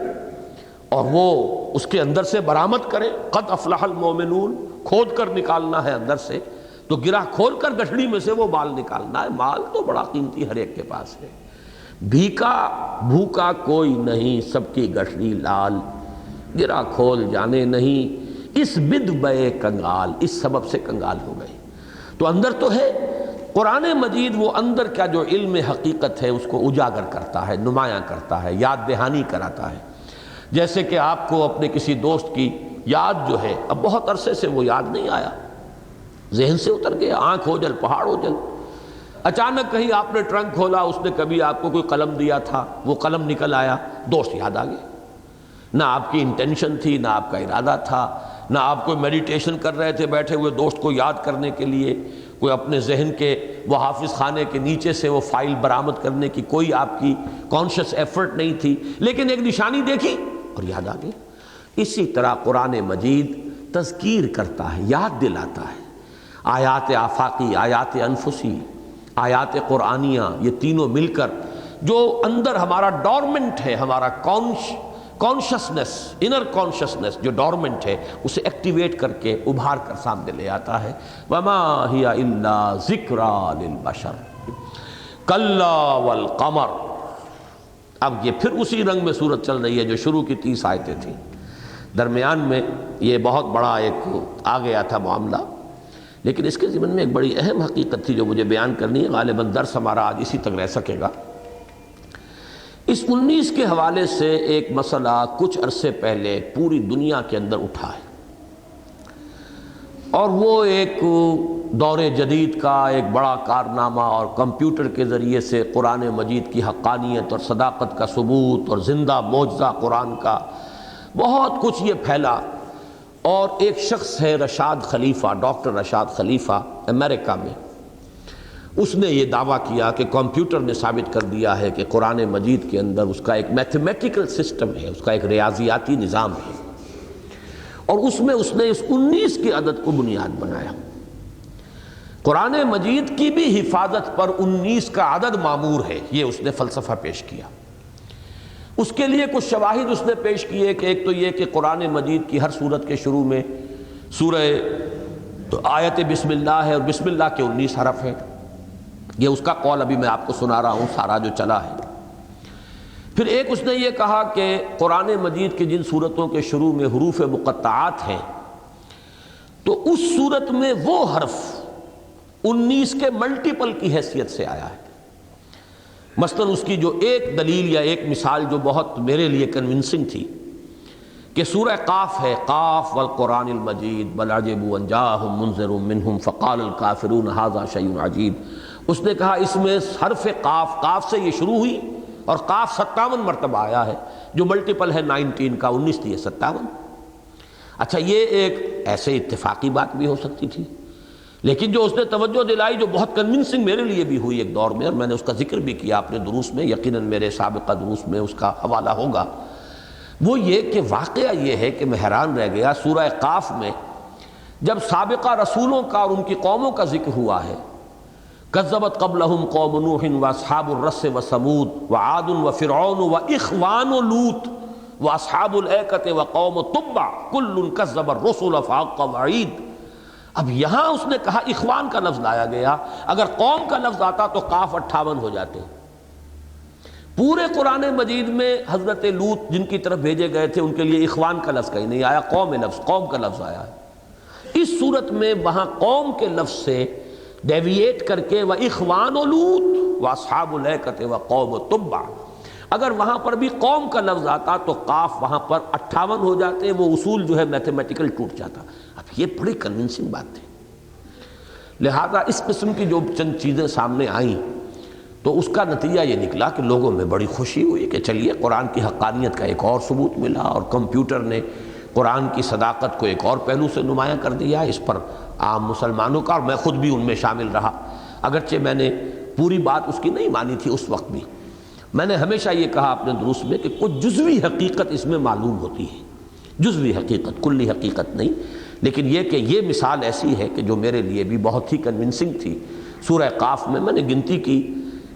اور وہ اس کے اندر سے برآمد کرے، قد افلح المومنون، کھود کر نکالنا ہے اندر سے، تو گرا کھول کر گٹھڑی میں سے وہ مال نکالنا ہے۔ مال تو بڑا قیمتی ہر ایک کے پاس ہے۔ بھیکا بھوکا کوئی نہیں سب کی گٹھڑی لال، گرا کھول جانے نہیں اس بد بے کنگال، اس سبب سے کنگال ہو گئے۔ تو اندر تو ہے قرآن مجید، وہ اندر کا جو علم حقیقت ہے اس کو اجاگر کرتا ہے، نمایاں کرتا ہے، یاد دہانی کراتا ہے۔ جیسے کہ آپ کو اپنے کسی دوست کی یاد جو ہے اب بہت عرصے سے وہ یاد نہیں آیا، ذہن سے اتر گیا، آنکھ ہو جل پہاڑ ہو جل، اچانک کہیں آپ نے ٹرنک کھولا، اس نے کبھی آپ کو کوئی قلم دیا تھا، وہ قلم نکل آیا، دوست یاد آ گیا۔ نہ آپ کی انٹینشن تھی، نہ آپ کا ارادہ تھا، نہ آپ کوئی میڈیٹیشن کر رہے تھے بیٹھے ہوئے دوست کو یاد کرنے کے لیے، کوئی اپنے ذہن کے وہ حافظ خانے کے نیچے سے وہ فائل برآمد کرنے کی کوئی آپ کی کانشیس ایفرٹ نہیں تھی، لیکن ایک نشانی دیکھی اور یاد آ گئی۔ اسی طرح قرآن مجید تذکیر کرتا ہے، یاد دلاتا ہے۔ آیات آفاقی، آیات انفسی، آیات قرآنیہ، یہ تینوں مل کر جو اندر ہمارا ڈورمنٹ ہے، ہمارا کانشسنس، انر کانشسنس جو ڈورمنٹ ہے، اسے ایکٹیویٹ کر کے ابھار کر سامنے لے آتا ہے۔ وَمَا هِيَ إِلَّا ذِكْرَى لِلْبَشَرِ كَلَّا وَالْقَمَرِ۔ اب یہ پھر اسی رنگ میں صورت چل رہی ہے جو شروع کی 30 آیتیں تھیں، درمیان میں یہ بہت بڑا ایک آ گیا تھا معاملہ، لیکن اس کے ضمن میں ایک بڑی اہم حقیقت تھی جو مجھے بیان کرنی ہے، غالباً درس ہمارا آج اسی تک رہ سکے گا۔ اس 19 کے حوالے سے ایک مسئلہ کچھ عرصے پہلے پوری دنیا کے اندر اٹھا ہے، اور وہ ایک دور جدید کا ایک بڑا کارنامہ، اور کمپیوٹر کے ذریعے سے قرآن مجید کی حقانیت اور صداقت کا ثبوت اور زندہ معجزہ قرآن کا بہت کچھ یہ پھیلا۔ اور ایک شخص ہے رشاد خلیفہ، ڈاکٹر رشاد خلیفہ، امریکہ میں، اس نے یہ دعویٰ کیا کہ کمپیوٹر نے ثابت کر دیا ہے کہ قرآن مجید کے اندر اس کا ایک میتھمیٹیکل سسٹم ہے، اس کا ایک ریاضیاتی نظام ہے، اور اس میں اس نے اس 19 کے عدد کو بنیاد بنایا۔ قرآن مجید کی بھی حفاظت پر 19 کا عدد معمور ہے، یہ اس نے فلسفہ پیش کیا۔ اس کے لیے کچھ شواہد اس نے پیش کیے کہ ایک تو یہ کہ قرآن مجید کی ہر سورت کے شروع میں سورہ آیت بسم اللہ ہے، اور بسم اللہ کے 19 حرف ہیں، یہ اس کا قول ابھی میں آپ کو سنا رہا ہوں سارا جو چلا ہے۔ پھر ایک اس نے یہ کہا کہ قرآن مجید کی جن سورتوں کے شروع میں حروف مقطعات ہیں، تو اس سورت میں وہ حرف 19 کے ملٹیپل کی حیثیت سے آیا ہے۔ مثلا اس کی جو ایک دلیل یا ایک مثال جو بہت میرے لیے کنونسنگ تھی کہ سورہ قاف ہے، قاف والقرآن المجید بل عجبوا ان جاءهم منذر منهم فقال الكافرون هذا شيء عجیب۔ اس نے کہا اس میں حرف قاف سے یہ شروع ہوئی، اور قاف 57 مرتبہ آیا ہے، جو ملٹیپل ہے 19 کا، 19 تھی 57۔ اچھا، یہ ایک ایسے اتفاقی بات بھی ہو سکتی تھی، لیکن جو اس نے توجہ دلائی جو بہت کنونسنگ میرے لیے بھی ہوئی ایک دور میں، اور میں نے اس کا ذکر بھی کیا اپنے دروس میں، یقیناً میرے سابقہ دروس میں اس کا حوالہ ہوگا، وہ یہ کہ واقعہ یہ ہے کہ میں حیران رہ گیا۔ سورہ قاف میں جب سابقہ رسولوں کا اور ان کی قوموں کا ذکر ہوا ہے، کذبت قبلہم قوم نوح واصحاب الرس وثمود وعاد وفرعون واخوان لوط واصحاب الایکۃ وقوم تبع کل کذب الرسل فحق وعید۔ اب یہاں اس نے کہا اخوان کا لفظ لایا گیا، اگر قوم کا لفظ آتا تو قاف 58 ہو جاتے۔ پورے قرآن مجید میں حضرت لوط جن کی طرف بھیجے گئے تھے ان کے لیے اخوان کا لفظ کہیں نہیں آیا، قوم کا لفظ آیا ہے۔ اس صورت میں وہاں قوم کے لفظ سے ڈیویٹ کر کے وَإِخْوَانُ لُوط وَأَصْحَابُ الْأَيْكَةِ وَقَوْمُ تُبَّعٍ، اگر وہاں پر بھی قوم کا لفظ آتا تو قاف وہاں پر 58 ہو جاتے، وہ اصول جو ہے میتھمیٹیکل ٹوٹ جاتا۔ اب یہ بڑی کنونسنگ بات تھی، لہذا اس قسم کی جو چند چیزیں سامنے آئیں تو اس کا نتیجہ یہ نکلا کہ لوگوں میں بڑی خوشی ہوئی کہ چلیے قرآن کی حقانیت کا ایک اور ثبوت ملا، اور کمپیوٹر نے قرآن کی صداقت کو ایک اور پہلو سے نمایاں کر دیا۔ اس پر عام مسلمانوں کا، اور میں خود بھی ان میں شامل رہا، اگرچہ میں نے پوری بات اس کی نہیں مانی تھی اس وقت بھی، میں نے ہمیشہ یہ کہا اپنے دروس میں کہ کچھ جزوی حقیقت اس میں معلوم ہوتی ہے، جزوی حقیقت، کلی حقیقت نہیں، لیکن یہ کہ یہ مثال ایسی ہے کہ جو میرے لیے بھی بہت ہی کنونسنگ تھی۔ سورہ قاف میں نے گنتی کی،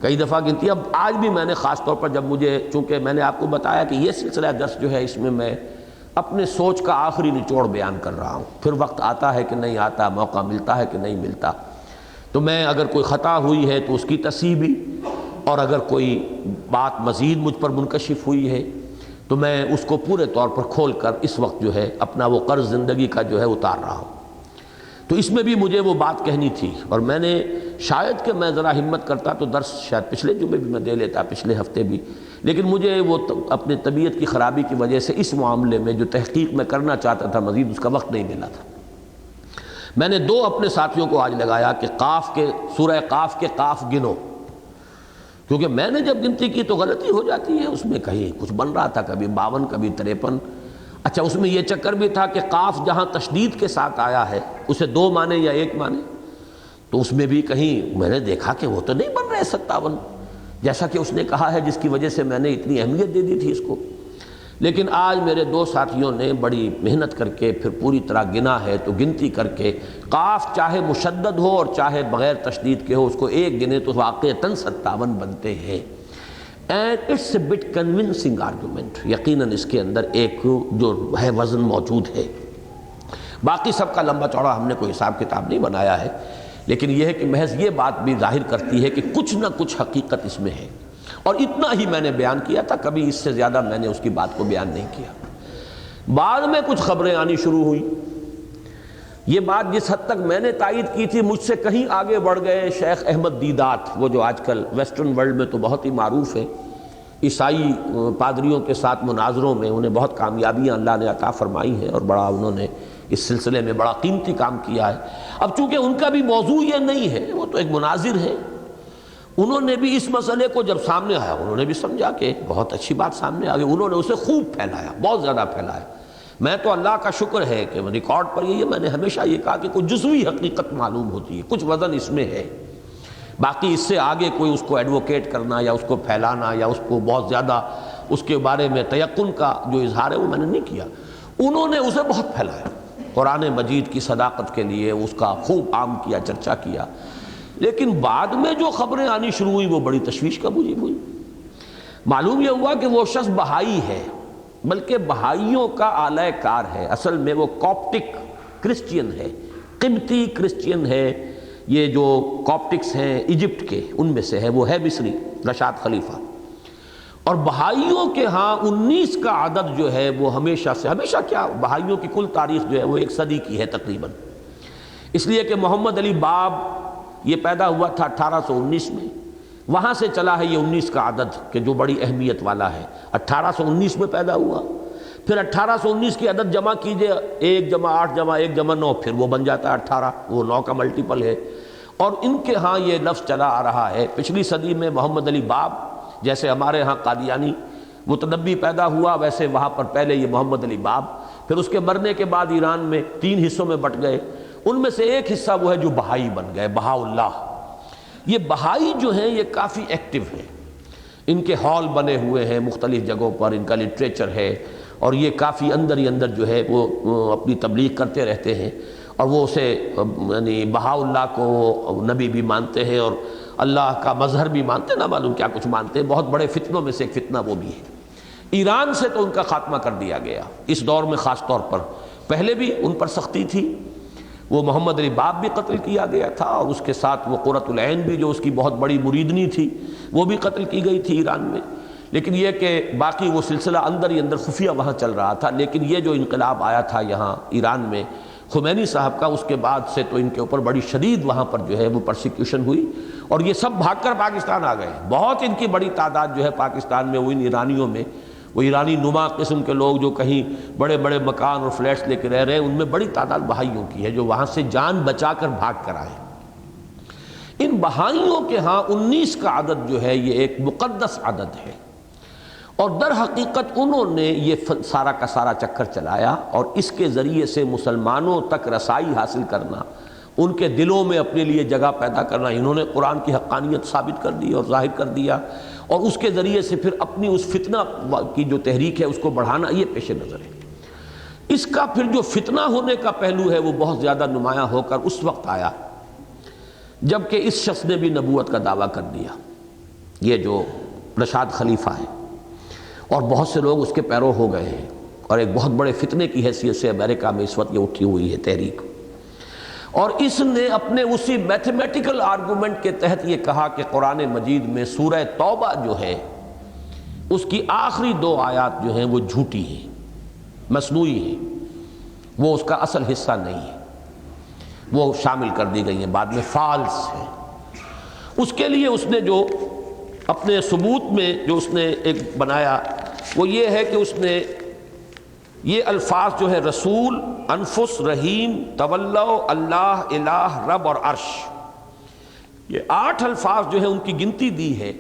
کئی دفعہ گنتی، اب آج بھی میں نے خاص طور پر جب مجھے، چونکہ میں نے آپ کو بتایا کہ یہ سلسلہ درس جو ہے اس میں اپنے سوچ کا آخری نچوڑ بیان کر رہا ہوں، پھر وقت آتا ہے کہ نہیں آتا، موقع ملتا ہے کہ نہیں ملتا، تو میں اگر کوئی خطا ہوئی ہے تو اس کی تصحیح بھی، اور اگر کوئی بات مزید مجھ پر منکشف ہوئی ہے تو میں اس کو پورے طور پر کھول کر اس وقت جو ہے اپنا وہ قرض زندگی کا جو ہے اتار رہا ہوں۔ تو اس میں بھی مجھے وہ بات کہنی تھی، اور میں نے شاید کہ میں ذرا ہمت کرتا تو درس شاید پچھلے جمعے بھی میں دے لیتا، پچھلے ہفتے بھی، لیکن مجھے وہ اپنے طبیعت کی خرابی کی وجہ سے اس معاملے میں جو تحقیق میں کرنا چاہتا تھا مزید اس کا وقت نہیں ملا تھا۔ میں نے دو اپنے ساتھیوں کو آج لگایا کہ سورہ قاف کے قاف گنو، کیونکہ میں نے جب گنتی کی تو غلطی ہو جاتی ہے، اس میں کہیں کچھ بن رہا تھا، کبھی 52 کبھی 53۔ اچھا اس میں یہ چکر بھی تھا کہ قاف جہاں تشدید کے ساتھ آیا ہے اسے 2 معنی یا 1 معنی، تو اس میں بھی کہیں میں نے دیکھا کہ وہ تو نہیں بن رہے 57 جیسا کہ اس نے کہا ہے، جس کی وجہ سے میں نے اتنی اہمیت دے دی تھی اس کو۔ لیکن آج میرے 2 ساتھیوں نے بڑی محنت کر کے پھر پوری طرح گنا ہے، تو گنتی کر کے قاف چاہے مشدد ہو اور چاہے بغیر تشدید کے ہو، اس کو 1 گنے تو واقعتاً 57 بنتے ہیں۔ And it's a but convincing argument, یقیناً اس کے اندر ایک جو ہے وزن موجود ہے۔ باقی سب کا لمبا چوڑا ہم نے کوئی حساب کتاب نہیں بنایا ہے، لیکن یہ ہے کہ محض یہ بات بھی ظاہر کرتی ہے کہ کچھ نہ کچھ حقیقت اس میں ہے، اور اتنا ہی میں نے بیان کیا تھا، کبھی اس سے زیادہ میں نے اس کی بات کو بیان نہیں کیا۔ بعد میں کچھ خبریں آنی شروع ہوئی، یہ بات جس حد تک میں نے تائید کی تھی مجھ سے کہیں آگے بڑھ گئے شیخ احمد دیدات، وہ جو آج کل ویسٹرن ورلڈ میں تو بہت ہی معروف ہے، عیسائی پادریوں کے ساتھ مناظروں میں انہیں بہت کامیابیاں اللہ نے عطا فرمائی ہیں، اور بڑا انہوں نے اس سلسلے میں بڑا قیمتی کام کیا ہے۔ اب چونکہ ان کا بھی موضوع یہ نہیں ہے، وہ تو ایک مناظر ہے، انہوں نے بھی اس مسئلے کو جب سامنے آیا انہوں نے بھی سمجھا کہ بہت اچھی بات سامنے آ گئی، انہوں نے اسے خوب پھیلایا، بہت زیادہ پھیلایا۔ میں تو اللہ کا شکر ہے کہ ریکارڈ پر یہ میں نے ہمیشہ یہ کہا کہ کوئی جزوی حقیقت معلوم ہوتی ہے، کچھ وزن اس میں ہے، باقی اس سے آگے کوئی اس کو ایڈوکیٹ کرنا یا اس کو پھیلانا یا اس کو بہت زیادہ اس کے بارے میں تیقن کا جو اظہار ہے وہ میں نے نہیں کیا۔ انہوں نے اسے بہت پھیلایا، قرآن مجید کی صداقت کے لیے اس کا خوب عام کیا، چرچا کیا، لیکن بعد میں جو خبریں آنی شروع ہوئی وہ بڑی تشویش کا موجب ہوئی۔ معلوم یہ ہوا کہ وہ شخص بہائی ہے، بلکہ بہائیوں کا اعلی کار ہے، اصل میں وہ کاپٹک کرسچین ہے، قبطی کرسچین ہے، یہ جو کاپٹکس ہیں ایجپٹ کے ان میں سے ہے، وہ ہے مصری رشاد خلیفہ، اور بہائیوں کے ہاں 19 کا عدد جو ہے وہ ہمیشہ سے ہمیشہ کیا، بہائیوں کی کل تاریخ جو ہے وہ 1 صدی کی ہے تقریباً، اس لیے کہ محمد علی باب یہ پیدا ہوا تھا 1819 میں، وہاں سے چلا ہے یہ 19 کا عدد کہ جو بڑی اہمیت والا ہے، 1819 میں پیدا ہوا، پھر 1819 کی عدد جمع کیجئے، 1 + 8 + 1 + 9 پھر وہ بن جاتا ہے 18، وہ 9 کا ملٹیپل ہے، اور ان کے ہاں یہ لفظ چلا آ رہا ہے۔ پچھلی صدی میں محمد علی باب، جیسے ہمارے ہاں قادیانی متنبی پیدا ہوا، ویسے وہاں پر پہلے یہ محمد علی باب، پھر اس کے مرنے کے بعد ایران میں 3 حصوں میں بٹ گئے، ان میں سے ایک حصہ وہ ہے جو بہائی بن گئے، بہاء اللہ۔ یہ بہائی جو ہیں یہ کافی ایکٹیو ہیں، ان کے ہال بنے ہوئے ہیں مختلف جگہوں پر، ان کا لٹریچر ہے، اور یہ کافی اندر ہی اندر جو ہے وہ اپنی تبلیغ کرتے رہتے ہیں، اور وہ اسے یعنی بہاء اللہ کو نبی بھی مانتے ہیں اور اللہ کا مظہر بھی مانتے ہیں، نہ معلوم کیا کچھ مانتے ہیں، بہت بڑے فتنوں میں سے ایک فتنہ وہ بھی ہے۔ ایران سے تو ان کا خاتمہ کر دیا گیا اس دور میں، خاص طور پر پہلے بھی ان پر سختی تھی، وہ محمد علی باب بھی قتل کیا گیا تھا، اور اس کے ساتھ وہ قرۃ العین بھی جو اس کی بہت بڑی مریدنی تھی وہ بھی قتل کی گئی تھی ایران میں۔ لیکن یہ کہ باقی وہ سلسلہ اندر ہی اندر خفیہ وہاں چل رہا تھا۔ لیکن یہ جو انقلاب آیا تھا یہاں ایران میں خمینی صاحب کا، اس کے بعد سے تو ان کے اوپر بڑی شدید وہاں پر جو ہے وہ پرسیکیوشن ہوئی، اور یہ سب بھاگ کر پاکستان آ گئے۔ بہت ان کی بڑی تعداد جو ہے پاکستان میں وہ ان ایرانیوں میں، وہ ایرانی نما قسم کے لوگ جو کہیں بڑے بڑے مکان اور فلیٹس لے کے رہ رہے ہیں، ان میں بڑی تعداد بہائیوں کی ہے جو وہاں سے جان بچا کر بھاگ کر آئے۔ ان بہائیوں کے ہاں 19 کا عدد جو ہے یہ ایک مقدس عدد ہے، اور در حقیقت انہوں نے یہ سارا کا سارا چکر چلایا، اور اس کے ذریعے سے مسلمانوں تک رسائی حاصل کرنا، ان کے دلوں میں اپنے لیے جگہ پیدا کرنا۔ انہوں نے قرآن کی حقانیت ثابت کر دی اور ظاہر کر دیا، اور اس کے ذریعے سے پھر اپنی اس فتنہ کی جو تحریک ہے اس کو بڑھانا، یہ پیش نظر ہے۔ اس کا پھر جو فتنہ ہونے کا پہلو ہے وہ بہت زیادہ نمایاں ہو کر اس وقت آیا جب کہ اس شخص نے بھی نبوت کا دعویٰ کر دیا، یہ جو رشاد خلیفہ ہے، اور بہت سے لوگ اس کے پیرو ہو گئے ہیں، اور ایک بہت بڑے فتنے کی حیثیت سے امریکہ میں اس وقت یہ اٹھی ہوئی ہے تحریک۔ اور اس نے اپنے اسی میتھمیٹیکل آرگومنٹ کے تحت یہ کہا کہ قرآن مجید میں سورہ توبہ جو ہے اس کی آخری 2 آیات جو ہیں وہ جھوٹی ہیں، مصنوعی ہیں، وہ اس کا اصل حصہ نہیں ہے، وہ شامل کر دی گئی ہیں بعد میں، فالس ہے۔ اس کے لیے اس نے جو اپنے ثبوت میں جو اس نے ایک بنایا وہ یہ ہے کہ اس نے یہ الفاظ جو ہے رسول، انفس، رحیم، تولو، اللہ، الہ، رب اور عرش، یہ 8 الفاظ جو ہے ان کی گنتی دی ہے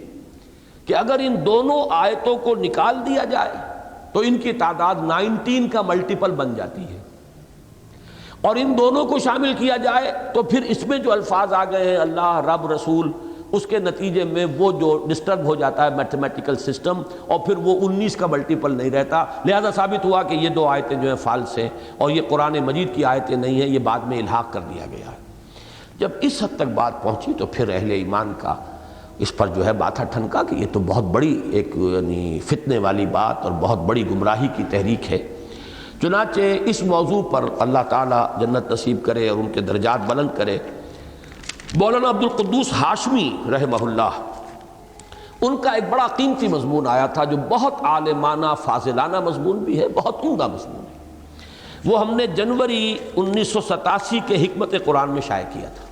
کہ اگر ان دونوں آیتوں کو نکال دیا جائے تو ان کی تعداد 19 کا ملٹیپل بن جاتی ہے، اور ان دونوں کو شامل کیا جائے تو پھر اس میں جو الفاظ آ گئے ہیں اللہ، رب، رسول، اس کے نتیجے میں وہ جو ڈسٹرب ہو جاتا ہے میتھمیٹیکل سسٹم، اور پھر وہ 19 کا ملٹیپل نہیں رہتا۔ لہذا ثابت ہوا کہ یہ 2 آیتیں جو ہیں فالس ہیں، اور یہ قرآن مجید کی آیتیں نہیں ہیں، یہ بعد میں الحاق کر دیا گیا ہے۔ جب اس حد تک بات پہنچی تو پھر اہل ایمان کا اس پر جو ہے ماتھا ٹھنکا کہ یہ تو بہت بڑی ایک یعنی فتنے والی بات اور بہت بڑی گمراہی کی تحریک ہے۔ چنانچہ اس موضوع پر اللہ تعالیٰ جنت نصیب کرے اور ان کے درجات بلند کرے، مولانا عبد القدوس ہاشمی رحمہ اللہ، ان کا ایک بڑا قیمتی مضمون آیا تھا جو بہت عالمانہ فاضلانہ مضمون بھی ہے، بہت عمدہ مضمون ہے۔ وہ ہم نے جنوری 1987 کے حکمت قرآن میں شائع کیا تھا۔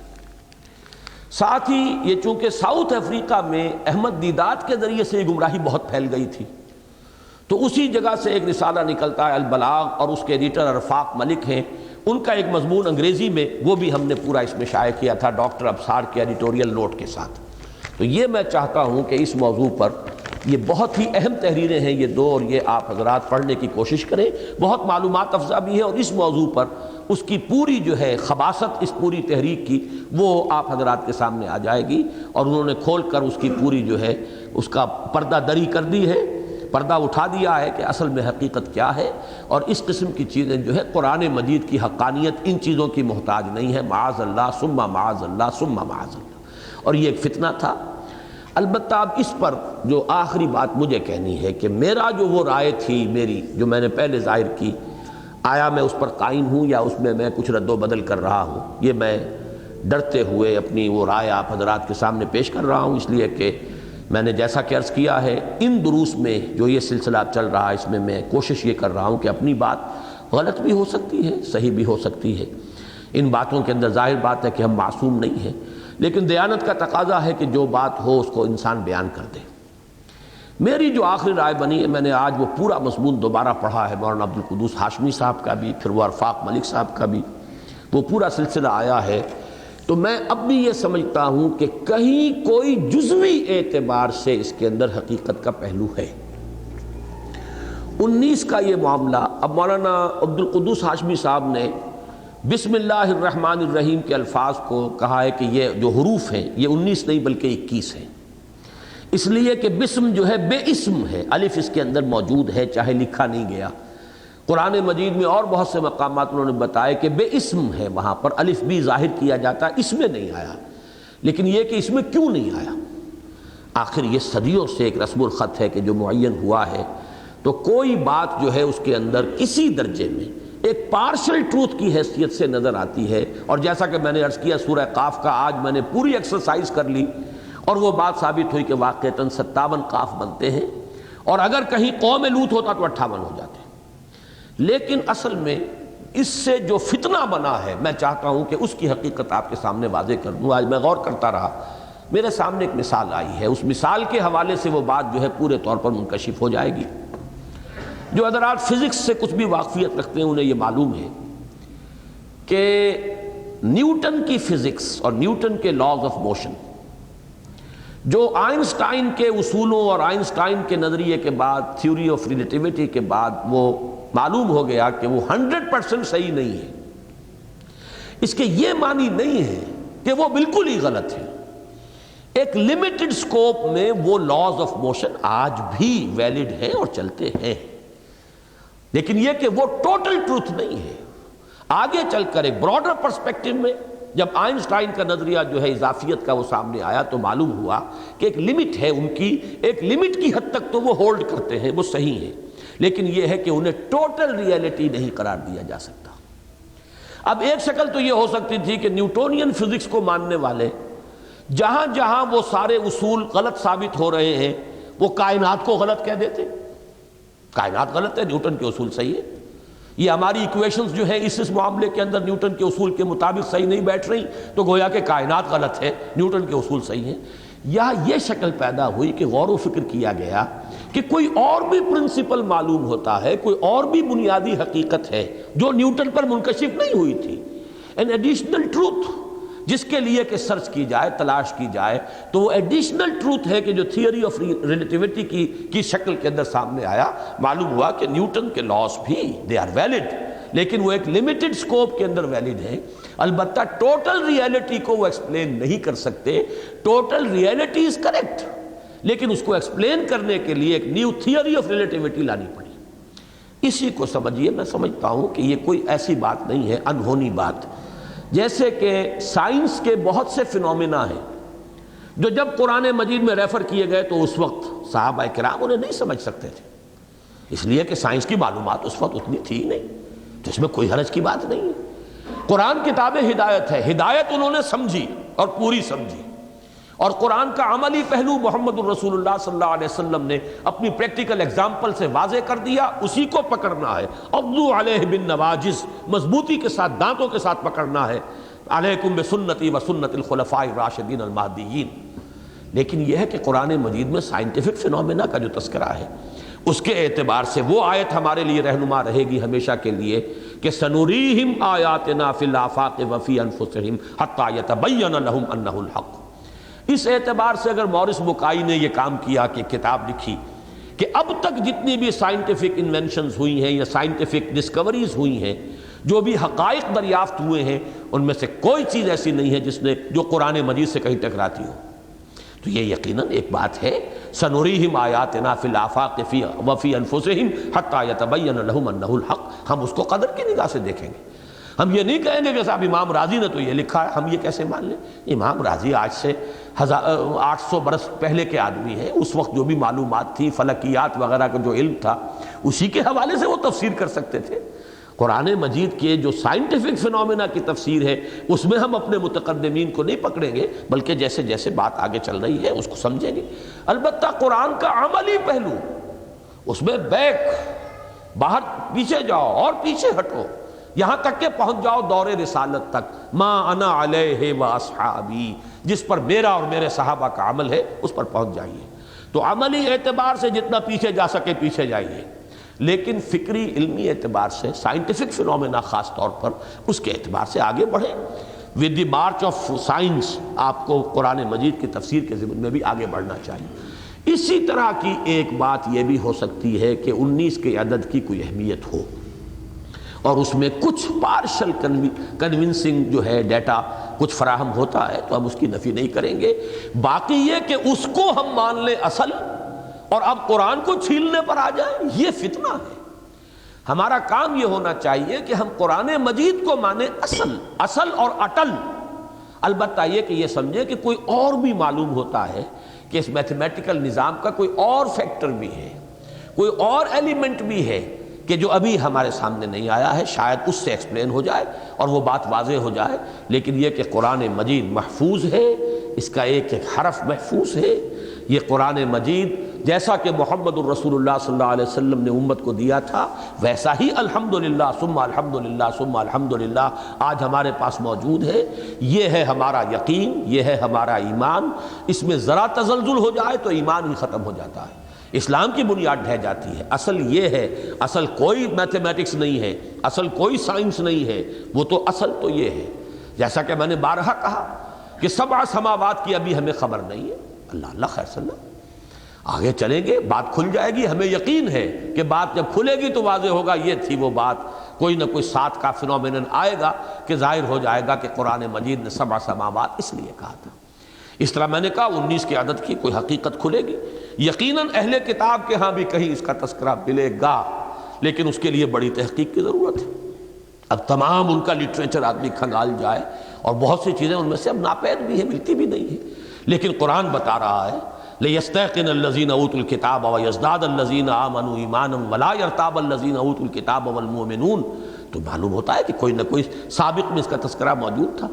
ساتھ ہی یہ چونکہ ساؤتھ افریقہ میں احمد دیدات کے ذریعے سے یہ گمراہی بہت پھیل گئی تھی، تو اسی جگہ سے ایک رسالہ نکلتا ہے البلاغ، اور اس کے ایڈیٹر ارفاق ملک ہیں، ان کا ایک مضمون انگریزی میں وہ بھی ہم نے پورا اس میں شائع کیا تھا ڈاکٹر ابصار کے ایڈیٹوریل نوٹ کے ساتھ۔ تو یہ میں چاہتا ہوں کہ اس موضوع پر یہ بہت ہی اہم تحریریں ہیں یہ 2، اور یہ آپ حضرات پڑھنے کی کوشش کریں، بہت معلومات افزا بھی ہے، اور اس موضوع پر اس کی پوری جو ہے خباثت اس پوری تحریک کی وہ آپ حضرات کے سامنے آ جائے گی، اور انہوں نے کھول کر اس کی پوری جو ہے اس کا پردہ دری کر دی ہے، پردہ اٹھا دیا ہے کہ اصل میں حقیقت کیا ہے، اور اس قسم کی چیزیں جو ہے قرآن مجید کی حقانیت ان چیزوں کی محتاج نہیں ہے، معاذ اللہ ثم معاذ اللہ ثم معاذ اللہ۔ اور یہ ایک فتنہ تھا۔ البتہ اب اس پر جو آخری بات مجھے کہنی ہے کہ میرا جو وہ رائے تھی میری جو میں نے پہلے ظاہر کی، آیا میں اس پر قائم ہوں یا اس میں کچھ رد و بدل کر رہا ہوں، یہ میں ڈرتے ہوئے اپنی وہ رائے آپ حضرات کے سامنے پیش کر رہا ہوں، اس لیے کہ میں نے جیسا کہ عرض کیا ہے ان دروس میں جو یہ سلسلہ چل رہا ہے اس میں کوشش یہ کر رہا ہوں کہ اپنی بات غلط بھی ہو سکتی ہے، صحیح بھی ہو سکتی ہے، ان باتوں کے اندر ظاہر بات ہے کہ ہم معصوم نہیں ہیں، لیکن دیانت کا تقاضا ہے کہ جو بات ہو اس کو انسان بیان کر دے۔ میری جو آخری رائے بنی ہے، میں نے آج وہ پورا مضمون دوبارہ پڑھا ہے، مولانا عبد القدوس ہاشمی صاحب کا بھی، پھر وہ ارفاق ملک صاحب کا بھی، وہ پورا سلسلہ آیا ہے، تو میں اب بھی یہ سمجھتا ہوں کہ کہیں کوئی جزوی اعتبار سے اس کے اندر حقیقت کا پہلو ہے۔ 19 کا یہ معاملہ، اب مولانا عبد القدوس ہاشمی صاحب نے بسم اللہ الرحمن الرحیم کے الفاظ کو کہا ہے کہ یہ جو حروف ہیں یہ 19 نہیں بلکہ 21 ہیں، اس لیے کہ بسم جو ہے بے اسم ہے، الف اس کے اندر موجود ہے چاہے لکھا نہیں گیا۔ قرآن مجید میں اور بہت سے مقامات انہوں نے بتائے کہ بے اسم ہے، وہاں پر الف بھی ظاہر کیا جاتا ہے، اس میں نہیں آیا، لیکن یہ کہ اس میں کیوں نہیں آیا؟ آخر یہ صدیوں سے ایک رسم الخط ہے کہ جو معین ہوا ہے، تو کوئی بات جو ہے اس کے اندر کسی درجے میں ایک پارشل ٹروتھ کی حیثیت سے نظر آتی ہے. اور جیسا کہ میں نے عرض کیا سورہ قاف کا آج میں نے پوری ایکسرسائز کر لی اور وہ بات ثابت ہوئی کہ واقعتاً 57 قاف بنتے ہیں اور اگر کہیں قوم لوط ہوتا تو 58 ہو جاتے. لیکن اصل میں اس سے جو فتنہ بنا ہے میں چاہتا ہوں کہ اس کی حقیقت آپ کے سامنے واضح کر دوں. آج میں غور کرتا رہا, میرے سامنے ایک مثال آئی ہے, اس مثال کے حوالے سے وہ بات جو ہے پورے طور پر منکشف ہو جائے گی. جو حضرات فزکس سے کچھ بھی واقفیت رکھتے ہیں انہیں یہ معلوم ہے کہ نیوٹن کی فزکس اور نیوٹن کے لاز آف موشن جو آئنسٹائن کے اصولوں اور آئنسٹائن کے نظریے کے بعد تھیوری آف ریلیٹیوٹی کے بعد وہ معلوم ہو گیا کہ وہ 100% صحیح نہیں ہے. اس کے یہ معنی نہیں ہے کہ وہ بالکل ہی غلط ہے. ایک لمیٹڈ سکوپ میں وہ لاز آف موشن آج بھی ویلڈ ہیں اور چلتے ہیں, لیکن یہ کہ وہ ٹوٹل ٹروتھ نہیں ہے. آگے چل کر ایک براڈر پرسپیکٹو میں جب آئنسٹائن کا نظریہ جو ہے اضافیت کا وہ سامنے آیا تو معلوم ہوا کہ ایک لمٹ ہے ان کی, ایک لمٹ کی حد تک تو وہ ہولڈ کرتے ہیں, وہ صحیح ہے, لیکن یہ ہے کہ انہیں ٹوٹل ریئلٹی نہیں قرار دیا جا سکتا. اب ایک شکل تو یہ ہو سکتی تھی کہ نیوٹونین فزکس کو ماننے والے جہاں جہاں وہ سارے اصول غلط ثابت ہو رہے ہیں وہ کائنات کو غلط کہہ دیتے. کائنات غلط ہے, نیوٹن کے اصول صحیح ہے. یہ ہماری ایکویشنز جو ہے اس معاملے کے اندر نیوٹن کے اصول کے مطابق صحیح نہیں بیٹھ رہی تو گویا کہ کائنات غلط ہے, نیوٹن کے اصول صحیح ہیں. یا یہ شکل پیدا ہوئی کہ غور و فکر کیا گیا کہ کوئی اور بھی پرنسپل معلوم ہوتا ہے, کوئی اور بھی بنیادی حقیقت ہے جو نیوٹن پر منکشف نہیں ہوئی تھی, این ایڈیشنل ٹروتھ جس کے لیے کہ سرچ کی جائے, تلاش کی جائے, تو وہ ایڈیشنل ٹروتھ ہے کہ جو تھیوری آف ریلیٹیوٹی کی شکل کے اندر سامنے آیا. معلوم ہوا کہ نیوٹن کے لاز بھی دے آر ویلڈ, لیکن وہ ایک لمیٹڈ سکوپ کے اندر ویلڈ ہے. البتہ ٹوٹل ریئلٹی کو وہ ایکسپلین نہیں کر سکتے. ٹوٹل ریئلٹی از کریکٹ, لیکن اس کو ایکسپلین کرنے کے لیے ایک نیو تھیوری آف ریلیٹیوٹی لانی پڑی. اسی کو سمجھیے, میں سمجھتا ہوں کہ یہ کوئی ایسی بات نہیں ہے انہونی بات. جیسے کہ سائنس کے بہت سے فینومینا ہیں جو جب قرآن مجید میں ریفر کیے گئے تو اس وقت صحابہ کرام انہیں نہیں سمجھ سکتے تھے, اس لیے کہ سائنس کی معلومات اس وقت اتنی تھی نہیں, تو اس میں کوئی حرج کی بات نہیں ہے. قرآن کتاب ہدایت ہے, ہدایت انہوں نے سمجھی اور پوری سمجھی, اور قرآن کا عملی پہلو محمد الرسول اللہ صلی اللہ علیہ وسلم نے اپنی پریکٹیکل ایگزامپل سے واضح کر دیا, اسی کو پکڑنا ہے. عضوا علیہ بالنواجذ, مضبوطی کے ساتھ دانتوں کے ساتھ پکڑنا ہے. علیکم بسنتی و سنت الخلفاء الراشدین المہدیین. لیکن یہ ہے کہ قرآن مجید میں سائنٹیفک فینومینا کا جو تذکرہ ہے اس کے اعتبار سے وہ آیت ہمارے لیے رہنما رہے گی ہمیشہ کے لیے کہ سنوریہم آیاتنا فی الآفاق وفی انفسہم حتی یتبین لہم انہ الحق. اس اعتبار سے اگر مورس بکائی نے یہ کام کیا کہ کتاب لکھی کہ اب تک جتنی بھی سائنٹیفک انوینشنز ہوئی ہیں یا سائنٹیفک ڈسکوریز ہوئی ہیں, جو بھی حقائق دریافت ہوئے ہیں, ان میں سے کوئی چیز ایسی نہیں ہے جو قرآن مجید سے کہیں ٹکراتی ہو. تو یہ یقیناً ایک بات ہے, سنوریہم آیاتنا فی الآفاق وفی انفسہم حتی یتبین لہم انہ الحق. ہم اس کو قدر کی نگاہ سے دیکھیں گے. ہم یہ نہیں کہیں گے کہ صاحب امام راضی نے تو یہ لکھا ہے, ہم یہ کیسے مان لیں. امام راضی آج سے 800 برس پہلے کے آدمی ہیں, اس وقت جو بھی معلومات تھی, فلکیات وغیرہ کا جو علم تھا, اسی کے حوالے سے وہ تفسیر کر سکتے تھے. قرآن مجید کے جو سائنٹیفک فینومینا کی تفسیر ہے اس میں ہم اپنے متقدمین کو نہیں پکڑیں گے, بلکہ جیسے جیسے بات آگے چل رہی ہے اس کو سمجھیں گے. البتہ قرآن کا عملی پہلو, اس میں بیک, باہر پیچھے جاؤ اور پیچھے ہٹو, یہاں تک کہ پہنچ جاؤ دور رسالت تک. ما انا علیہ و اصحابی, جس پر میرا اور میرے صحابہ کا عمل ہے اس پر پہنچ جائیے. تو عملی اعتبار سے جتنا پیچھے جا سکے پیچھے جائیے, لیکن فکری علمی اعتبار سے, سائنٹیفک فینومینا خاص طور پر, اس کے اعتبار سے آگے بڑھیں. With the March of science آپ کو قرآن مجید کی تفسیر کے ضمن میں بھی آگے بڑھنا چاہیے. اسی طرح کی ایک بات یہ بھی ہو سکتی ہے کہ 19 کے عدد کی کوئی اہمیت ہو اور اس میں کچھ پارشل کنونسنگ جو ہے ڈیٹا کچھ فراہم ہوتا ہے تو ہم اس کی نفی نہیں کریں گے. باقی یہ کہ اس کو ہم مان لیں اصل اور اب قرآن کو چھیلنے پر آ جائیں, یہ فتنہ ہے. ہمارا کام یہ ہونا چاہیے کہ ہم قرآن مجید کو مانیں اصل اور اٹل. البتہ یہ کہ یہ سمجھے کہ کوئی اور بھی معلوم ہوتا ہے کہ اس میتھمیٹیکل نظام کا کوئی اور فیکٹر بھی ہے, کوئی اور ایلیمنٹ بھی ہے کہ جو ابھی ہمارے سامنے نہیں آیا ہے، شاید اس سے ایکسپلین ہو جائے اور وہ بات واضح ہو جائے، لیکن یہ کہ قرآن مجید محفوظ ہے، اس کا ایک ایک حرف محفوظ ہے۔ یہ قرآن مجید جیسا کہ محمد الرسول اللہ صلی اللہ علیہ وسلم نے امت کو دیا تھا، ویسا ہی الحمدللہ ثم الحمدللہ ثم الحمدللہ آج ہمارے پاس موجود ہے۔ یہ ہے ہمارا یقین، یہ ہے ہمارا ایمان۔ اس میں ذرا تزلزل ہو جائے تو ایمان ہی ختم ہو جاتا ہے، اسلام کی بنیاد ڈھہ جاتی ہے۔ اصل یہ ہے، اصل کوئی میتھمیٹکس نہیں ہے، اصل کوئی سائنس نہیں ہے، وہ تو اصل تو یہ ہے، جیسا کہ میں نے بارہا کہا کہ 7 سماوات کی ابھی ہمیں خبر نہیں ہے۔ اللہ خیر صلی اللہ، آگے چلیں گے، بات کھل جائے گی، ہمیں یقین ہے کہ بات جب کھلے گی تو واضح ہوگا یہ تھی وہ بات۔ کوئی نہ کوئی 7 کا فنومینن آئے گا کہ ظاہر ہو جائے گا کہ قرآن مجید نے 7 سماوات اس لیے کہا تھا۔ اس طرح میں نے کہا 19 کی عدد کی کوئی حقیقت کھلے گی، یقیناً اہل کتاب کے ہاں بھی کہیں اس کا تذکرہ ملے گا، لیکن اس کے لیے بڑی تحقیق کی ضرورت ہے۔ اب تمام ان کا لٹریچر آدمی کھنگال جائے، اور بہت سی چیزیں ان میں سے اب ناپید بھی ہیں، ملتی بھی نہیں ہیں، لیکن قرآن بتا رہا ہے لِيَسْتَيْقِنَ الَّذِينَ أُوتُوا الْكِتَابَ وَيَزْدَادَ الَّذِينَ آمَنُوا إِيمَانًا وَلَا يَرْتَابَ الَّذِينَ أُوتُوا الْكِتَابَ وَالْمُؤْمِنُونَ۔ تو معلوم ہوتا ہے کہ کوئی نہ کوئی سابق میں اس کا تذکرہ موجود تھا۔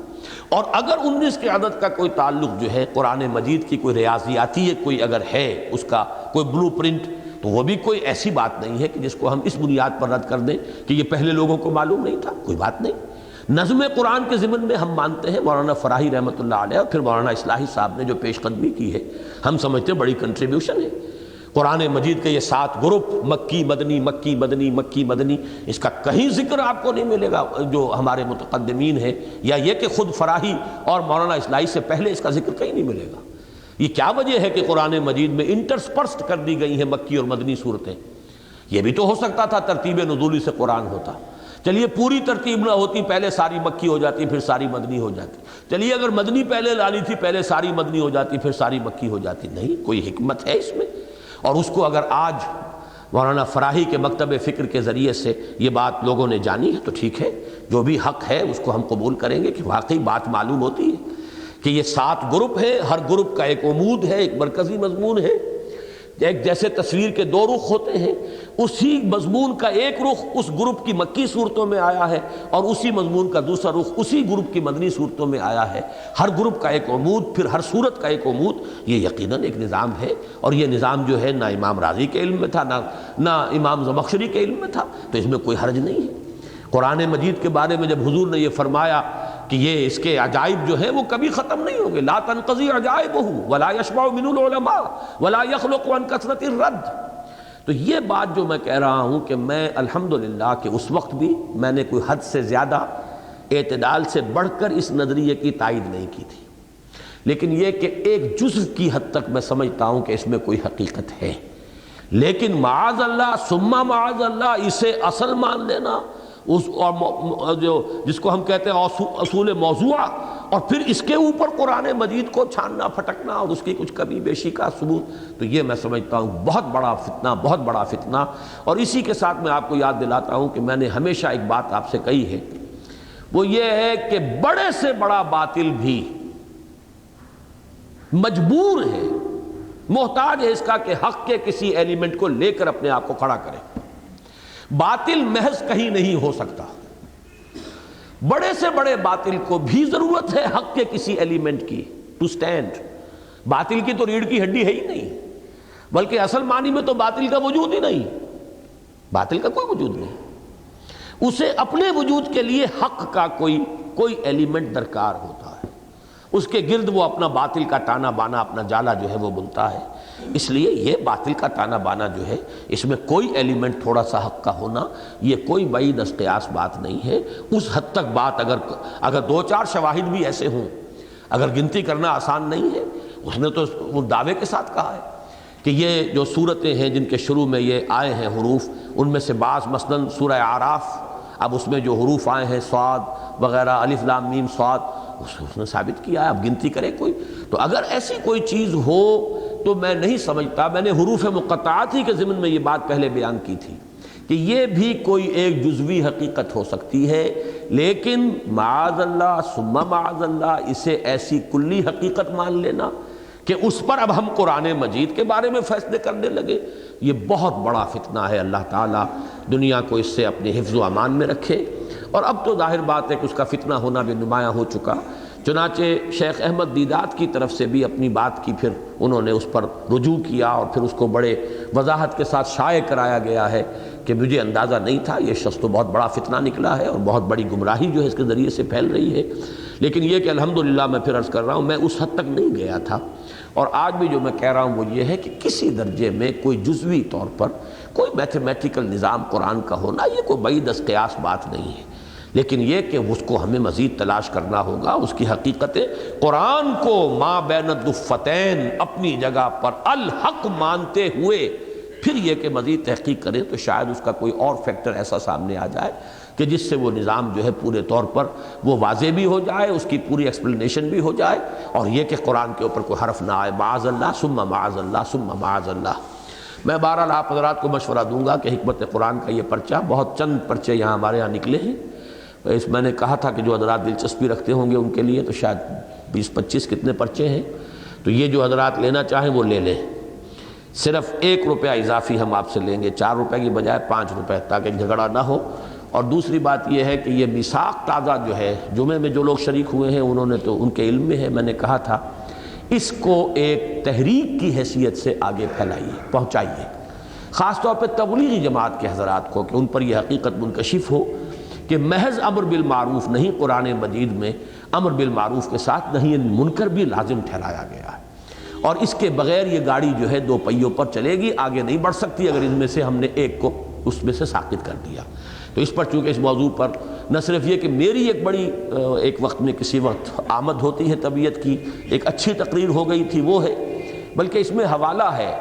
اور اگر 19 کے عدد کا کوئی تعلق جو ہے قرآن مجید کی کوئی ریاضیاتی ہے، کوئی اگر ہے اس کا کوئی بلو پرنٹ، تو وہ بھی کوئی ایسی بات نہیں ہے کہ جس کو ہم اس بنیاد پر رد کر دیں کہ یہ پہلے لوگوں کو معلوم نہیں تھا، کوئی بات نہیں۔ نظم قرآن کے ضمن میں ہم مانتے ہیں مولانا فراہی رحمۃ اللہ علیہ اور پھر مولانا اصلاحی صاحب نے جو پیش قدمی کی ہے، ہم سمجھتے ہیں بڑی کنٹریبیوشن ہے۔ قرآن مجید کے یہ 7 گروپ، مکی مدنی مکی مدنی مکی مدنی، اس کا کہیں ذکر آپ کو نہیں ملے گا جو ہمارے متقدمین ہیں، یا یہ کہ خود فراہی اور مولانا اصلاحی سے پہلے اس کا ذکر کہیں نہیں ملے گا۔ یہ کیا وجہ ہے کہ قرآن مجید میں انٹرسپرسڈ کر دی گئی ہیں مکی اور مدنی صورتیں؟ یہ بھی تو ہو سکتا تھا ترتیب نزولی سے قرآن ہوتا، چلیے پوری ترتیب نہ ہوتی، پہلے ساری مکی ہو جاتی پھر ساری مدنی ہو جاتی، چلیے اگر مدنی پہلے لانی تھی پہلے ساری مدنی ہو جاتی پھر ساری مکی ہو جاتی، نہیں، کوئی حکمت ہے اس میں۔ اور اس کو اگر آج مولانا فراہی کے مکتب فکر کے ذریعے سے یہ بات لوگوں نے جانی ہے تو ٹھیک ہے، جو بھی حق ہے اس کو ہم قبول کریں گے کہ واقعی بات معلوم ہوتی ہے کہ یہ 7 گروپ ہیں، ہر گروپ کا ایک عمود ہے، ایک مرکزی مضمون ہے، ایک جیسے تصویر کے 2 رخ ہوتے ہیں، اسی مضمون کا ایک رخ اس گروپ کی مکی صورتوں میں آیا ہے اور اسی مضمون کا دوسرا رخ اسی گروپ کی مدنی صورتوں میں آیا ہے۔ ہر گروپ کا ایک عمود، پھر ہر صورت کا ایک عمود، یہ یقیناً ایک نظام ہے، اور یہ نظام جو ہے نہ امام راضی کے علم میں تھا نہ امام زمخشری کے علم میں تھا، تو اس میں کوئی حرج نہیں ہے۔ قرآن مجید کے بارے میں جب حضور نے یہ فرمایا کہ یہ اس کے عجائب جو ہیں وہ کبھی ختم نہیں ہوں گے، لا تنقضی عجائبہ ولا یشبع من العلماء ولا یخلق عن کثرت الرد، تو یہ بات جو میں کہہ رہا ہوں کہ میں الحمدللہ کہ اس وقت بھی میں نے کوئی حد سے زیادہ اعتدال سے بڑھ کر اس نظریے کی تائید نہیں کی تھی، لیکن یہ کہ ایک جزو کی حد تک میں سمجھتا ہوں کہ اس میں کوئی حقیقت ہے، لیکن معاذ اللہ ثم معاذ اللہ اسے اصل مان لینا، اس اور جو جس کو ہم کہتے ہیں اصول موضوعہ، اور پھر اس کے اوپر قرآن مجید کو چھاننا پھٹکنا اور اس کی کچھ کمی بیشی کا ثبوت، تو یہ میں سمجھتا ہوں بہت بڑا فتنہ، بہت بڑا فتنہ۔ اور اسی کے ساتھ میں آپ کو یاد دلاتا ہوں کہ میں نے ہمیشہ ایک بات آپ سے کہی ہے، وہ یہ ہے کہ بڑے سے بڑا باطل بھی مجبور ہے، محتاج ہے اس کا کہ حق کے کسی ایلیمنٹ کو لے کر اپنے آپ کو کھڑا کرے۔ باطل محض کہیں نہیں ہو سکتا، بڑے سے بڑے باطل کو بھی ضرورت ہے حق کے کسی ایلیمنٹ کی ٹو سٹینڈ۔ باطل کی تو ریڑھ کی ہڈی ہے ہی نہیں، بلکہ اصل معنی میں تو باطل کا وجود ہی نہیں، باطل کا کوئی وجود نہیں، اسے اپنے وجود کے لیے حق کا کوئی ایلیمنٹ درکار ہوتا ہے، اس کے گرد وہ اپنا باطل کا تانا بانا، اپنا جالا جو ہے وہ بنتا ہے۔ اس لیے یہ باطل کا تانا بانا جو ہے، اس میں کوئی ایلیمنٹ تھوڑا سا حق کا ہونا، یہ کوئی بعید از قیاس بات نہیں ہے۔ اس حد تک بات اگر 2-4 شواہد بھی ایسے ہوں، اگر گنتی کرنا آسان نہیں ہے، اس نے تو وہ دعوے کے ساتھ کہا ہے کہ یہ جو صورتیں ہیں جن کے شروع میں یہ آئے ہیں حروف، ان میں سے بعض مثلاً سورہ اعراف، اب اس میں جو حروف آئے ہیں صاد وغیرہ، الف لام میم صاد، اس نے ثابت کیا ہے، اب گنتی کرے کوئی، تو اگر ایسی کوئی چیز ہو تو میں نہیں سمجھتا، میں نے حروف مقطعات ہی کے ضمن میں یہ بات پہلے بیان کی تھی کہ یہ بھی کوئی ایک جزوی حقیقت ہو سکتی ہے، لیکن معاذ اللہ ثم معاذ اللہ اسے ایسی کلی حقیقت مان لینا کہ اس پر اب ہم قرآن مجید کے بارے میں فیصلے کرنے لگے، یہ بہت بڑا فتنہ ہے، اللہ تعالیٰ دنیا کو اس سے اپنے حفظ و امان میں رکھے۔ اور اب تو ظاہر بات ہے کہ اس کا فتنہ ہونا بھی نمایاں ہو چکا، چنانچہ شیخ احمد دیدات کی طرف سے بھی اپنی بات کی، پھر انہوں نے اس پر رجوع کیا اور پھر اس کو بڑے وضاحت کے ساتھ شائع کرایا گیا ہے کہ مجھے اندازہ نہیں تھا، یہ شخص تو بہت بڑا فتنہ نکلا ہے اور بہت بڑی گمراہی جو ہے اس کے ذریعے سے پھیل رہی ہے۔ لیکن یہ کہ الحمدللہ میں پھر عرض کر رہا ہوں میں اس حد تک نہیں گیا تھا، اور آج بھی جو میں کہہ رہا ہوں وہ یہ ہے کہ کسی درجے میں کوئی جزوی طور پر کوئی میتھمیٹیکل نظام قرآن کا ہونا یہ کوئی بعید از قیاس بات نہیں ہے، لیکن یہ کہ اس کو ہمیں مزید تلاش کرنا ہوگا، اس کی حقیقتیں قرآن کو ما بین الضفتین اپنی جگہ پر الحق مانتے ہوئے پھر یہ کہ مزید تحقیق کریں تو شاید اس کا کوئی اور فیکٹر ایسا سامنے آ جائے کہ جس سے وہ نظام جو ہے پورے طور پر وہ واضح بھی ہو جائے، اس کی پوری ایکسپلینیشن بھی ہو جائے، اور یہ کہ قرآن کے اوپر کوئی حرف نہ آئے، معاذ اللہ ثم معاذ اللہ ثم معاذ اللہ۔ میں بہرحال آپ حضرات کو مشورہ دوں گا کہ حکمت قرآن کا یہ پرچہ، بہت چند پرچے یہاں ہمارے یہاں نکلے ہیں، میں نے کہا تھا کہ جو حضرات دلچسپی رکھتے ہوں گے ان کے لیے تو شاید 20-25 کتنے پرچے ہیں، تو یہ جو حضرات لینا چاہیں وہ لے لیں، صرف 1 روپیہ اضافی ہم آپ سے لیں گے، 4 روپے کی بجائے 5 روپے، تاکہ جھگڑا نہ ہو۔ اور دوسری بات یہ ہے کہ یہ میثاق تازہ جو ہے جمعے میں جو لوگ شریک ہوئے ہیں انہوں نے تو ان کے علم میں ہے، میں نے کہا تھا اس کو ایک تحریک کی حیثیت سے آگے پھیلائیے، پہنچائیے، خاص طور پہ تبلیغی جماعت کے حضرات کو، کہ ان پر یہ حقیقت منکشف ہو کہ محض امر بالمعروف نہیں، قرآن مجید میں امر بالمعروف کے ساتھ نہیں منکر بھی لازم ٹھہرایا گیا ہے، اور اس کے بغیر یہ گاڑی جو ہے 2 پہیوں پر چلے گی، آگے نہیں بڑھ سکتی اگر ان میں سے ہم نے ایک کو اس میں سے ساقط کر دیا۔ تو اس پر چونکہ اس موضوع پر نہ صرف یہ کہ میری ایک بڑی ایک وقت میں کسی وقت آمد ہوتی ہے طبیعت کی، ایک اچھی تقریر ہو گئی تھی وہ ہے، بلکہ اس میں حوالہ ہے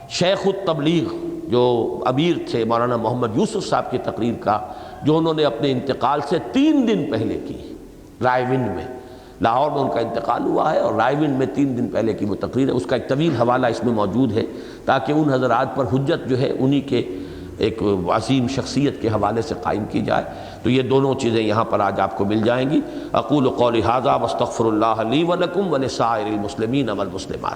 شیخ التبلیغ جو امیر تھے مولانا محمد یوسف صاحب کی تقریر کا، جو انہوں نے اپنے انتقال سے 3 دن پہلے کی، رائے ونڈ میں، لاہور میں ان کا انتقال ہوا ہے اور رائے ونڈ میں 3 دن پہلے کی وہ تقریر ہے، اس کا ایک طویل حوالہ اس میں موجود ہے تاکہ ان حضرات پر حجت جو ہے انہی کے ایک عظیم شخصیت کے حوالے سے قائم کی جائے۔ تو یہ دونوں چیزیں یہاں پر آج آپ کو مل جائیں گی۔ اقول قولی ھذا واستغفر اللہ لی ولکم ولسائر المسلمین والمسلمات۔